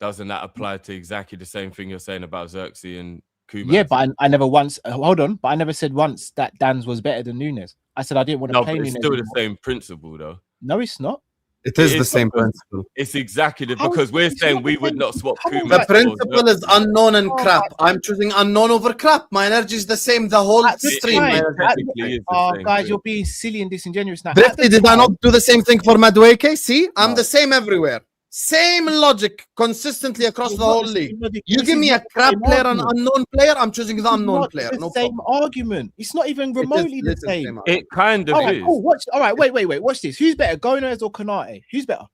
Doesn't that apply to exactly the same thing you're saying about Xerxes and Kumas? Yeah, but I never once. Hold on, but I never said once that Dan's was better than Nunes. I said I didn't want to play but Nunes. it's still anymore. the same principle, though. No, it's not. It is It the is same because- principle. It's exactly How because is- we're it's saying not we the would same- not swap Come on, Kumas. The But- principle is unknown and crap. I'm choosing unknown over crap. My energy is the same the whole At the stream. time, technically is the oh, same guys, thing. you're being silly and disingenuous now. At Drifty, the did I time- not do the same thing for Madueke? See, I'm No. the same everywhere. Same logic consistently across the whole league. You give me a crap player and unknown player, I'm choosing the unknown player. The No same problem. argument. It's not even It is remotely the literally same. argument. It kind of All right, is. cool. Watch. All right, wait. Watch this. Who's better, Gomez or Konate? Who's better?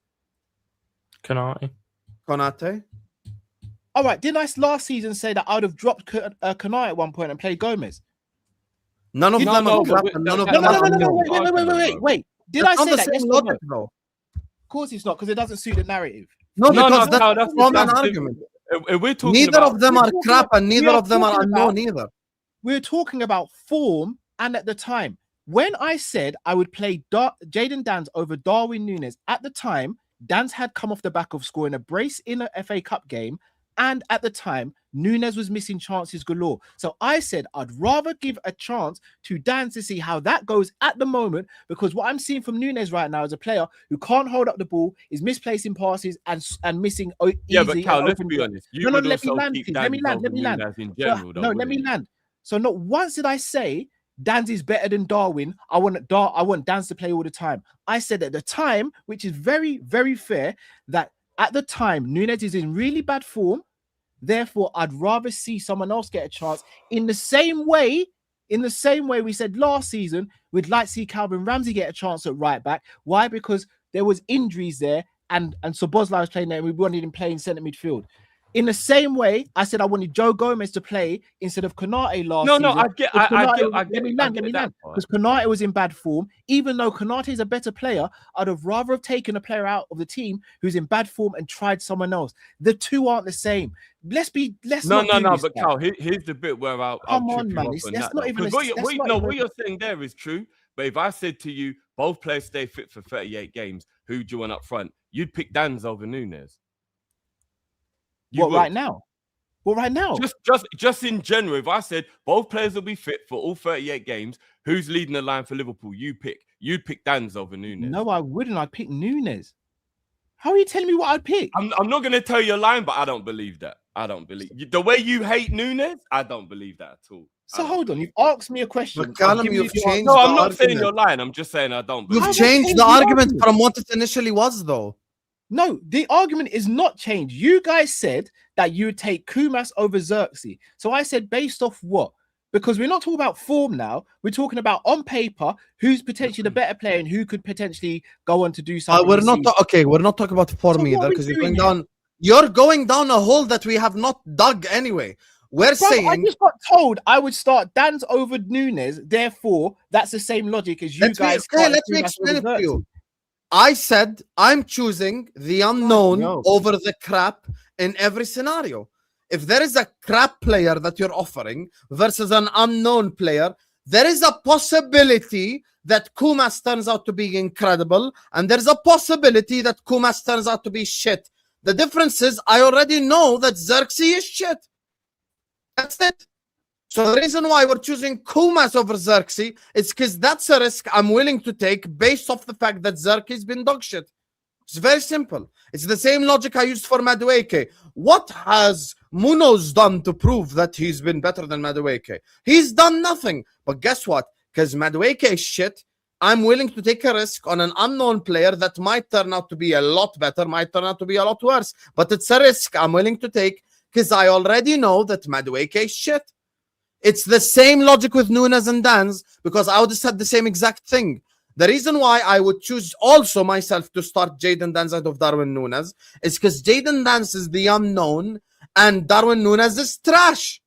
Konate. Konate? All right. Didn't I last season say that I would have dropped Konate at one point and played Gomez? None of No, them no, are crap but and none of no, them No, are wait. unknown. Wait. Did That's I not say the that? same Yes or no? logic, though. Of course it's not, because it doesn't suit the narrative. No, No, because no, that's that's from an the- argument. If we're talking Neither about, of them we're are talking crap about- and neither we are of them are talking unknown either. We're talking about form and at the time. When I said I would play Jaden Dans over Darwin Nunes, at the time, Dans had come off the back of scoring a brace in an FA Cup game. And at the time, Nunes was missing chances galore. So I said I'd rather give a chance to Dan to see how that goes at the moment, because what I'm seeing from Nunes right now is a player who can't hold up the ball, is misplacing passes and missing easy. yeah, but Cal, and let's open- be honest. You No, would let me also land, keep please. Dan Let me land. Nunes in general, though, No, let wouldn't me you? land. So not once did I say Dan's is better than Darwin. I want Dan's to play all the time. I said at the time, which is very, very fair, that at the time Nunes is in really bad form. Therefore, I'd rather see someone else get a chance. In the same way we said last season, we'd like to see Calvin Ramsey get a chance at right back. Why? Because there was injuries there, and Szoboszlai was playing there, and we wanted him playing centre midfield. In the same way, I said I wanted Joe Gomez to play instead of Konate last season. I get Let me land. Because Konate was in bad form. Even though Konate is a better player, I'd have rather have taken a player out of the team who's in bad form and tried someone else. The two aren't the same. Let's No, not do this, but guys. Cal, here's the bit where I'll Come trip on, you man. up It's- on that's that. not though. even a- 'Cause that's not even what a- you're saying there is true. But if I said to you, both players stay fit for 38 games, who do you want up front? You'd pick Dan's over Nunes. You would. Right now? What right now? Just in general, if I said both players will be fit for all 38 games, who's leading the line for Liverpool? You'd pick Dan's over Nunes. No, I wouldn't. I'd pick Nunes. How are you telling me what I'd pick? I'm not going to tell you a line, but I don't believe that. I don't believe the way you hate Nunes. I don't believe that at all. So hold on. You've asked me a question. But Callum, I'll give you've you- changed No, the I'm not saying argument. you're lying. I'm just saying I don't believe. How You've have I changed changed the the argument argument? from what it initially was, though. No, the argument is not changed. You guys said that you would take Kumas over Xerxes. So I said based off what? Because we're not talking about form now. We're talking about on paper who's potentially the better player and who could potentially go on to do something. We're this not season. okay. We're not talking about form So what either are we because you're doing going down. You're going down a hole that we have not dug anyway. We're Bro, I saying. just got told I would start Dan's over Nunes. Therefore, that's the same logic as you Let me guys. explain started it Kumas to over you. I said I'm choosing the unknown Yo. over the crap in every scenario. If there is a crap player that you're offering versus an unknown player, there is a possibility that Kumas turns out to be incredible, and there's a possibility that Kumas turns out to be shit. The difference is I already know that Xerxes is shit. That's it. So the reason why we're choosing Kumas over Xerxes is because that's a risk I'm willing to take based off the fact that Xerxes has been dog shit. It's very simple. It's the same logic I used for Madueke. What has Munoz done to prove that he's been better than Madueke? He's done nothing. But guess what? Because Madueke is shit, I'm willing to take a risk on an unknown player that might turn out to be a lot better, might turn out to be a lot worse. But it's a risk I'm willing to take because I already know that Madueke is shit. It's the same logic with Nunes and Danz because I would have said the same exact thing. The reason why I would choose also myself to start Jadon Danz out of Darwin Nunes is because Jadon Danz is the unknown and Darwin Nunes is trash.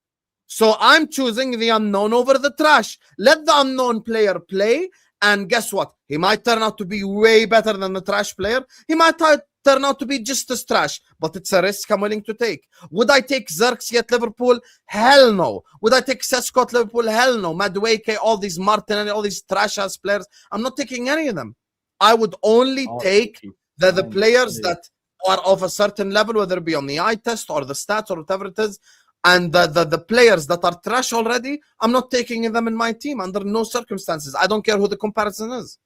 So I'm choosing the unknown over the trash. Let the unknown player play, and guess what? He might turn out to be way better than the trash player. He might turn out to be just as trash, but it's a risk I'm willing to take. Would I take Xerxes at Liverpool? Hell no. Would I take Sesko at Liverpool? Hell no. Madueke, all these Martin and all these trash-ass players. I'm not taking any of them. I would only take the players that are of a certain level, whether it be on the eye test or the stats or whatever it is. And the players that are trash already, I'm not taking them in my team under no circumstances. I don't care who the comparison is.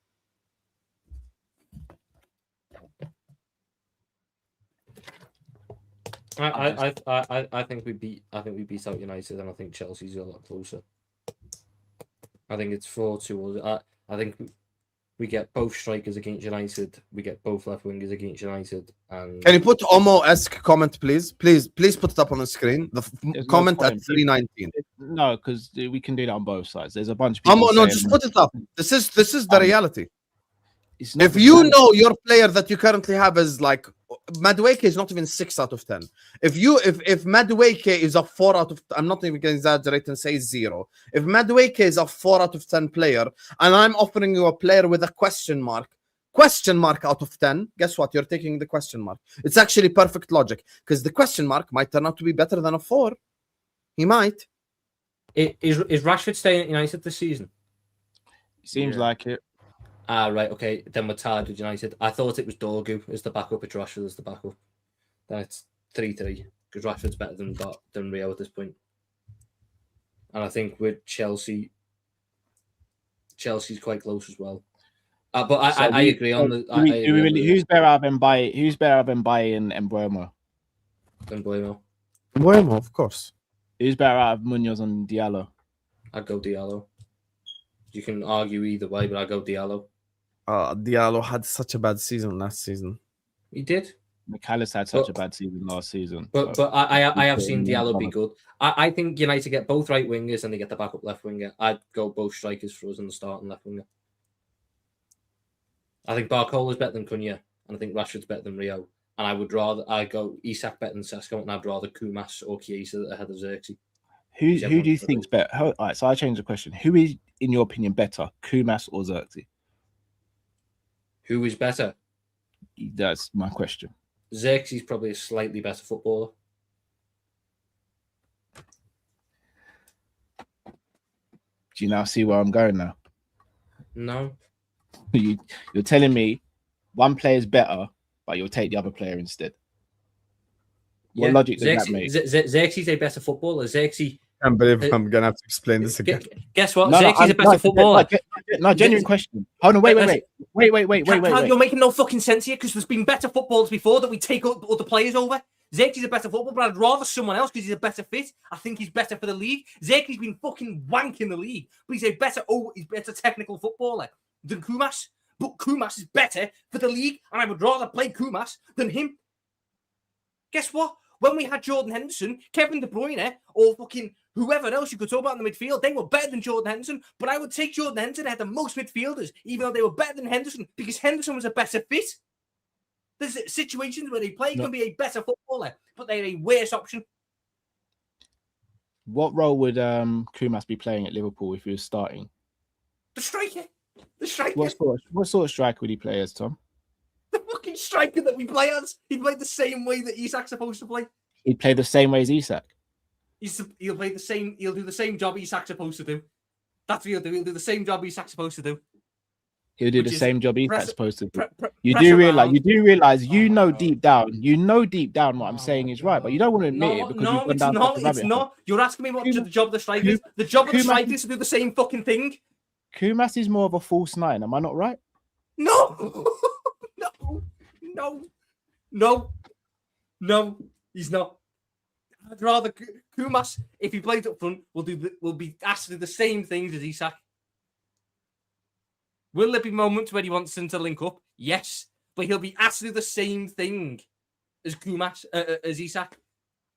I think we beat out United, and I think Chelsea's a lot closer. I think it's 4-2. I think we get both strikers against United. We get both left wingers against United. And can you put Omo-esque comment, please? Please put it up on the screen. The comment at 319. No, because we can do that on both sides. There's a bunch of people. Omo, no, just put it up. This is the reality. If you know your player that you currently have is like Madueke is not even 6 out of 10. If Madueke is a 4 out of, I'm not even going to exaggerate and say 0. If Madueke is a 4 out of 10 player, and I'm offering you a player with a question mark out of 10, guess what? You're taking the question mark. It's actually perfect logic because the question mark might turn out to be better than a 4. He might. Is Rashford staying at United this season? Seems like it. Right, okay. Then we're tied with United. I thought it was Dorgu as the backup, it's Rashford as the backup. Then it's 3-3 because Rashford's better than Rio at this point. And I think with Chelsea, Chelsea's quite close as well. But I agree on the. Who's better out than Mbaye? Who's better out than Mbaye and Mbeumo? Mbeumo, of course. Who's better out of Munoz and Diallo? I'd go Diallo. You can argue either way, but I'd go Diallo. Diallo had such a bad season last season. He did. McAllister had such a bad season last season. But I have seen Diallo be good. I think United get both right wingers and they get the backup left winger. I'd go both strikers for us in the starting left winger. I think Barcola is better than Cunha, and I think Rashford's better than Rio. And I'd go Isak better than Sesko, and I'd rather Kumas or Chiesa ahead of Xerxes. Who do you think's better? All right, so I changed the question. Who is, in your opinion, better, Kumas or Xerxes? Who is better? That's my question. Xerxes is probably a slightly better footballer. Do you now see where I'm going now? No. You're telling me one player is better, but you'll take the other player instead. What logic does that make? Xerxes is a better footballer. Xerxes. I can't believe I'm gonna have to explain this again. Guess what? Xerxes is a better footballer. No, genuine question. Hold on, wait. You're making no fucking sense here because there's been better footballers before that we take other players over. Xerxes is a better footballer, but I'd rather someone else because he's a better fit. I think he's better for the league. Xerxes has been fucking wanking the league, but he's a better technical footballer than Kumas. But Kumas is better for the league, and I would rather play Kumas than him. Guess what? When we had Jordan Henderson, Kevin De Bruyne, or fucking whoever else you could talk about in the midfield, they were better than Jordan Henderson. But I would take Jordan Henderson ahead of most midfielders, even though they were better than Henderson, because Henderson was a better fit. There's situations where they play can be a better footballer, but they're a worse option. What role would Kumas be playing at Liverpool if he was starting? The striker. The striker. What sort of striker would he play as, Tom? fucking striker that we play as. He played the same way that Isak's supposed to play. He'd play the same way as Isak. He'll play the same. He'll do the same job Isak's supposed to do. That's what he'll do. He'll do the same job Isak's supposed to do. He'll do Which the is same job press- Isak's supposed to do. Press You do realize, around. you Oh know my God. deep down what I'm saying is right, but you don't want to admit it because you've gone it's down not. such a It's rabbit hole. not. You're asking me what Kuma- the job of the striker is. The job of the Kuma- striker is to do the same fucking thing. Kumas is more of a false nine. Am I not right? No, no, he's not. I'd rather Kumas, if he played up front, will be asked to do the same things as Isak. Will there be moments where he wants him to link up? Yes, but he'll be asked to do the same thing as Kumas, as Isak,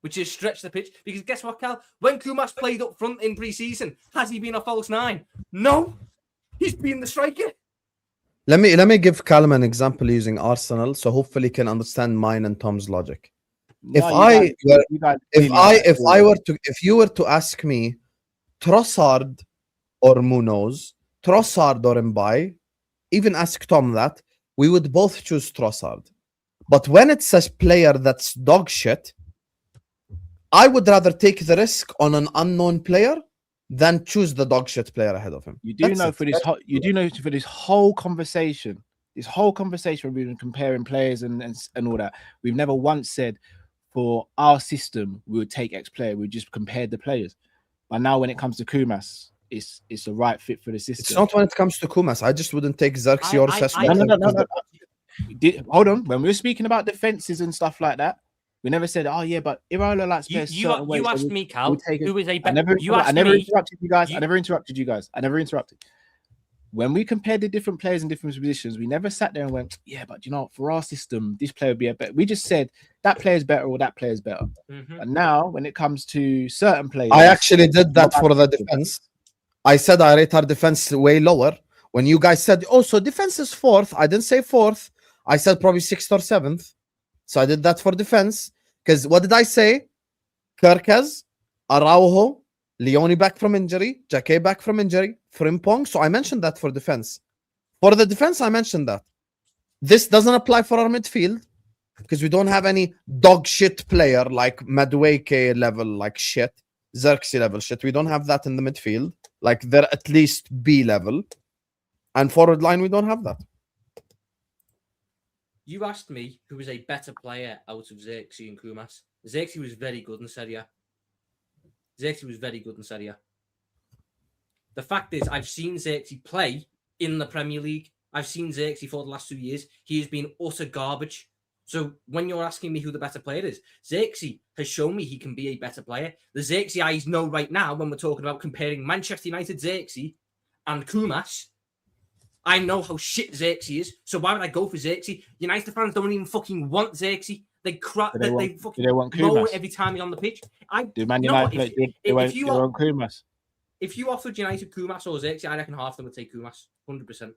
which is stretch the pitch. Because guess what, Cal? When Kumas played up front in pre-season, has he been a false nine? No, he's been the striker. Let me give Callum an example using Arsenal, so hopefully he can understand mine and Tom's logic. If you were to ask me Trossard or Munoz, Trossard or Mbai, even ask Tom that, we would both choose Trossard. But when it's a player that's dog shit, I would rather take the risk on an unknown player than choose the dog shit player ahead of him. You do know for this whole conversation, we've been comparing players and all that. We've never once said for our system we would take X player. We just compared the players. But now when it comes to Kumas, it's the right fit for the system. It's not when it comes to Kumas. I just wouldn't take Xerxes or Sesma. No. Hold on. When we were speaking about defenses and stuff like that, we never said, "Oh yeah, but Iraola likes players." You asked me, Cal, who is a better. I never interrupted you guys. I never interrupted. When we compared the different players in different positions, we never sat there and went, "Yeah, but you know, for our system, this player would be a better." We just said that player's better or that player's better. Mm-hmm. And now, when it comes to certain players, I actually did that for the defense. I said I rate our defense way lower. When you guys said, "Oh, so defense is fourth," I didn't say fourth. I said probably sixth or seventh. So I did that for defense. Because what did I say? Kerkez, Araujo, Leone back from injury, Jake back from injury, Frimpong. So I mentioned that for defense. For the defense, I mentioned that. This doesn't apply for our midfield because we don't have any dog shit player like Madueke level like shit, Xerxes level shit. We don't have that in the midfield. Like they're at least B level. And forward line, we don't have that. You asked me who was a better player out of Xerxes and Kumas. Xerxes was very good in Serie A. The fact is, I've seen Xerxes play in the Premier League. I've seen Xerxes for the last 2 years. He has been utter garbage. So when you're asking me who the better player is, Xerxes has shown me he can be a better player. The Xerxes I know right now, when we're talking about comparing Manchester United Xerxes and Kumas, I know how shit Xerxes is, so why would I go for Xerxes? United fans don't even fucking want Xerxes. They fucking moan every time he's on the pitch. If you offered United Kumas or Xerxes, I reckon half of them would take Kumas. 100%.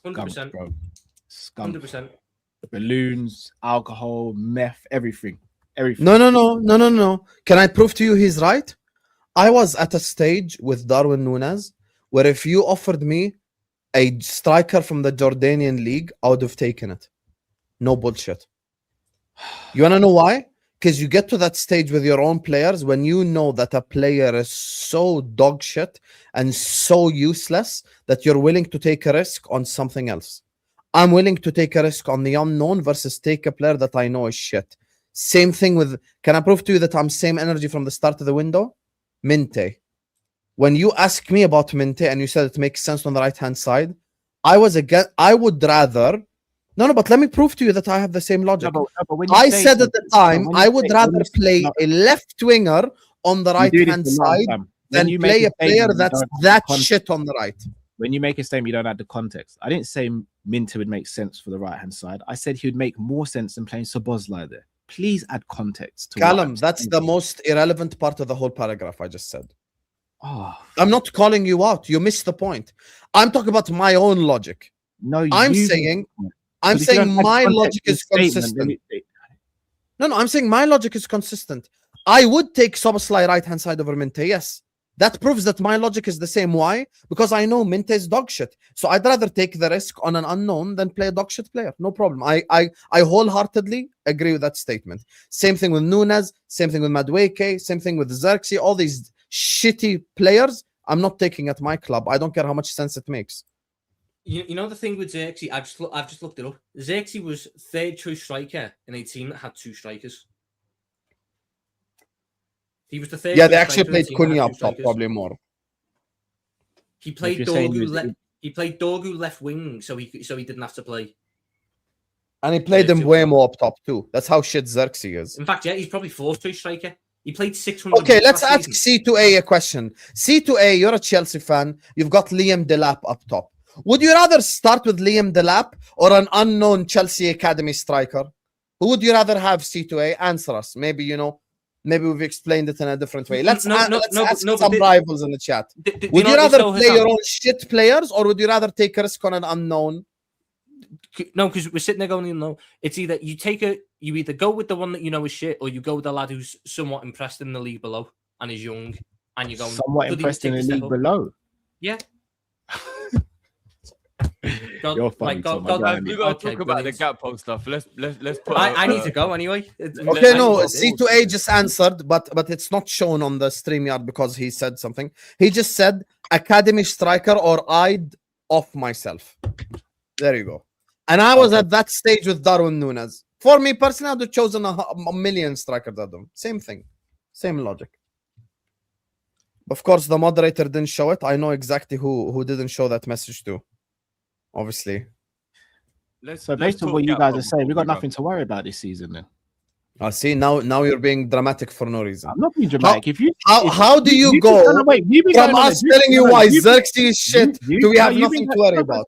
100%. 100%. Balloons, alcohol, meth, everything. No. Can I prove to you he's right? I was at a stage with Darwin Núñez where if you offered me a striker from the Jordanian league, I would have taken it. No bullshit. You want to know why? Because you get to that stage with your own players when you know that a player is so dog shit and so useless that you're willing to take a risk on something else. I'm willing to take a risk on the unknown versus take a player that I know is shit. Same thing with, can I prove to you that I'm same energy from the start of the window? Minte. When you ask me about Minte and you said it makes sense on the right-hand side, I would rather... No, but let me prove to you that I have the same logic. I said at the time, I would rather play a left winger on the right-hand side than play a player that's that shit on the right. When you make a statement, you don't add the context. I didn't say Minter would make sense for the right-hand side. I said he would make more sense than playing Szoboszlai there. Please add context. Callum, that's the most irrelevant part of the whole paragraph I just said. Oh, I'm not calling you out. You missed the point. I'm talking about my own logic. No, I'm saying my logic is consistent. No, I'm saying my logic is consistent. I would take Szoboszlai right-hand side over Minte, yes. That proves that my logic is the same. Why? Because I know Minte is dog shit. So I'd rather take the risk on an unknown than play a dog shit player. No problem. I wholeheartedly agree with that statement. Same thing with Nunes. Same thing with Madueke. Same thing with Xerxes. All these shitty players, I'm not taking at my club. I don't care how much sense it makes. You know the thing with Xerxes, I've just looked it up. Xerxes was third choice striker in a team that had 2 strikers. He was the third. Yeah, they actually played Cunha up top, probably more. He played Dorgu. He played Dorgu left wing, so he didn't have to play. And he played Mbuemo up top too. That's how shit Xerxes is. In fact, yeah, he's probably 4th choice striker. He played 600. Okay, let's ask C2A a question. C2A, you're a Chelsea fan. You've got Liam Delap up top. Would you rather start with Liam Delap or an unknown Chelsea Academy striker? Who would you rather have, C2A? Answer us. Maybe, maybe we've explained it in a different way. Let's ask some rivals in the chat. Would you rather play your own shit players or would you rather take a risk on an unknown? No, because we're sitting there going, it's either you either go with the one that you know is shit or you go with the lad who's somewhat impressed in the league below and is young and you're going... Somewhat impressed in the league below? Yeah. You're funny, we got to talk about the gap post stuff. Let's put. I need to go anyway. Okay, no, C2A just answered, but it's not shown on the StreamYard because he said something. He just said academy striker or I'd off myself. There you go. And I was at that stage with Darwin Nunes. For me personally, I'd have chosen a million strikers at them. Same thing, same logic. Of course, the moderator didn't show it. I know exactly who didn't show that message to. Obviously. So based on what you guys are saying, we've got nothing to worry about this season then. See, now you're being dramatic for no reason. I'm not being dramatic. How do you go from us telling you why Xerxes is shit do we have nothing to worry about?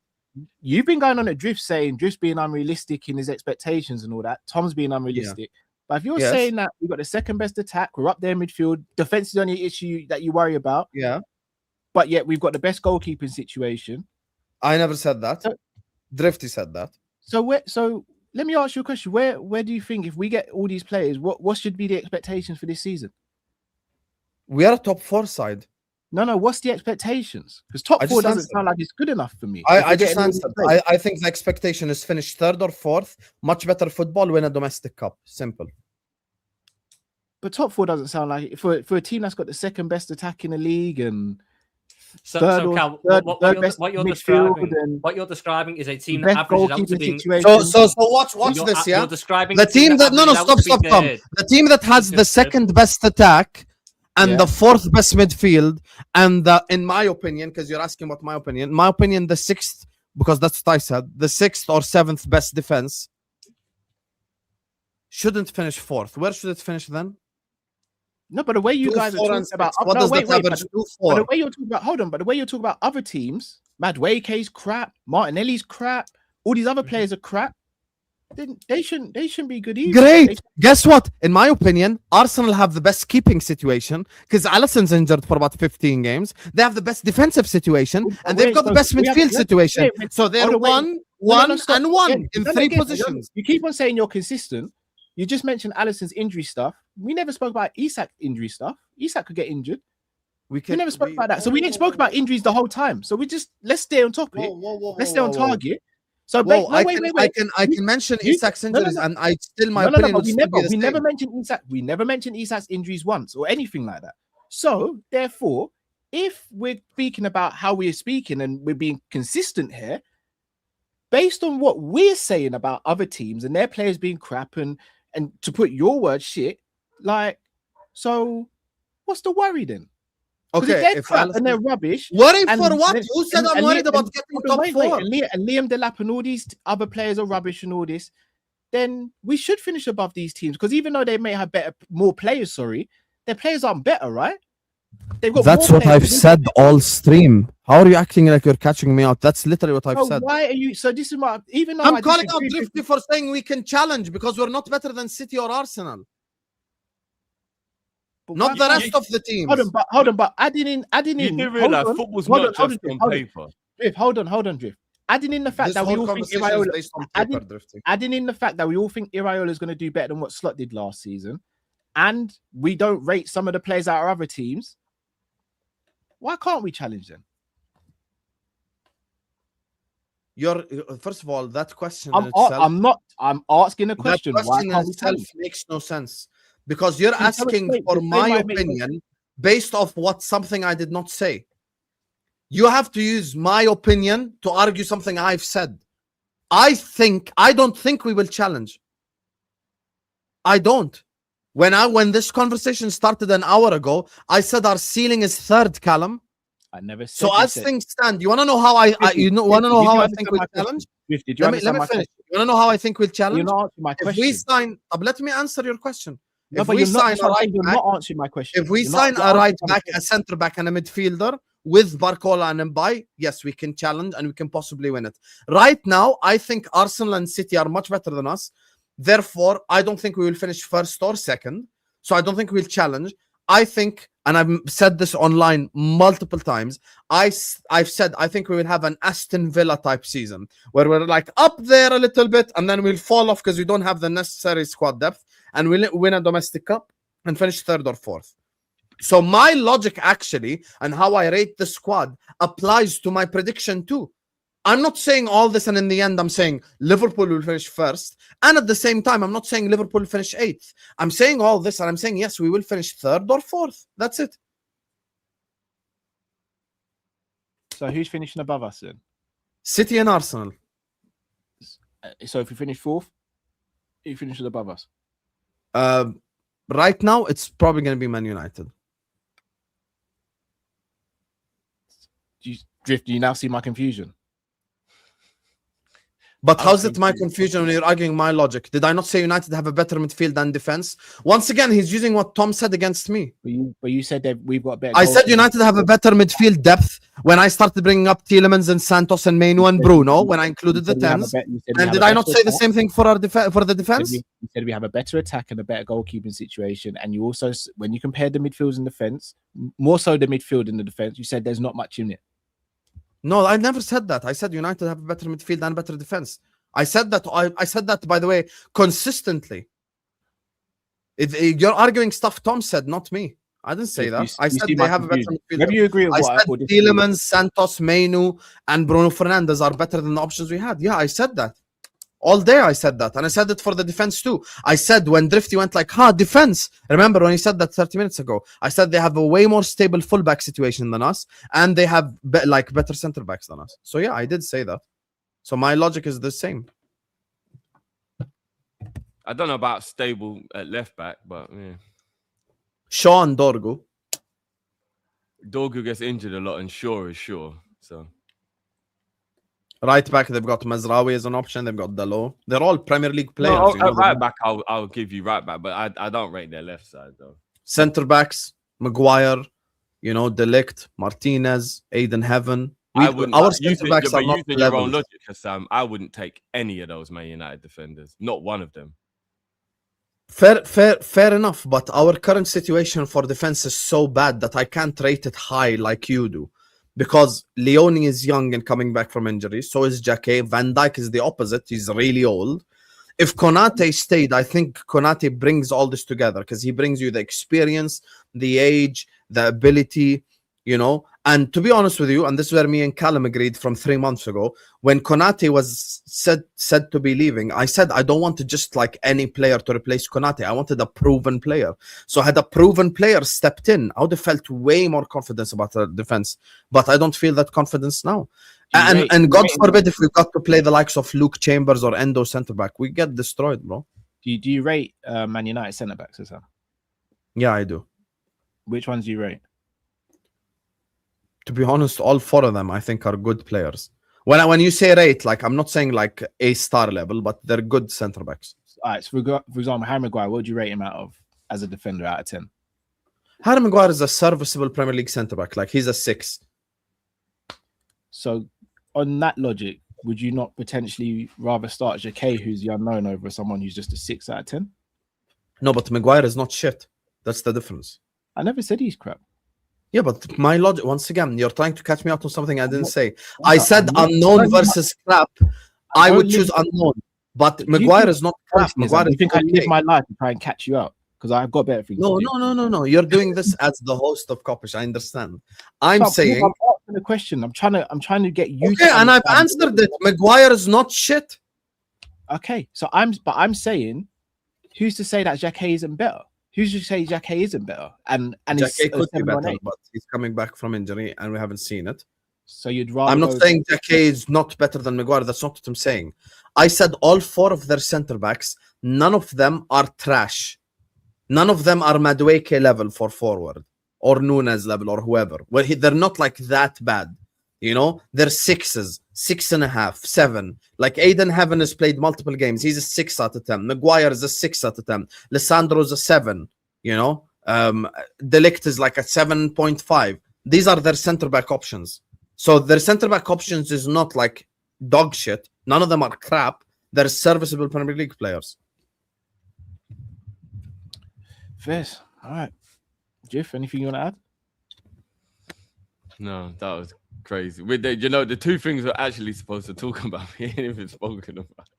You've been going on at Drift saying Drift's being unrealistic in his expectations and all that. Tom's being unrealistic. Yeah. But if you're saying that we've got the second best attack, we're up there in midfield, defense is the only issue that you worry about. Yeah. But yet we've got the best goalkeeping situation. I never said that. Drifty said that. So let me ask you a question. Where do you think if we get all these players, what should be the expectations for this season? We are a top 4 side. No. What's the expectations? Because top 4 doesn't sound like it's good enough for me. I just answered. I think the expectation is finish 3rd or 4th. Much better football, win a domestic cup. Simple. But top 4 doesn't sound like it for a team that's got the second best attack in the league and Cal, what you're describing is a team that averages out to being... So watch this, yeah? The team that... No, stop. The team that has the second best attack and the 4th best midfield and in my opinion, because you're asking what my opinion, the 6th, because that's what I said, the 6th or 7th best defense shouldn't finish 4th. Where should it finish then? No, but the way you guys are talking about what does the average do for? The way you're talking about, hold on, but the way you're talking about other teams, Madueke's crap, Martinelli's crap, all these other players are crap. They shouldn't be good either. Great. Guess what? In my opinion, Arsenal have the best keeping situation because Alisson's injured for about 15 games. They have the best defensive situation and they've got the best midfield situation. So they're one in 3 positions. You keep on saying you're consistent. You just mentioned Alisson's injury stuff. We never spoke about Isak's injury stuff. Isak could get injured. We never spoke about that. So we didn't spoke about injuries the whole time. So let's stay on topic. Let's stay on target. So wait. I can mention Isak's injuries and I still my opinion. We never mentioned Isak. We never mentioned Isak's injuries once or anything like that. So therefore, if we're speaking about how we're speaking and we're being consistent here, based on what we're saying about other teams and their players being crap and to put your word shit, so what's the worry then? Okay, if they're crap and they're rubbish. Worry for what? Who said I'm worried about getting top 4? And Liam Delap and all these other players are rubbish and all this, then we should finish above these teams because even though they may have more players, their players aren't better, right? That's what I've said all stream. How are you acting like you're catching me out? That's literally what I've said. Why are you? So this is what even though I'm calling out Drifty for saying we can challenge because we're not better than City or Arsenal. Not the rest of the teams. Hold on, but adding in. You do realize football's not just on paper. Drift, hold on, Drift. Adding in the fact that we all think adding in the fact that we all think Iraola is going to do better than what Slot did last season, and we don't rate some of the players out of other teams. Why can't we challenge them? You're first of all, that question in I'm asking a question. That question Why can't in we itself challenge? makes no sense because you're Can you asking explain- for explain my why it makes opinion based off what something I did not say. You have to use my opinion to argue something I've said. I don't think we will challenge. I don't. When this conversation started an hour ago, I said our ceiling is third, Callum. I never said. So as things stand, you want to know how I think we'll challenge? Did you Let me finish. You want to know how I think we'll challenge? You're not answering my If question. we sign, let me answer your question. No, If but we you're not, sign a right you're back, not answering my question. if we You're sign not a right answering my back, question. a centre back, and a midfielder with Barcola and Mbai, yes, we can challenge and we can possibly win it. Right now, I think Arsenal and City are much better than us. Therefore, I don't think we will finish first or second. So I don't think we'll challenge. I think, and I've said this online multiple times, I've said I think we will have an Aston Villa type season where we're like up there a little bit and then we'll fall off because we don't have the necessary squad depth and we'll win a domestic cup and finish third or fourth. So my logic actually and how I rate the squad applies to my prediction too. I'm not saying all this and in the end I'm saying Liverpool will finish first, and at the same time I'm not saying Liverpool will finish 8th. I'm saying all this and I'm saying yes, we will finish 3rd or 4th. That's it. So who's finishing above us then? City and Arsenal. So if we finish 4th, who finishes above us? Right now it's probably going to be Man United. Do you now see my confusion? But how's it my confusion when you're arguing my logic? Did I not say United have a better midfield than defense? Once again, he's using what Tom said against me. But you said that we've got better. I said United have a better midfield depth when I started bringing up Tielemans and Santos and Mainu and Bruno when I included the 10s. And did I not say the same thing for the defense? You said we have a better attack and a better goalkeeping situation. And you also, when you compared the midfields and defense, more so the midfield and the defense, you said there's not much in it. No, I never said that. I said United have a better midfield and better defense. I said that. I said that, by the way, consistently. You're arguing stuff Tom said, not me. I didn't say that. I said they have a better midfield. Maybe you agree with I said Tielemans, Santos, Mainu, and Bruno Fernandes are better than the options we had. Yeah, I said that. All day I said that. And I said it for the defense too. I said when Drifty went like, defense. Remember when he said that 30 minutes ago? I said they have a way more stable fullback situation than us. And they have better center backs than us. So yeah, I did say that. So my logic is the same. I don't know about stable at left back, but yeah. Sean Dorgu. Dorgu gets injured a lot and Shaw is sure. So right back, they've got Mazraoui as an option. They've got Dalot. They're all Premier League players. No, right back, I'll give you right back, but I don't rate their left side though. Centre backs, Maguire, De Ligt, Martinez, Aiden Heaven. Our centre backs are not using your own logic, Sam. I wouldn't take any of those Man United defenders. Not one of them. Fair enough. But our current situation for defense is so bad that I can't rate it high like you do. Because Leone is young and coming back from injury. So is Jake. Van Dijk is the opposite. He's really old. If Konate stayed, I think Konate brings all this together because he brings you the experience, the age, the ability, And to be honest with you, and this is where me and Callum agreed from 3 months ago, when Konate was said to be leaving, I said I don't want to just like any player to replace Konate. I wanted a proven player. So had a proven player stepped in, I would have felt way more confidence about the defense. But I don't feel that confidence now. And God forbid if we've got to play the likes of Luke Chambers or Endo centre back, we get destroyed, bro. Do you rate Man United centre backs as well? Yeah, I do. Which ones do you rate? To be honest, all 4 of them I think are good players. When you say rate, like I'm not saying like A-star level, but they're good centre backs. All right. So for example, Harry Maguire, what would you rate him out of as a defender out of 10? Harry Maguire is a serviceable Premier League centre back. Like he's a 6. So on that logic, would you not potentially rather start Jake, who's the unknown, over someone who's just a 6 out of 10? No, but Maguire is not shit. That's the difference. I never said he's crap. Yeah, but my logic, once again, you're trying to catch me out on something I didn't say. I said unknown versus crap. I would choose unknown. But Maguire is not crap. Maguire you think I live my life and try and catch you out? because I've got better things No, to do. no. You're doing this as the host of Kop-Ish. I understand. I'm Stop, saying, I'm asking the question. I'm trying to get you. okay, to and I've understand. answered it. Maguire is not shit. Okay, so I'm saying, who's to say that Xhaka isn't better? Who's to say Xhaka isn't better? And Jackie it's could be 7 on better, 8. but he's coming back from injury, and we haven't seen it. So you'd rather. I'm not go- saying Jackie is not better than Maguire. That's not what I'm saying. I said all 4 of their centre backs, none of them are trash. None of them are Madueke level for forward or Nunes level or whoever. Well, they're not like that bad. You know, they're 6s, 6.5, 7. Like Aiden Heaven has played multiple games. He's a 6 out of 10. Maguire is a 6 out of 10. Lissandro's a 7. You know, Delict is like a 7.5. These are their centre back options. So their centre back options is not like dog shit. None of them are crap. They're serviceable Premier League players. Fairs. All right. Jiff, anything you want to add? No, that was crazy. You know, the 2 things we're actually supposed to talk about, we ain't even spoken about.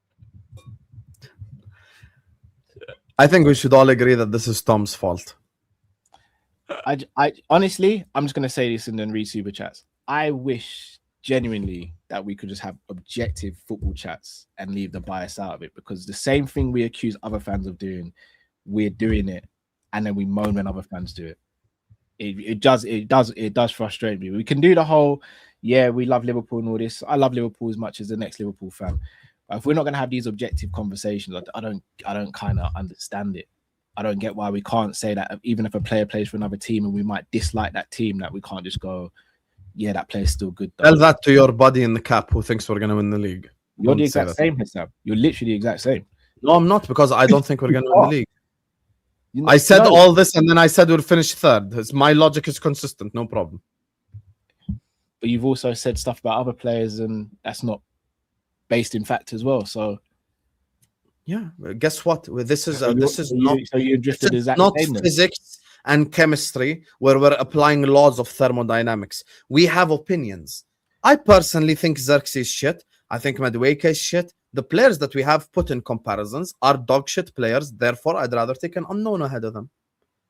I think we should all agree that this is Tom's fault. I honestly, I'm just gonna say this and then read super chats. I wish genuinely that we could just have objective football chats and leave the bias out of it, because the same thing we accuse other fans of doing, we're doing it, and then we moan when other fans do it. It does frustrate me. We can do the whole, yeah, we love Liverpool and all this. I love Liverpool as much as the next Liverpool fan. But if we're not gonna have these objective conversations, I don't kind of understand it. I don't get why we can't say that even if a player plays for another team and we might dislike that team, that we can't just go, yeah, that player's still good. Though. Tell that to your buddy in the cap who thinks we're going to win the league. You're the exact same, Hassam. You're literally the exact same. No, I'm not, because I don't think we're going to win the league. You I said no. all this, and then I said we'll finish 3rd. My logic is consistent, no problem. But you've also said stuff about other players, and that's not based in fact as well. So yeah, guess what? This is you drifted not physics and chemistry where we're applying laws of thermodynamics. We have opinions. I personally think Xerxes is shit. I think Madueke is shit. The players that we have put in comparisons are dog shit players. Therefore, I'd rather take an unknown ahead of them.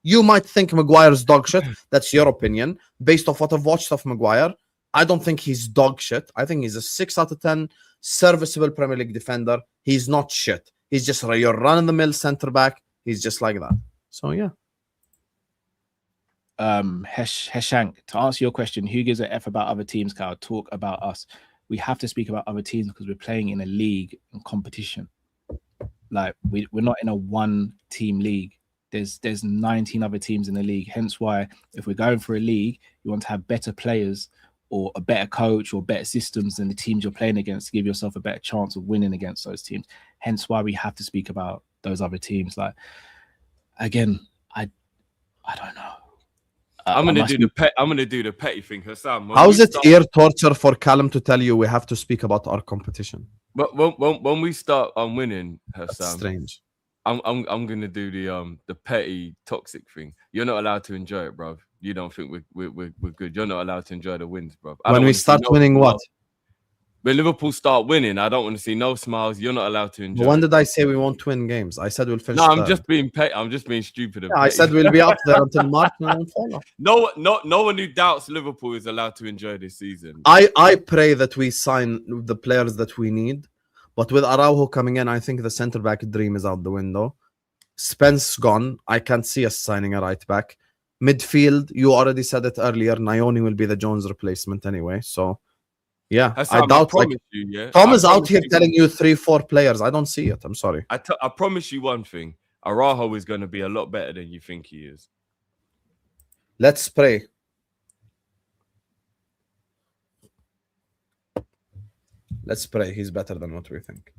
You might think Maguire's dog shit. That's your opinion. Based off what I've watched of Maguire, I don't think he's dog shit. I think he's a 6 out of 10 serviceable Premier League defender. He's not shit. He's just your run-of-the-mill centre-back. He's just like that. So, yeah. Heshank, to answer your question, who gives a F about other teams, Kyle? Talk about us. We have to speak about other teams because we're playing in a league and competition. Like, we're not in a one-team league. There's 19 other teams in the league. Hence why, if we're going for a league, you want to have better players or a better coach or better systems than the teams you're playing against to give yourself a better chance of winning against those teams. Hence why we have to speak about those other teams. Like, again, I don't know. I'm gonna do the petty thing, Hassam. How's it ear torture for Callum to tell you we have to speak about our competition? But when we start winning, Hassam, That's strange. I'm gonna do the petty toxic thing. You're not allowed to enjoy it, bro. You don't think we're good. You're not allowed to enjoy the wins, bro. When we start winning, what? When Liverpool start winning, I don't want to see no smiles. You're not allowed to enjoy. When did I say we won't win games? I said we'll finish. No, I'm 3rd. just being petty. I'm just being stupid. Yeah, I said we'll be up there until March. No one who doubts Liverpool is allowed to enjoy this season. I pray that we sign the players that we need, but with Araujo coming in, I think the centre back dream is out the window. Spence gone. I can't see us signing a right back. Midfield, you already said it earlier. Nioni will be the Jones replacement anyway. So, yeah, I doubt. Tom is out here telling you 3-4 players. I don't see it. I'm sorry. I promise you one thing. Araujo is going to be a lot better than you think he is. Let's pray. Let's pray he's better than what we think.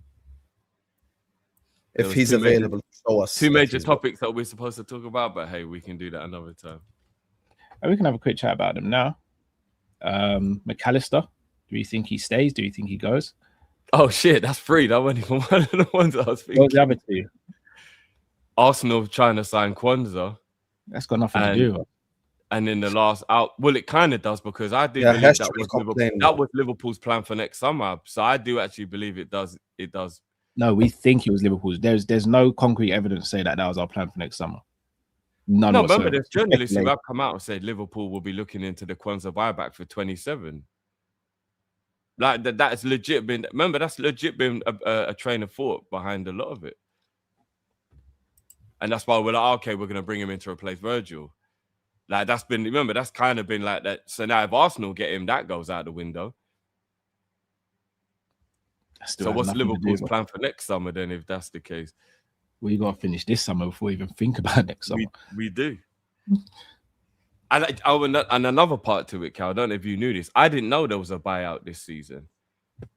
If he's available, show us. 2 major topics that we're supposed to talk about, but hey, we can do that another time. And we can have a quick chat about him now. McAllister, do you think he stays? Do you think he goes? Oh shit, that's 3. That wasn't even one of the ones I was thinking. What was the other 2? Arsenal trying to sign Kwanzaa. That's got nothing to do with it. And in the last out, well, it kind of does, because I do believe that was Liverpool's plan for next summer. So I do actually believe it does. It does. No, we think it was Liverpool's. There's no concrete evidence to say that was our plan for next summer. None No, whatsoever. remember, there's journalists who have come out and said Liverpool will be looking into the Kwanzaa buyback for 27. Like that's legit been. Remember, that's legit been a train of thought behind a lot of it, and that's why we're like, okay, we're gonna bring him in to replace Virgil. Like that's been. Remember, that's kind of been like that. So now if Arsenal get him, that goes out the window. So what's Liverpool's plan for next summer then, if that's the case? We got to finish this summer before we even think about next summer. We do. And another part to it, Cal, I don't know if you knew this. I didn't know there was a buyout this season.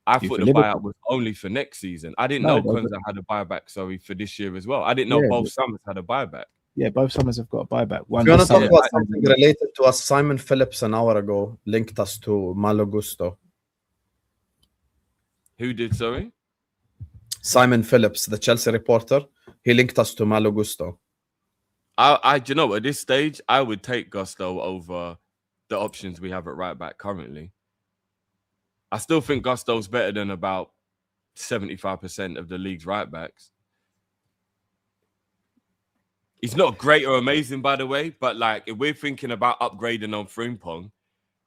I thought the buyout was only for next season. I didn't know Kwanzaa had a buyback, for this year as well. I didn't know both summers had a buyback. Yeah, both summers have got a buyback. If you want to talk about something related to us, Simon Phillips an hour ago linked us to Malo Gusto. Who did, sorry? Simon Phillips, the Chelsea reporter. He linked us to Malo Gusto. You know, at this stage, I would take Gusto over the options we have at right back currently. I still think Gusto's better than about 75% of the league's right backs. He's not great or amazing, by the way, but like if we're thinking about upgrading on Frimpong,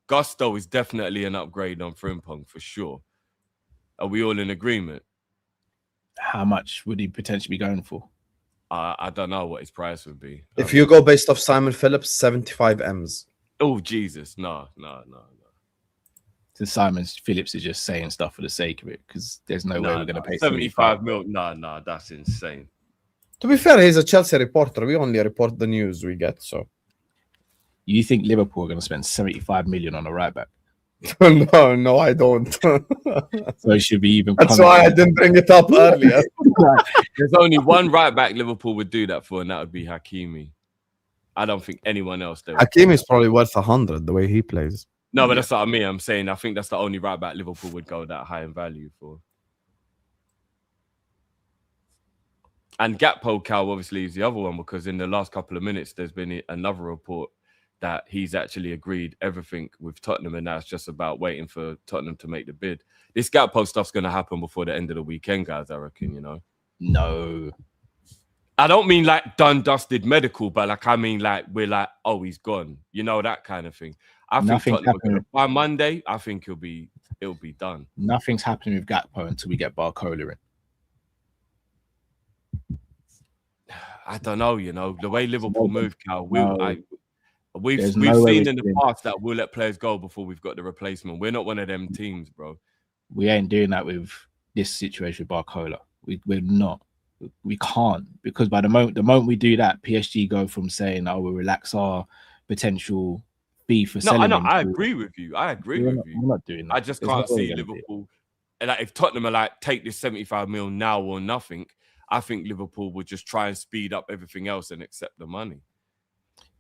Gusto is definitely an upgrade on Frimpong for sure. Are we all in agreement? How much would he potentially be going for? I don't know what his price would be. If you go based off Simon Phillips, 75 M's. Oh, Jesus. No. So Simon Phillips is just saying stuff for the sake of it because there's no way we're going to pay 75 mil. No, that's insane. To be fair, he's a Chelsea reporter. We only report the news we get. So, you think Liverpool are going to spend 75 million on a right back? No, I don't. So it should be even. That's why I didn't bring it up earlier. There's only one right back Liverpool would do that for, and that would be Hakimi. I don't think anyone else there. Hakimi is probably worth 100 the way he plays. No, but that's what I mean. I'm saying I think that's the only right back Liverpool would go that high in value for. And Gakpo, Cal, obviously is the other one because in the last couple of minutes there's been another report that he's actually agreed everything with Tottenham, and now it's just about waiting for Tottenham to make the bid. This Gakpo stuff's going to happen before the end of the weekend, guys, I reckon, you know? No. I don't mean like done, dusted medical, but like I mean like we're like, oh, he's gone. You know, that kind of thing. I think Tottenham by Monday, I think it'll be done. Nothing's happening with Gakpo until we get Barcola in. I don't know, you know, the way Liverpool move, Cal, we've seen in the past that we'll let players go before we've got the replacement. We're not one of them teams, bro. We ain't doing that with this situation with Barcola. We're not. We can't, because by the moment we do that, PSG go from saying, "Oh, we'll relax our potential fee for selling." No, I agree with you. We're not doing that. I just can't see Liverpool. And like, if Tottenham are like, take this 75 mil now or nothing, I think Liverpool would just try and speed up everything else and accept the money.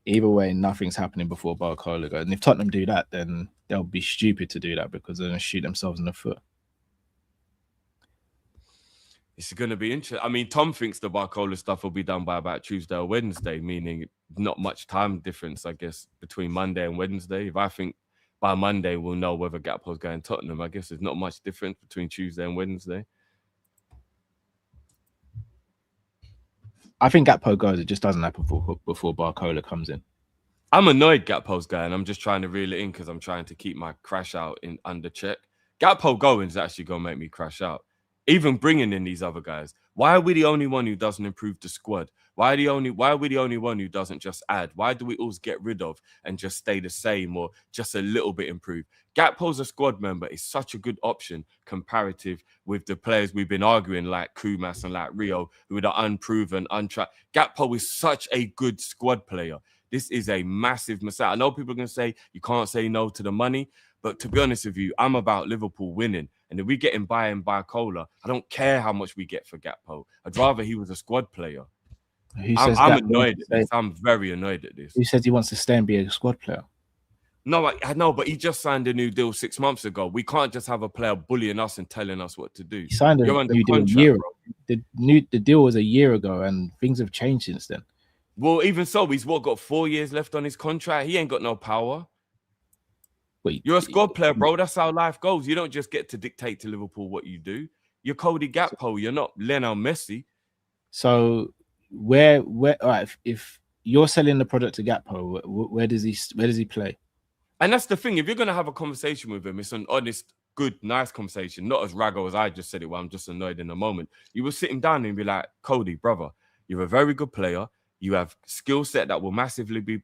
Either way, nothing's happening before Barcola goes. And if Tottenham do that, then they'll be stupid to do that because they're going to shoot themselves in the foot. It's going to be interesting. I mean, Tom thinks the Barcola stuff will be done by about Tuesday or Wednesday, meaning not much time difference, I guess, between Monday and Wednesday. If I think by Monday we'll know whether Gakpo's going to Tottenham, I guess there's not much difference between Tuesday and Wednesday. I think Gakpo goes. It just doesn't happen before Barcola comes in. I'm annoyed Gakpo's going. I'm just trying to reel it in because I'm trying to keep my crash out under check. Gakpo going is actually going to make me crash out. Even bringing in these other guys. Why are we the only one who doesn't improve the squad? Why are we the only one who doesn't just add? Why do we always get rid of and just stay the same or just a little bit improved? Gakpo's a squad member. Is such a good option comparative with the players we've been arguing like Kumas and like Rio, who are unproven, untracked. Gakpo is such a good squad player. This is a massive mistake. I know people are going to say you can't say no to the money, but to be honest with you, I'm about Liverpool winning. And if we get him buying Barcola, I don't care how much we get for Gakpo. I'd rather he was a squad player. I'm annoyed at this. I'm very annoyed at this. Who says he wants to stay and be a squad player? No, I know, but he just signed a new deal 6 months ago. We can't just have a player bullying us and telling us what to do. He signed a new deal a year ago. The deal was a year ago, and things have changed since then. Well, even so, he's got 4 years left on his contract. He ain't got no power. Wait, you're a squad player, bro. That's how life goes. You don't just get to dictate to Liverpool what you do. You're Cody Gakpo. You're not Lionel Messi. So where all right, if you're selling the product to Gakpo. Where does he play? And that's the thing. If you're going to have a conversation with him, it's an honest, good, nice conversation, not as raggo as I just said it, where I'm just annoyed in the moment. You will sit him down and be like, Cody, brother, you're a very good player. You have skill set that will massively be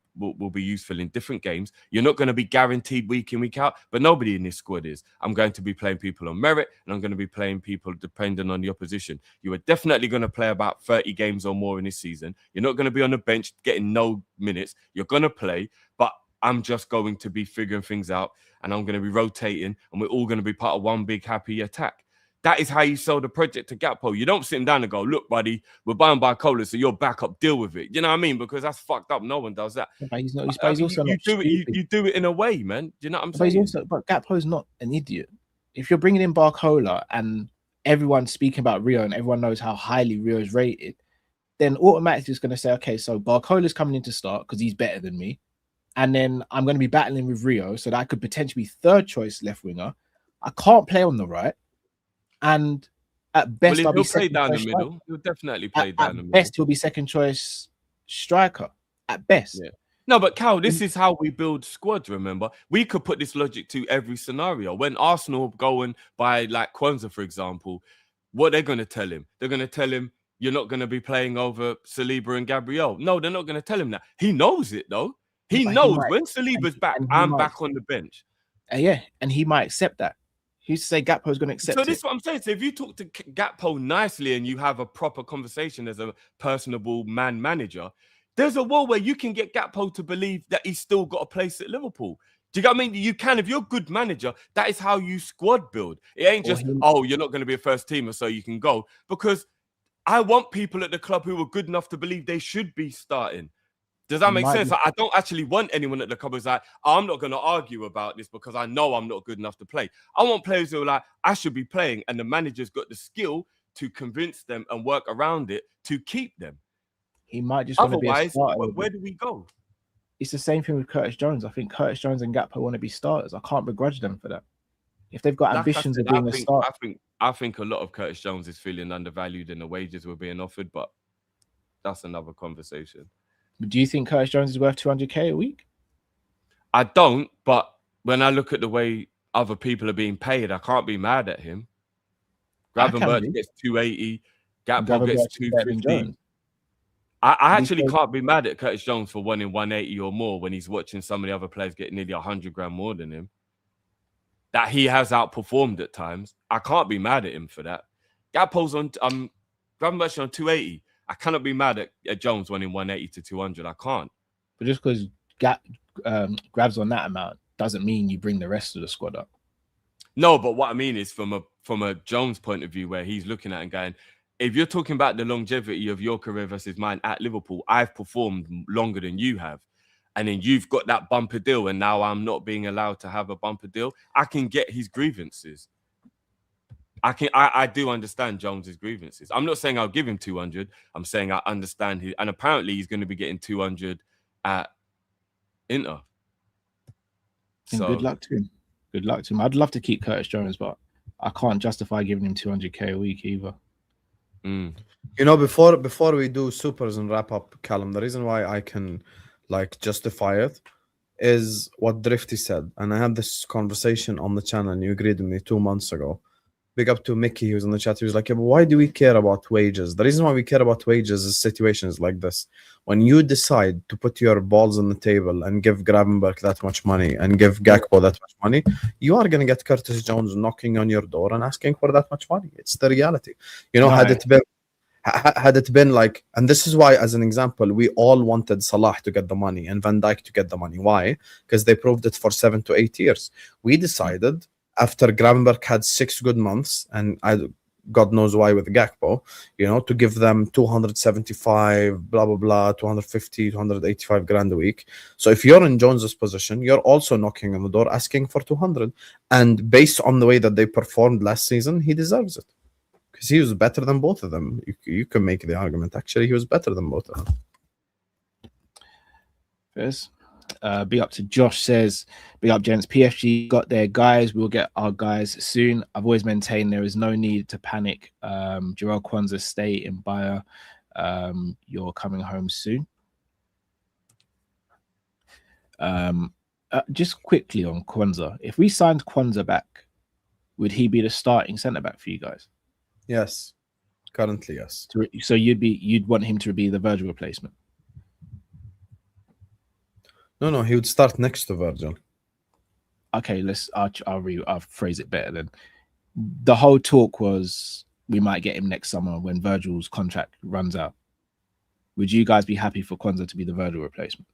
useful in different games. You're not going to be guaranteed week in, week out, but nobody in this squad is. I'm going to be playing people on merit, and I'm going to be playing people depending on the opposition. You are definitely going to play about 30 games or more in this season. You're not going to be on the bench getting no minutes. You're going to play, but I'm just going to be figuring things out, and I'm going to be rotating, and we're all going to be part of one big happy attack. That is how you sell the project to Gakpo. You don't sit him down and go, look, buddy, we're buying Barcola, so you're back up, deal with it. You know what I mean? Because that's fucked up. No one does that. But he's also not stupid. You do it in a way, man. Do you know what I'm saying? But Gakpo's not an idiot. If you're bringing in Barcola and everyone's speaking about Rio and everyone knows how highly Rio is rated, then automatically it's going to say, okay, so Barcola's coming in to start because he's better than me. And then I'm going to be battling with Rio, so that I could potentially be third choice left winger. I can't play on the right. And at best, he'll play down the middle. He'll definitely play down the middle. At best, he'll be second choice striker. At best. Yeah. No, but Cal, this is how we build squads, remember? We could put this logic to every scenario. When Arsenal go and buy like Kwanzaa, for example, what they're going to tell him? They're going to tell him, you're not going to be playing over Saliba and Gabriel. No, they're not going to tell him that. He knows it, though. He knows when Saliba's back, I'm back on the bench. Yeah, and he might accept that. He used to say Gakpo's going to accept it. So this is what I'm saying. So if you talk to Gakpo nicely and you have a proper conversation as a personable man manager, there's a world where you can get Gakpo to believe that he's still got a place at Liverpool. Do you get what I mean? You can. If you're a good manager, that is how you squad build. It ain't just, you're not going to be a first teamer, so you can go. Because I want people at the club who are good enough to believe they should be starting. Does that make sense? I don't actually want anyone at the club who's like, I'm not going to argue about this because I know I'm not good enough to play. I want players who are like, I should be playing, and the manager's got the skill to convince them and work around it to keep them. He might just want to be a starter. Where do we go? It's the same thing with Curtis Jones. I think Curtis Jones and Gakpo want to be starters. I can't begrudge them for that. If they've got ambitions of being a starter. I think a lot of Curtis Jones is feeling undervalued in the wages we're being offered, but that's another conversation. Do you think Curtis Jones is worth 200k a week? I don't, but when I look at the way other people are being paid, I can't be mad at him. Gravenberch gets 280, Gakpo gets 250. I actually can't be mad at Curtis Jones for wanting 180 or more when he's watching some of the other players get nearly 100 grand more than him. That he has outperformed at times. I can't be mad at him for that. Gakpo's on Gravenberch on 280. I cannot be mad at Jones winning 180 to 200. I can't. But just because Grab's on that amount doesn't mean you bring the rest of the squad up. No, but what I mean is from a Jones point of view, where he's looking at and going, if you're talking about the longevity of your career versus mine at Liverpool, I've performed longer than you have. And then you've got that bumper deal, and now I'm not being allowed to have a bumper deal. I can get his grievances. I do understand Jones's grievances. I'm not saying I'll give him 200. I'm saying I understand his, and apparently he's going to be getting 200 at Inter. So good luck to him. Good luck to him. I'd love to keep Curtis Jones, but I can't justify giving him 200k a week either. You know, before we do supers and wrap up, Callum, the reason why I can like justify it is what Drifty said, and I had this conversation on the channel, and you agreed with me 2 months ago. Big up to Mickey, who was in the chat. He was like, yeah, but why do we care about wages? The reason why we care about wages is situations like this. When you decide to put your balls on the table and give Gravenberch that much money and give Gakpo that much money, you are going to get Curtis Jones knocking on your door and asking for that much money. It's the reality. You know, had it been like, and this is why, as an example, we all wanted Salah to get the money and Van Dijk to get the money. Why? Because they proved it for 7 to 8 years. We decided after Gravenberch had 6 good months, and God knows why with Gakpo, you know, to give them 275, blah, blah, blah, 250, 285 grand a week. So if you're in Jones's position, you're also knocking on the door asking for 200. And based on the way that they performed last season, he deserves it. Because he was better than both of them. You can make the argument, actually, he was better than both of them. Yes. Big up to Josh says, big up gents, PSG got their guys, we'll get our guys soon. I've always maintained there is no need to panic. Jarrell Kwanzaa, stay in Bayer. You're coming home soon. Just quickly on Kwanzaa. If we signed Kwanzaa back, would he be the starting centre back for you guys? Yes. Currently, yes. So you'd want him to be the Virgil replacement? No, he would start next to Virgil. Okay, I'll phrase it better then. The whole talk was we might get him next summer when Virgil's contract runs out. Would you guys be happy for Kwanzaa to be the Virgil replacement?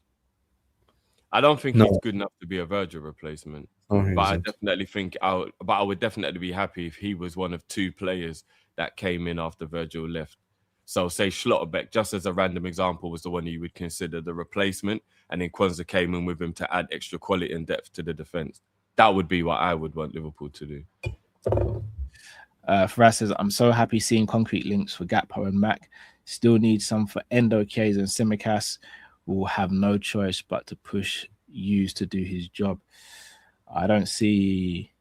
I don't think he's good enough to be a Virgil replacement. But I definitely think I would definitely be happy if he was one of two players that came in after Virgil left. So say Schlotterbeck, just as a random example, was the one you would consider the replacement, and then Kwanzaa came in with him to add extra quality and depth to the defense. That would be what I would want Liverpool to do. Faraz says, I'm so happy seeing concrete links for Gakpo and Mac. Still need some for Endo, Kays and Simicast. Will have no choice but to push Hughes to do his job. I don't see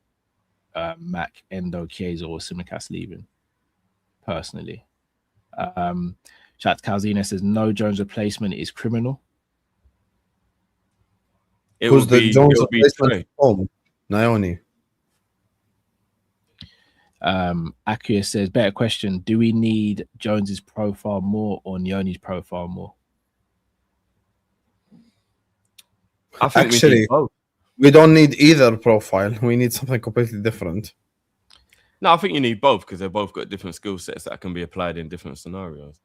Mac, Endo, Kays or Simicast leaving, personally. Chat Calzina says, no Jones replacement is criminal. Who's the Jones replacement? Naoni. Akira says, better question. Do we need Jones's profile more or Nyoni's profile more? I think actually we don't need either profile. We need something completely different. No, I think you need both because they've both got different skill sets that can be applied in different scenarios.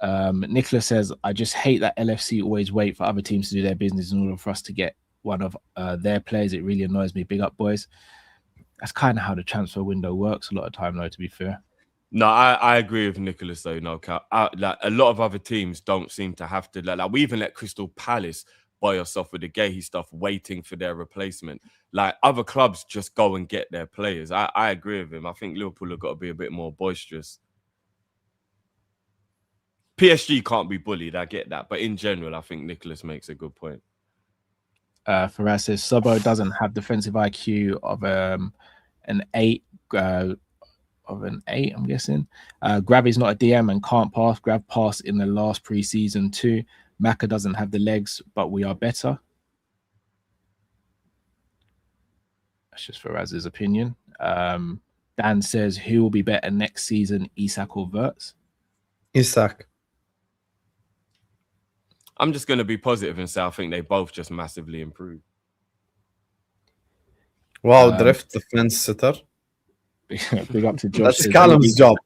Nicholas says, I just hate that LFC always wait for other teams to do their business in order for us to get one of their players. It really annoys me. Big up, boys. That's kind of how the transfer window works a lot of time, though, to be fair. No, I agree with Nicholas, though. No, like, a lot of other teams don't seem to have to. Like we even let Crystal Palace buy yourself with the Gahey stuff, waiting for their replacement. Like other clubs just go and get their players. I agree with him. I think Liverpool have got to be a bit more boisterous. PSG can't be bullied. I get that, but in general, I think Nicholas makes a good point. Faraz says Sobo doesn't have defensive IQ of an 8. I'm guessing. Grab is not a DM and can't pass. Grab passed in the last preseason too. Maka doesn't have the legs, but we are better. That's just Faraz's opinion. Dan says, who will be better next season, Isak or Wirtz? Isak. I'm just going to be positive and say I think they both just massively improved. Wow, Drift, the fence sitter. Big up to Josh. That's Callum's job.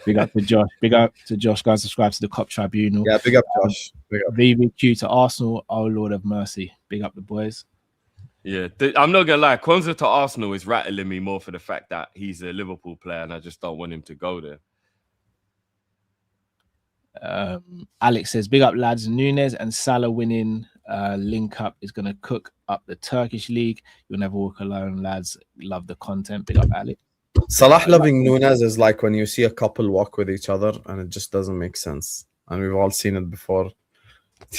Big up to Josh. Big up to Josh. Go and subscribe to the Cop Tribunal. Yeah, big up Josh. Big up. VVQ to Arsenal. Oh, Lord of mercy. Big up the boys. Yeah, I'm not going to lie. Kwanzaa to Arsenal is rattling me more for the fact that he's a Liverpool player and I just don't want him to go there. Alex says, big up lads. Nunes and Salah winning link up is going to cook up the Turkish league. You'll never walk alone, lads. Love the content. Big up Alex. Salah loving Nunes is like when you see a couple walk with each other and it just doesn't make sense. And we've all seen it before.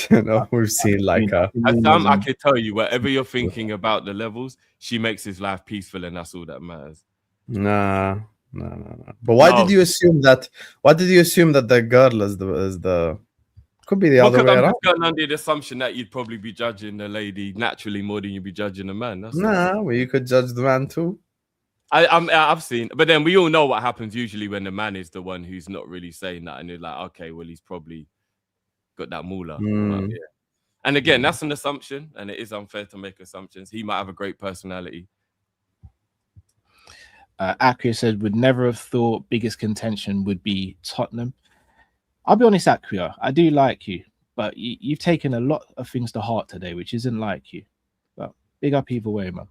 You know, we've seen like I can tell you, whatever you're thinking about the levels, she makes his life peaceful and that's all that matters. No. But why did you assume that? Why did you assume that the girl is the? Could be the other way around. I'm going under the assumption that you'd probably be judging the lady naturally more than you'd be judging the man. Well, you could judge the man too. I've seen, but then we all know what happens usually when the man is the one who's not really saying that, and you're like, okay, well, he's probably got that moolah. Yeah. And again, that's an assumption, and it is unfair to make assumptions. He might have a great personality. Akria said, would never have thought biggest contention would be Tottenham. I'll be honest, Akria, I do like you, but you've taken a lot of things to heart today, which isn't like you. But big up either way, man.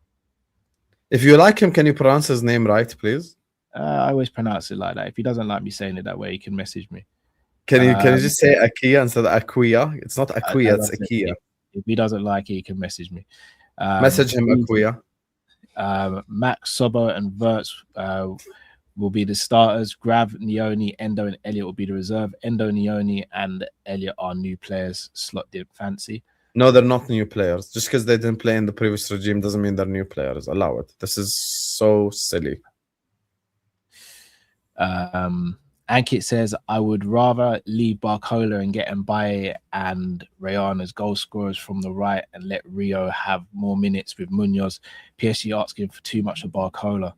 If you like him, can you pronounce his name right, please? I always pronounce it like that. If he doesn't like me saying it that way, he can message me. Can you just say Akia instead of Aquia? It's not Aquia, it's Akia. If he doesn't like it, he can message me. Message him Aquia. Max, Sobo, and Wirtz will be the starters. Grav, Nioni, Endo, and Elliot will be the reserve. Endo, Nioni, and Elliot are new players. Slot did fancy. No, they're not new players. Just because they didn't play in the previous regime doesn't mean they're new players. Allow it. This is so silly. Ankit says, I would rather leave Barcola and get Mbaye and Rayan as goal scorers from the right and let Rio have more minutes with Munoz. PSG asking for too much of Barcola.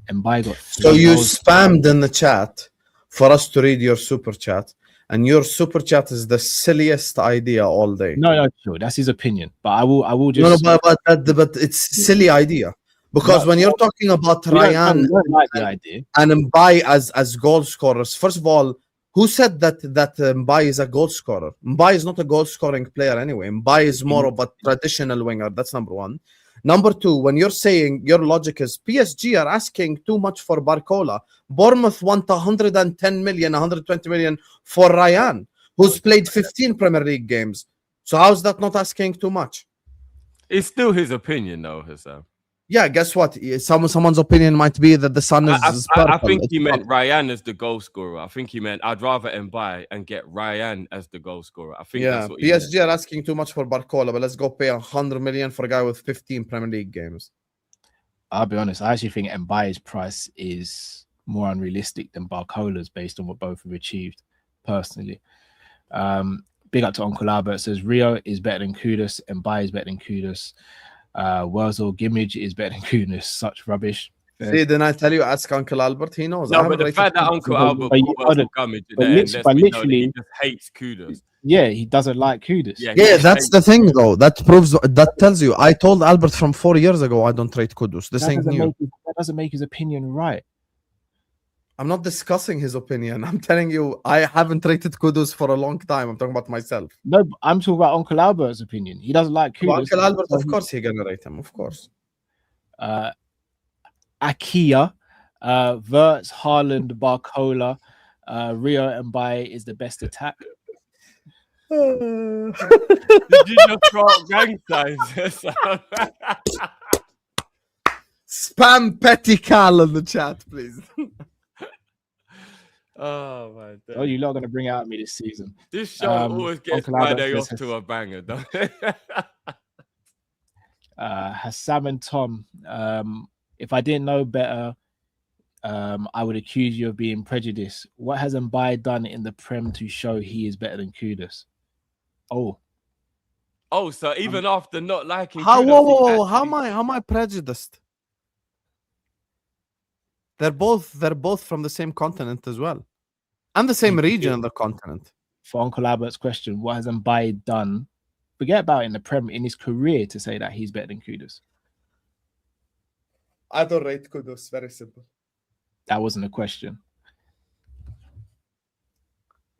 Mbaye got 3 So you goals. spammed in the chat for us to read your super chat, and your super chat is the silliest idea all day. No, sure, that's his opinion. But I will No, just but it's a silly idea. Because when you're talking about Ryan we don't like the idea. and Mbaye as goal scorers, first of all, who said that Mbaye is a goal scorer? Mbaye is not a goal scoring player anyway. Mbaye is more of a traditional winger. That's number one. Number two, when you're saying your logic is PSG are asking too much for Barcola, Bournemouth want 110 million, 120 million for Ryan, who's played 15 Premier League games. So how's that not asking too much? It's still his opinion, though, Hassan. Yeah, guess what? Someone's opinion might be that the sun is purple. I think he meant Ryan as the goal scorer. I think he meant I'd rather Mbaye and get Ryan as the goal scorer. I think that's what he PSG meant. are asking too much for Barcola, but let's go pay 100 million for a guy with 15 Premier League games. I'll be honest, I actually think Mbaye's price is more unrealistic than Barcola's based on what both have achieved, personally. Big up to Uncle Albert. Says Rio is better than Kudus, Mbaye is better than Kudus. Wurzel Gimmage is better than Kudus. Such rubbish. See, then I tell you, ask Uncle Albert, he knows. No, but the fact that Uncle Albert put Wurzel Gimmage in there, literally, he just hates Kudus. Yeah, he doesn't like Kudus. Yeah, that's the thing, though. That tells you. I told Albert from 4 years ago I don't rate Kudus. This ain't new. That doesn't make his opinion right. I'm not discussing his opinion. I'm telling you, I haven't rated Kudus for a long time. I'm talking about myself. No, I'm talking about Uncle Albert's opinion. He doesn't like Kudus. Well, Uncle Albert, of course, he's gonna rate him. Of course. Akia, Verts, Haaland, Barcola, Rio Mbaye is the best attack. Did you just throw out gang signs? Spam Petty Cal in the chat, please. Oh my God. Oh, you're not going to bring out me this season. This show always gets Friday off to a banger, don't it? Hassam and Tom, if I didn't know better, I would accuse you of being prejudiced. What has Mbaye done in the Prem to show he is better than Kudus? Oh, so even after not liking how Kudus, how am I prejudiced? They're both from the same continent as well, and the same region of the continent. For Uncle Albert's question, what has Mbaye done? Forget about in the Prem in his career to say that he's better than Kudus. I don't rate Kudus. Very simple. That wasn't a question.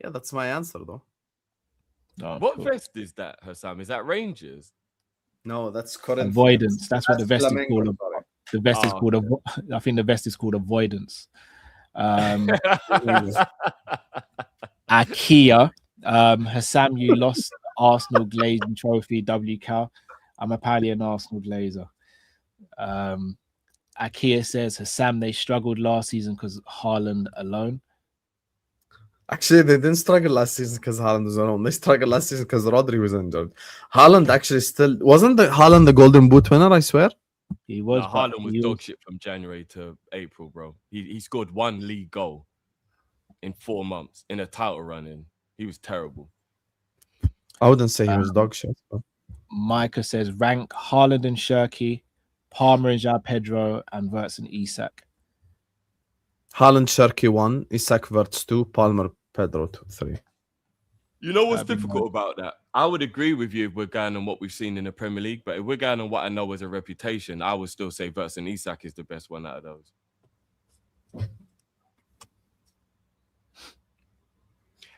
Yeah, that's my answer though. Oh, what cool. vest is that, Hassam? Is that Rangers? No, that's Corinthians. Avoidance. That's what the vest is Flamengo, called. sorry. The vest is called. I think the vest is called avoidance. Akia, Hassam, you lost Arsenal glazing trophy. WCal. I'm apparently an Arsenal glazer. Akia says Hassam, they struggled last season because Haaland alone. Actually, they didn't struggle last season because Haaland was alone. They struggled last season because Rodri was injured. Haaland actually still wasn't Haaland the Golden Boot winner, I swear. He was. No, Haaland was dog shit from January to April, bro. He scored 1 league goal in 4 months in a title run-in. He was terrible. I wouldn't say he was dog shit. Bro. Micah says rank Haaland and Shirky, Palmer and João Pedro, and Verts and Isak. Haaland, Shirky 1, Isak, Verts 2, Palmer, Pedro 3. You know what's difficult about that? I would agree with you if we're going on what we've seen in the Premier League, but if we're going on what I know as a reputation, I would still say Verts and Isak is the best one out of those.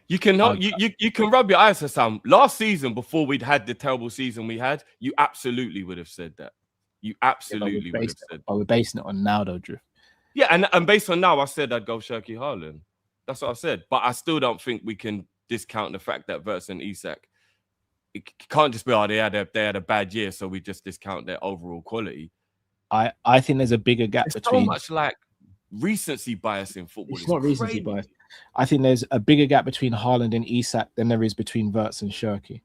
You can you can rub your eyes, Hassan. Last season, before we'd had the terrible season we had, you absolutely would have said that. You absolutely would have said that. But we're basing it on now, though, Drew. Yeah, and based on now, I said I'd go Shirky Haaland. That's what I said. But I still don't think we can discount the fact that Verts and Isak, it can't just be, they had a bad year, so we just discount their overall quality. I think there's a bigger gap between. So much like recency bias in football. It's not recency bias. I think there's a bigger gap between Haaland and Isak than there is between Verts and Shirky.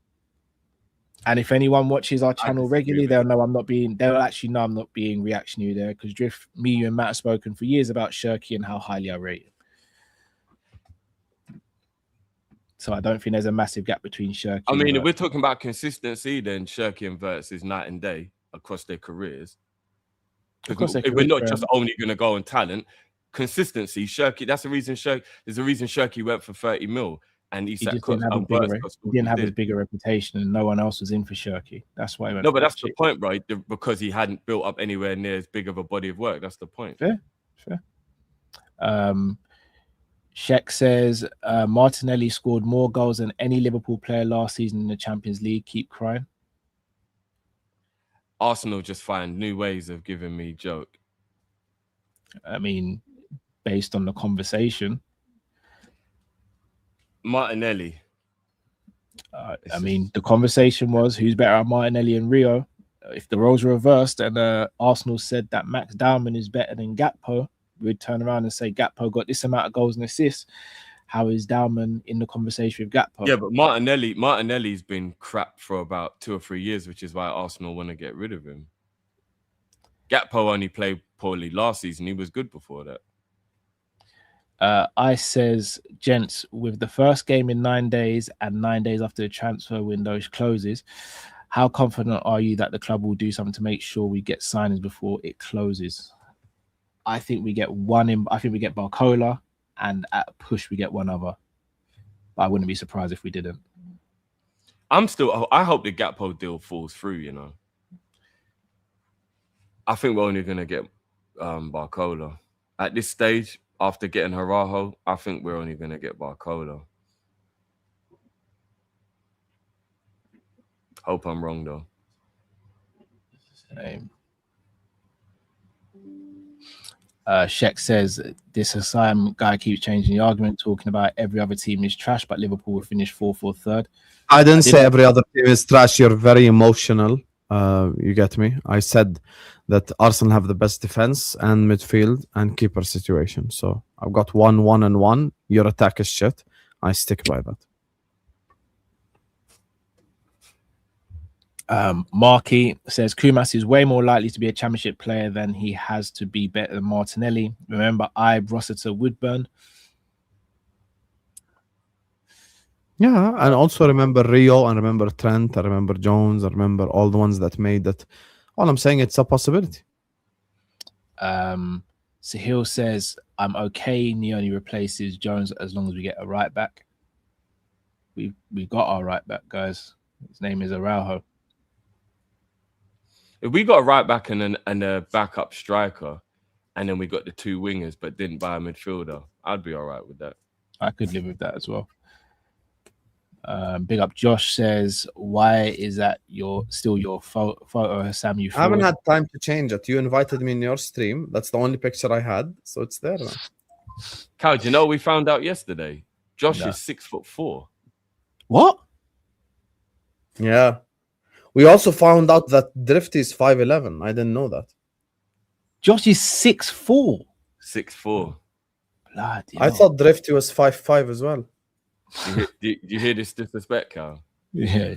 And if anyone watches our channel regularly, they'll actually know I'm not being reactionary there, because Drift, me, you, and Matt have spoken for years about Shirky and how highly I rate him. So I don't think there's a massive gap between Shirky. I mean, and if we're talking about consistency, then Shirky and Verts is night and day across their careers. Because if we're not just only going to go on talent, consistency, Shirky, that's the reason there's a reason Shirky went for 30 mil. And he didn't have as big a reputation, and no one else was in for Shirky. That's why he went. No, but that's the point, right? Because he hadn't built up anywhere near as big of a body of work. That's the point. Fair. Sheck says Martinelli scored more goals than any Liverpool player last season in the Champions League. Keep crying. Arsenal just find new ways of giving me joke. I mean, based on the conversation. Martinelli. I mean, the conversation was who's better at Martinelli and Rio. If the roles were reversed and Arsenal said that Max Dowman is better than Gakpo, we'd turn around and say Gakpo got this amount of goals and assists. How is Dowman in the conversation with Gakpo? Yeah, but Martinelli's been crap for about 2 or 3 years, which is why Arsenal want to get rid of him. Gakpo only played poorly last season. He was good before that. I says, gents, with the first game in 9 days and 9 days after the transfer window closes, how confident are you that the club will do something to make sure we get signings before it closes? I think we get one in. I think we get Barcola, and at a push we get one other. But I wouldn't be surprised if we didn't. I hope the Gakpo deal falls through. You know, I think we're only gonna get Barcola at this stage. After getting Harajo, I think we're only going to get Barcola. Hope I'm wrong, though. Same. Sheck says, this Hassan guy keeps changing the argument, talking about every other team is trash, but Liverpool will finish 4th or 3rd. I didn't say every other team is trash. You're very emotional. You get me? I said that Arsenal have the best defense and midfield and keeper situation. So I've got 1, 1, and 1. Your attack is shit. I stick by that. Marky says Kumas is way more likely to be a championship player than he has to be better than Martinelli. Remember, Rossiter, Woodburn. Yeah, and also remember Rio, and remember Trent, I remember Jones, I remember all the ones that made that. All I'm saying, it's a possibility. Sahil says, I'm okay. Neoni replaces Jones as long as we get a right back. We've got our right back, guys. His name is Araujo. If we got a right back and a backup striker, and then we got the 2 wingers but didn't buy a midfielder, I'd be all right with that. I could live with that as well. Big up Josh says, why is that still your photo, Hassan? I haven't had time to change it. You invited me in your stream. That's the only picture I had, so it's there now. Cal, do you know what we found out yesterday? Josh is 6'4". What? Yeah. We also found out that Drifty is 5'11". I didn't know that. Josh is 6'4". 6'4". Bloody I thought Drifty was 5'5" as well. You hear this disrespect, Cal? Yeah.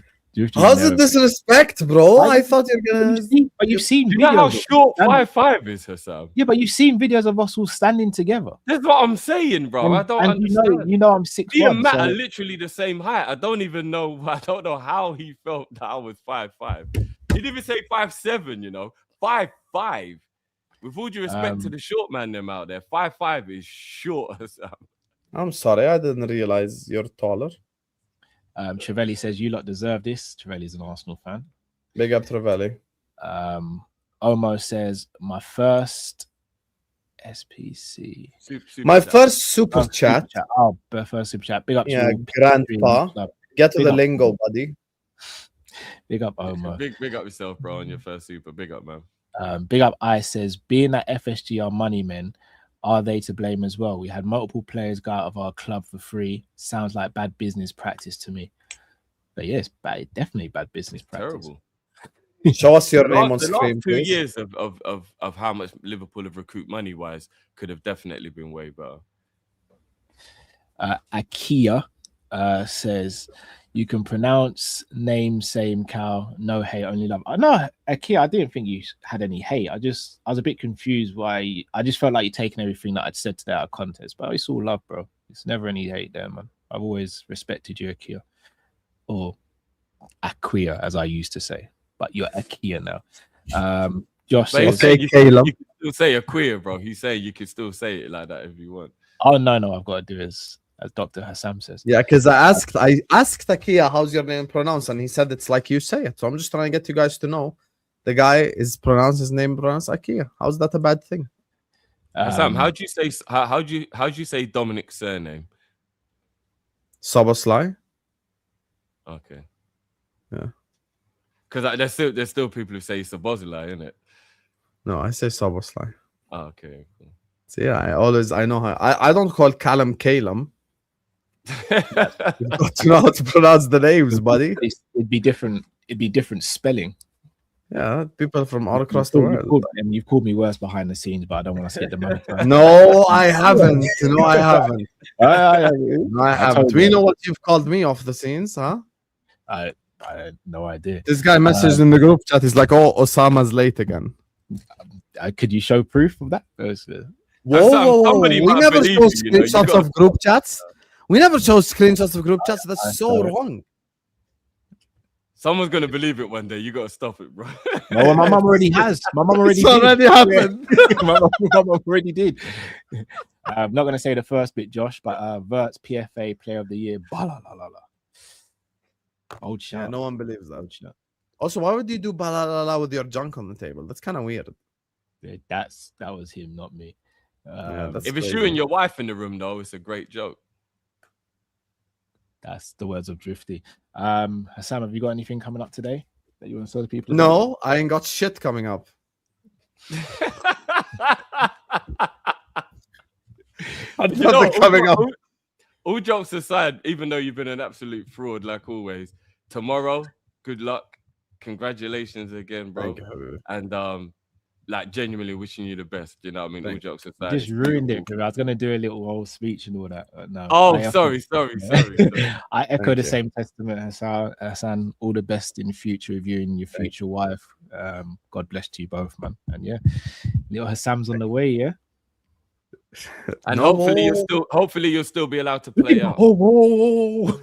How's it disrespect, bro? I thought you're gonna. But you've seen you videos. know how short 5'5" is, Hassan? Yeah, but you've seen videos of us all standing together. That's what I'm saying, bro. I don't understand. You know I'm 6'1". Me and Matt are literally the same height. I don't know how he felt that I was 5'5". He didn't even say 5'7", you know. 5'5". With all due respect to the short man them out there, 5'5" is short, Hassan. I'm sorry, I didn't realize you're taller. Trevelli says, you lot deserve this. Trevelli's an Arsenal fan. Big up Trevelli. Omo says, my first SPC. First super chat. Oh, first super chat. Big up. Yeah, grandpa. Get to the lingo, buddy. Big up, Omo. Big up yourself, bro, on your first super. Big up, man. Big up I says, being that FSG are money men, are they to blame as well? We had multiple players go out of our club for free. Sounds like bad business practice to me. But yes, definitely bad business practice. Terrible. Show us your name on the screen. Last 2 years of how much Liverpool have recruited money wise could have definitely been way better. Akia says, you can pronounce name same cow, no hate, only love. No, Akia, I didn't think you had any hate. I was a bit confused why. I just felt like you're taking everything that I'd said today out of context, but it's all love, bro. It's never any hate there, man. I've always respected you, Akia, or Aquia, as I used to say. But you're Akia now. Josh But says, Okay, you Caleb. can still say a queer, bro. He's saying you can still say it like that if you want. "Oh no, I've got to do as Dr. Hassam says." Yeah, because I asked Akia how's your name pronounced, and he said it's like you say it. So I'm just trying to get you guys to know the guy is pronounced his name pronounced Akia. How's that a bad thing? Sam, how do you say how do you say Dominic's surname? Sabasly? Okay. Yeah. Because there's still people who say Sabozilai, isn't it? No, I say Sabasly. Oh, okay. Cool. So yeah, I know how I don't call Callum Calum. You've got to know how to pronounce the names, buddy. It'd be different. It'd be different spelling. Yeah, people from all across the world. You've called me worse behind the scenes, but I don't want to get the money. No, I haven't. No, I haven't. No, I haven't. We know what you've called me off the scenes, huh? I had no idea. This guy messaged in the group chat. He's like, "Oh, Osama's late again." Could you show proof of that? Whoa, we might never believe show you, you know, you screenshots gotta of group chats. We never show screenshots of group chats. That's so sorry. wrong. Someone's gonna believe it one day. You gotta stop it, bro. No, my mum already has. My mum already It's already did. happened. my mum already did. I'm not going to say the first bit, Josh, but Vert's PFA Player of the Year. Balalala. Old shout. Yeah, no one believes that. Old shout. Also, why would you do balalala with your junk on the table? That's kind of weird. Yeah, that was him, not me. That's If it's crazy. you and your wife in the room, though, it's a great joke. That's the words of Drifty. Hassam, have you got anything coming up today that you want to tell the people? No, I ain't got shit coming up. Nothing coming up. All jokes aside, even though you've been an absolute fraud like always, tomorrow, good luck, congratulations again, bro. Thank you, Habibi. And like genuinely wishing you the best. You know what I mean? All jokes aside, Just it's ruined it. beautiful. I was going to do a little whole speech and all that. But no. Oh, I sorry. I echo Thank the you. same testament, Hassan. All the best in the future with you and your future wife. God bless to you both, man. And yeah, little Hassam's on the way. Yeah. And No. hopefully you'll still be allowed to play out. Whoa.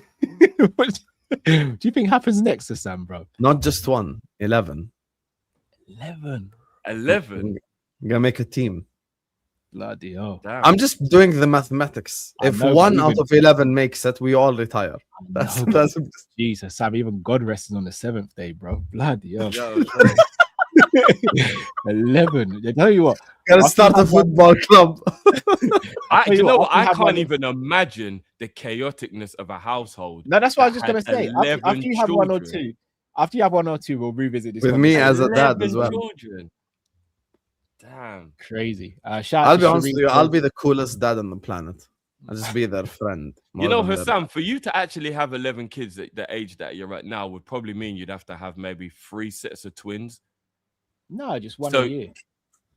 What do you think happens next, Hassam, bro? Not just one, 11. 11. 11. I'm gonna make a team. Bloody hell. Damn. I'm just doing the mathematics. I If know, one but out even- of 11 makes it, we all retire. That's No, that's Jesus, Sam, even God rested on the 7th day, bro. Bloody hell. Yo, 11. I tell you what. gotta After start you a have one- football club. tell you you know what, what? after you I have can't one- even imagine the chaoticness of a household. No, that's what I was that just gonna had say. After 11 you have one or children. two, after you have one or two, we'll revisit this. With me conversation. as a dad as 11 well. children. Damn. Crazy. Shout I'll out be to honest with Sharif you, I'll Gold. be the coolest dad on the planet. I'll just be their friend. You know, more than Hassam, for you to actually have 11 kids at the age that you're at now would probably mean you'd have to have maybe 3 sets of twins. No, just one So- a year.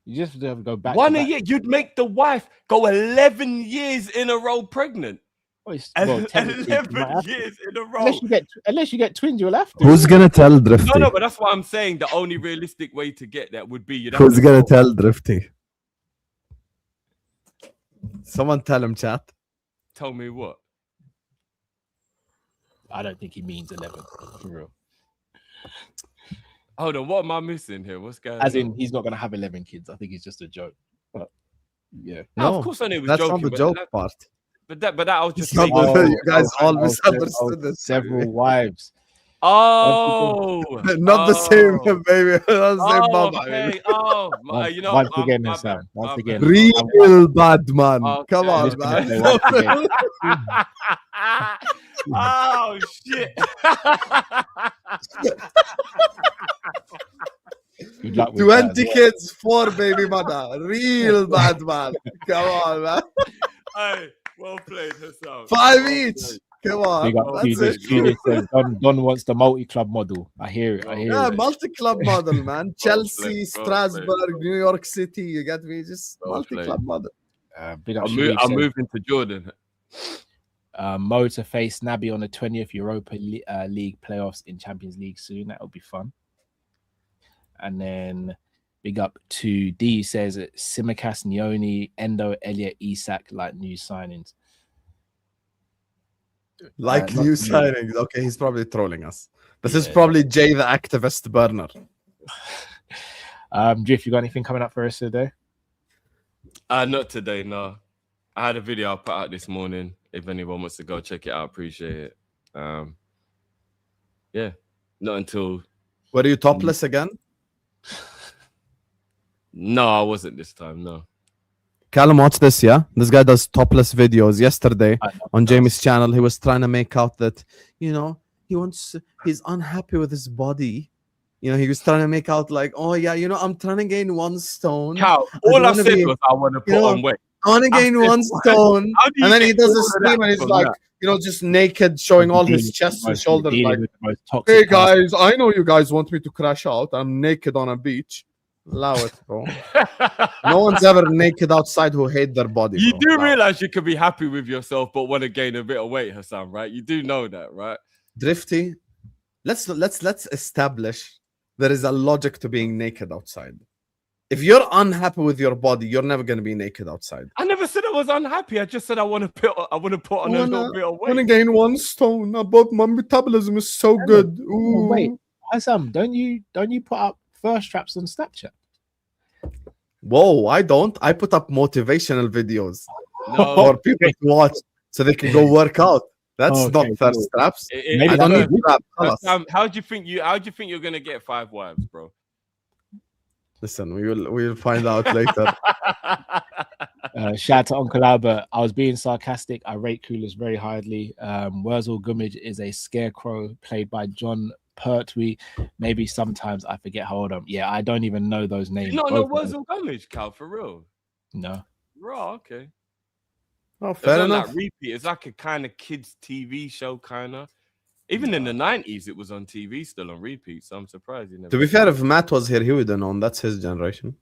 You just have to go back. One to a back. year. You'd make the wife go 11 years in a row pregnant. Well, technically, you might 11 have to. years in a row. Unless you get twins, you'll have to. Who's gonna tell Drifty? No, but that's what I'm saying. The only realistic way to get that would be you'd have Who's to gonna go- tell Drifty? Someone tell him, chat. Tell me what? I don't think he means 11 for real. Hold on, what am I missing here? What's going As on? in, he's not gonna have 11 kids. I think it's just a joke. But yeah. No, No, of course I knew he was That's joking. not the but joke that- part. But that I was just It's not saying. the- you guys all oh, misunderstood this. Several wives. Oh, Not the same, baby. Not the same mama. okay. You know, Once I'm- again, I'm- Hassan. Once I'm- again. Real bad man. Okay. Come I'm on, just gonna man. say once again, Oh shit! good luck with 20 that as well. kids, 4 baby mother. Real bad man. Come on, man. Hey, well played, Hassan. 5 each. Come on. Big up That's Judas. it. Judas says Don wants the multi-club model. I hear it. I hear Yeah, it. multi-club model, man. Chelsea, played, well Strasbourg, played. New York City. You get me? Just Well multi-club model. Big up I'm Sharif says, moving to Jordan. Mo to face Naby on the 20th Europa League playoffs in Champions League soon. That will be fun. And then big up to D says Simicast, Nioni, Endo, Elliot, Isak like new signings. Like Not new to me. signings. Okay, he's probably trolling us. This is Yeah. probably Jay the activist burner. Drift, you got anything coming up for us today? Not today, no. I had a video I put out this morning. If anyone wants to go check it out, appreciate it. Yeah, not until. Were you topless again? No, I wasn't this time. No. Callum, watch this, yeah? This guy does topless videos. Yesterday on Jamie's channel, he was trying to make out that, he's unhappy with his body. He was trying to make out like, oh yeah, I'm trying to gain 1 stone. Cal, all I said was I want to put on weight. I want to gain 1 stone. And then he does a stream and he's like, just naked, showing all his chest and shoulders. Like, hey guys, I know you guys want me to crash out. I'm naked on a beach. Allow it, bro. No one's ever naked outside who hate their body. You bro. do realize you could be happy with yourself, but want to gain a bit of weight, Hassan, right? You do know that, right? Drifty, let's establish there is a logic to being naked outside. If you're unhappy with your body, you're never going to be naked outside. I never said I was unhappy. I just said I want to put on a little bit of I want to weight. gain 1 stone. My metabolism is so good. Ooh. Wait, Hassan, don't you put up thirst traps on Snapchat? Whoa, I don't. I put up motivational videos No, for people to watch so they can go work out. That's Okay, not thirst cool. traps. Maybe I don't that's need that. Hassan, how do you think you're gonna get 5 wives, bro? Listen, we will find out later. Shout out to Uncle Albert. I was being sarcastic. I rate Coolers very highly. Wurzel Gummidge is a scarecrow played by John Pertwee. Maybe sometimes I forget how old I'm. Yeah, I don't even know those names. No, Both of words them. of damage, Cal, for real. No. Raw, okay. Oh, It's fair not enough. like repeat. It's like a kind of kids TV show, kind of. Even in the 90s, it was on TV still on repeat. So I'm surprised. To be fair, if Matt was here, he would have known. That's his generation.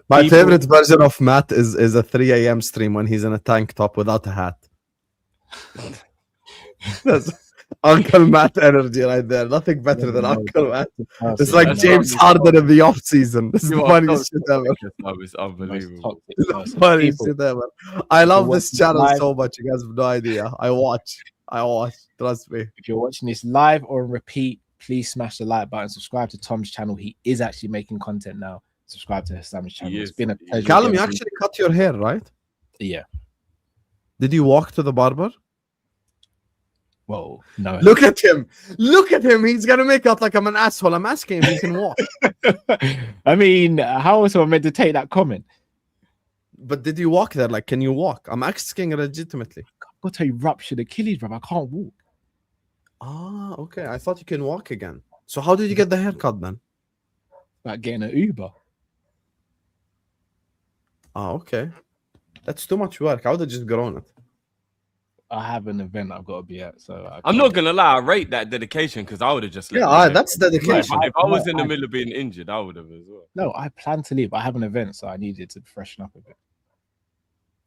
My favorite version of Matt is a 3 a.m. stream when he's in a tank top without a hat. That's Uncle Matt energy right there. Nothing better than Uncle Matt. It's like That's James unbelievable. Harden in the off season. This is the funniest shit ever. It's unbelievable. Funniest shit ever. I love this watching channel live- so much. You guys have no idea. I watch. Trust me. If you're watching this live or on repeat, please smash the like button. Subscribe to Tom's channel. He is actually making content now. Subscribe to Hassan's channel. He It's is. been a pleasure. Callum, you getting- actually cut your hair, right? Yeah. Did you walk to the barber? Whoa. No. Look at him. Look at him. He's going to make out like I'm an asshole. I'm asking if he can walk. I mean, how was I meant to take that comment? But did you walk there? Like, can you walk? I'm asking legitimately. I've got a ruptured Achilles, bro. I can't walk. Ah, okay. I thought you can walk again. So how did you get the haircut then? Like getting an Uber. Ah, okay. That's too much work. I would have just grown it. I have an event I've got to be at, so I'm not gonna lie, I rate that dedication because I would have just let Yeah, my hair that's grow. dedication. If I was in the middle of being injured, I would have as well. No, I plan to leave. I have an event, so I needed to freshen up a bit.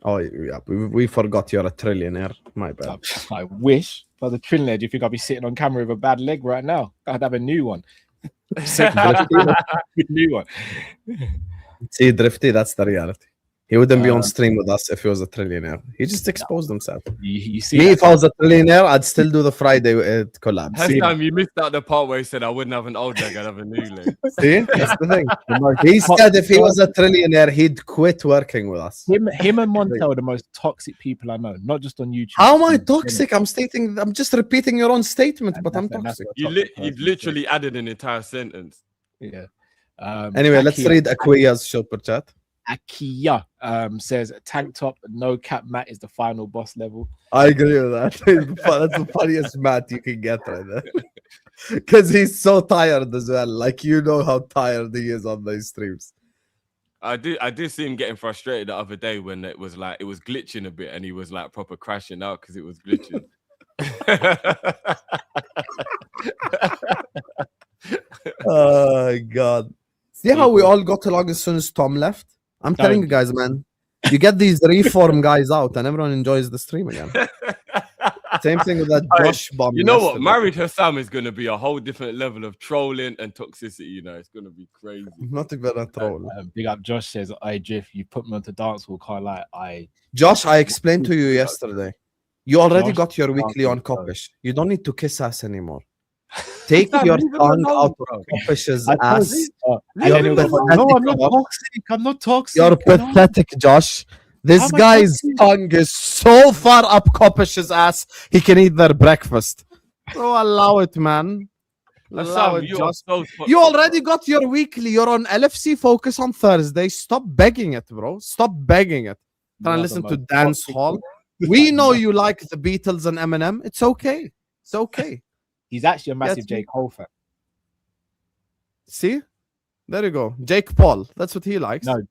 Oh, yeah. We forgot you're a trillionaire. My bad. I wish. If I was a trillionaire, do you think I'd be sitting on camera with a bad leg right now? I'd have a new one. New one. See, Drifty, that's the reality. He wouldn't be on stream with us if he was a trillionaire. He just exposed himself. You see, Me, if I was a trillionaire, I'd still do the Friday collab. Last time you missed out the part where he said I wouldn't have an old leg, I'd have a new leg. See, that's the thing. He said if he was a trillionaire, he'd quit working with us. him and Montel are the most toxic people I know, not just on YouTube. How am I toxic? I'm just repeating your own statement, but I'm That's toxic. what toxic You've person literally added an entire sentence. is. Yeah. Anyway, let's read Akuya's super chat. Akia says tank top, no cap Matt is the final boss level. I agree with that. That's the funniest Matt you can get right there. Because he's so tired as well. Like, you know how tired he is on these streams. I did see him getting frustrated the other day when it was glitching a bit and he was like proper crashing out because it was glitching. Oh, God. See how we all got along as soon as Tom left? I'm telling you guys, man. You get these reform guys out and everyone enjoys the stream again. Same thing with that Josh bomb. You know what? yesterday. Married Hassam is going to be a whole different level of trolling and toxicity. You know, it's going to be crazy. Not even a troll. Big up Josh says, I Drift, you put me onto dance hall, can't lie. Josh, I explained to you yesterday. You already Josh, got your weekly on bro. Kop-Ish. You don't need to kiss ass anymore. Take Sam, your leave him tongue alone, out bro. of Kop-Ish's I told ass. you. You're And then he was like, pathetic, no, I'm not Josh. toxic. I'm not toxic. You're Come on. pathetic, Josh. This How am I guy's toxic? tongue is so far up Kop-Ish's ass, he can eat their breakfast. So allow it, man. Allow Hassam, it, you are Josh. so You already got your weekly. You're on LFC Focus on Thursday. Stop begging it, bro. Stop begging it. Try and You're listen the to most Dance toxic Hall. one. We know you like the Beatles and Eminem. It's okay. It's okay. He's actually a massive Yes, J. Cole fan. See? There you go. Jake Paul. That's what he likes. No.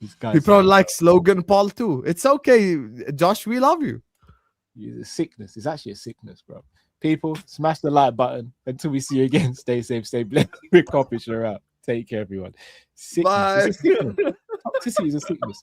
This guy's He probably likes Logan Paul too. It's okay, Josh. We love you. It's a sickness. It's actually a sickness, bro. People, smash the like button. Until we see you again, stay safe, stay blessed. We're Kopish, are out. Take care, everyone. Sickness. Bye. It's a sickness. Toxicity is a sickness.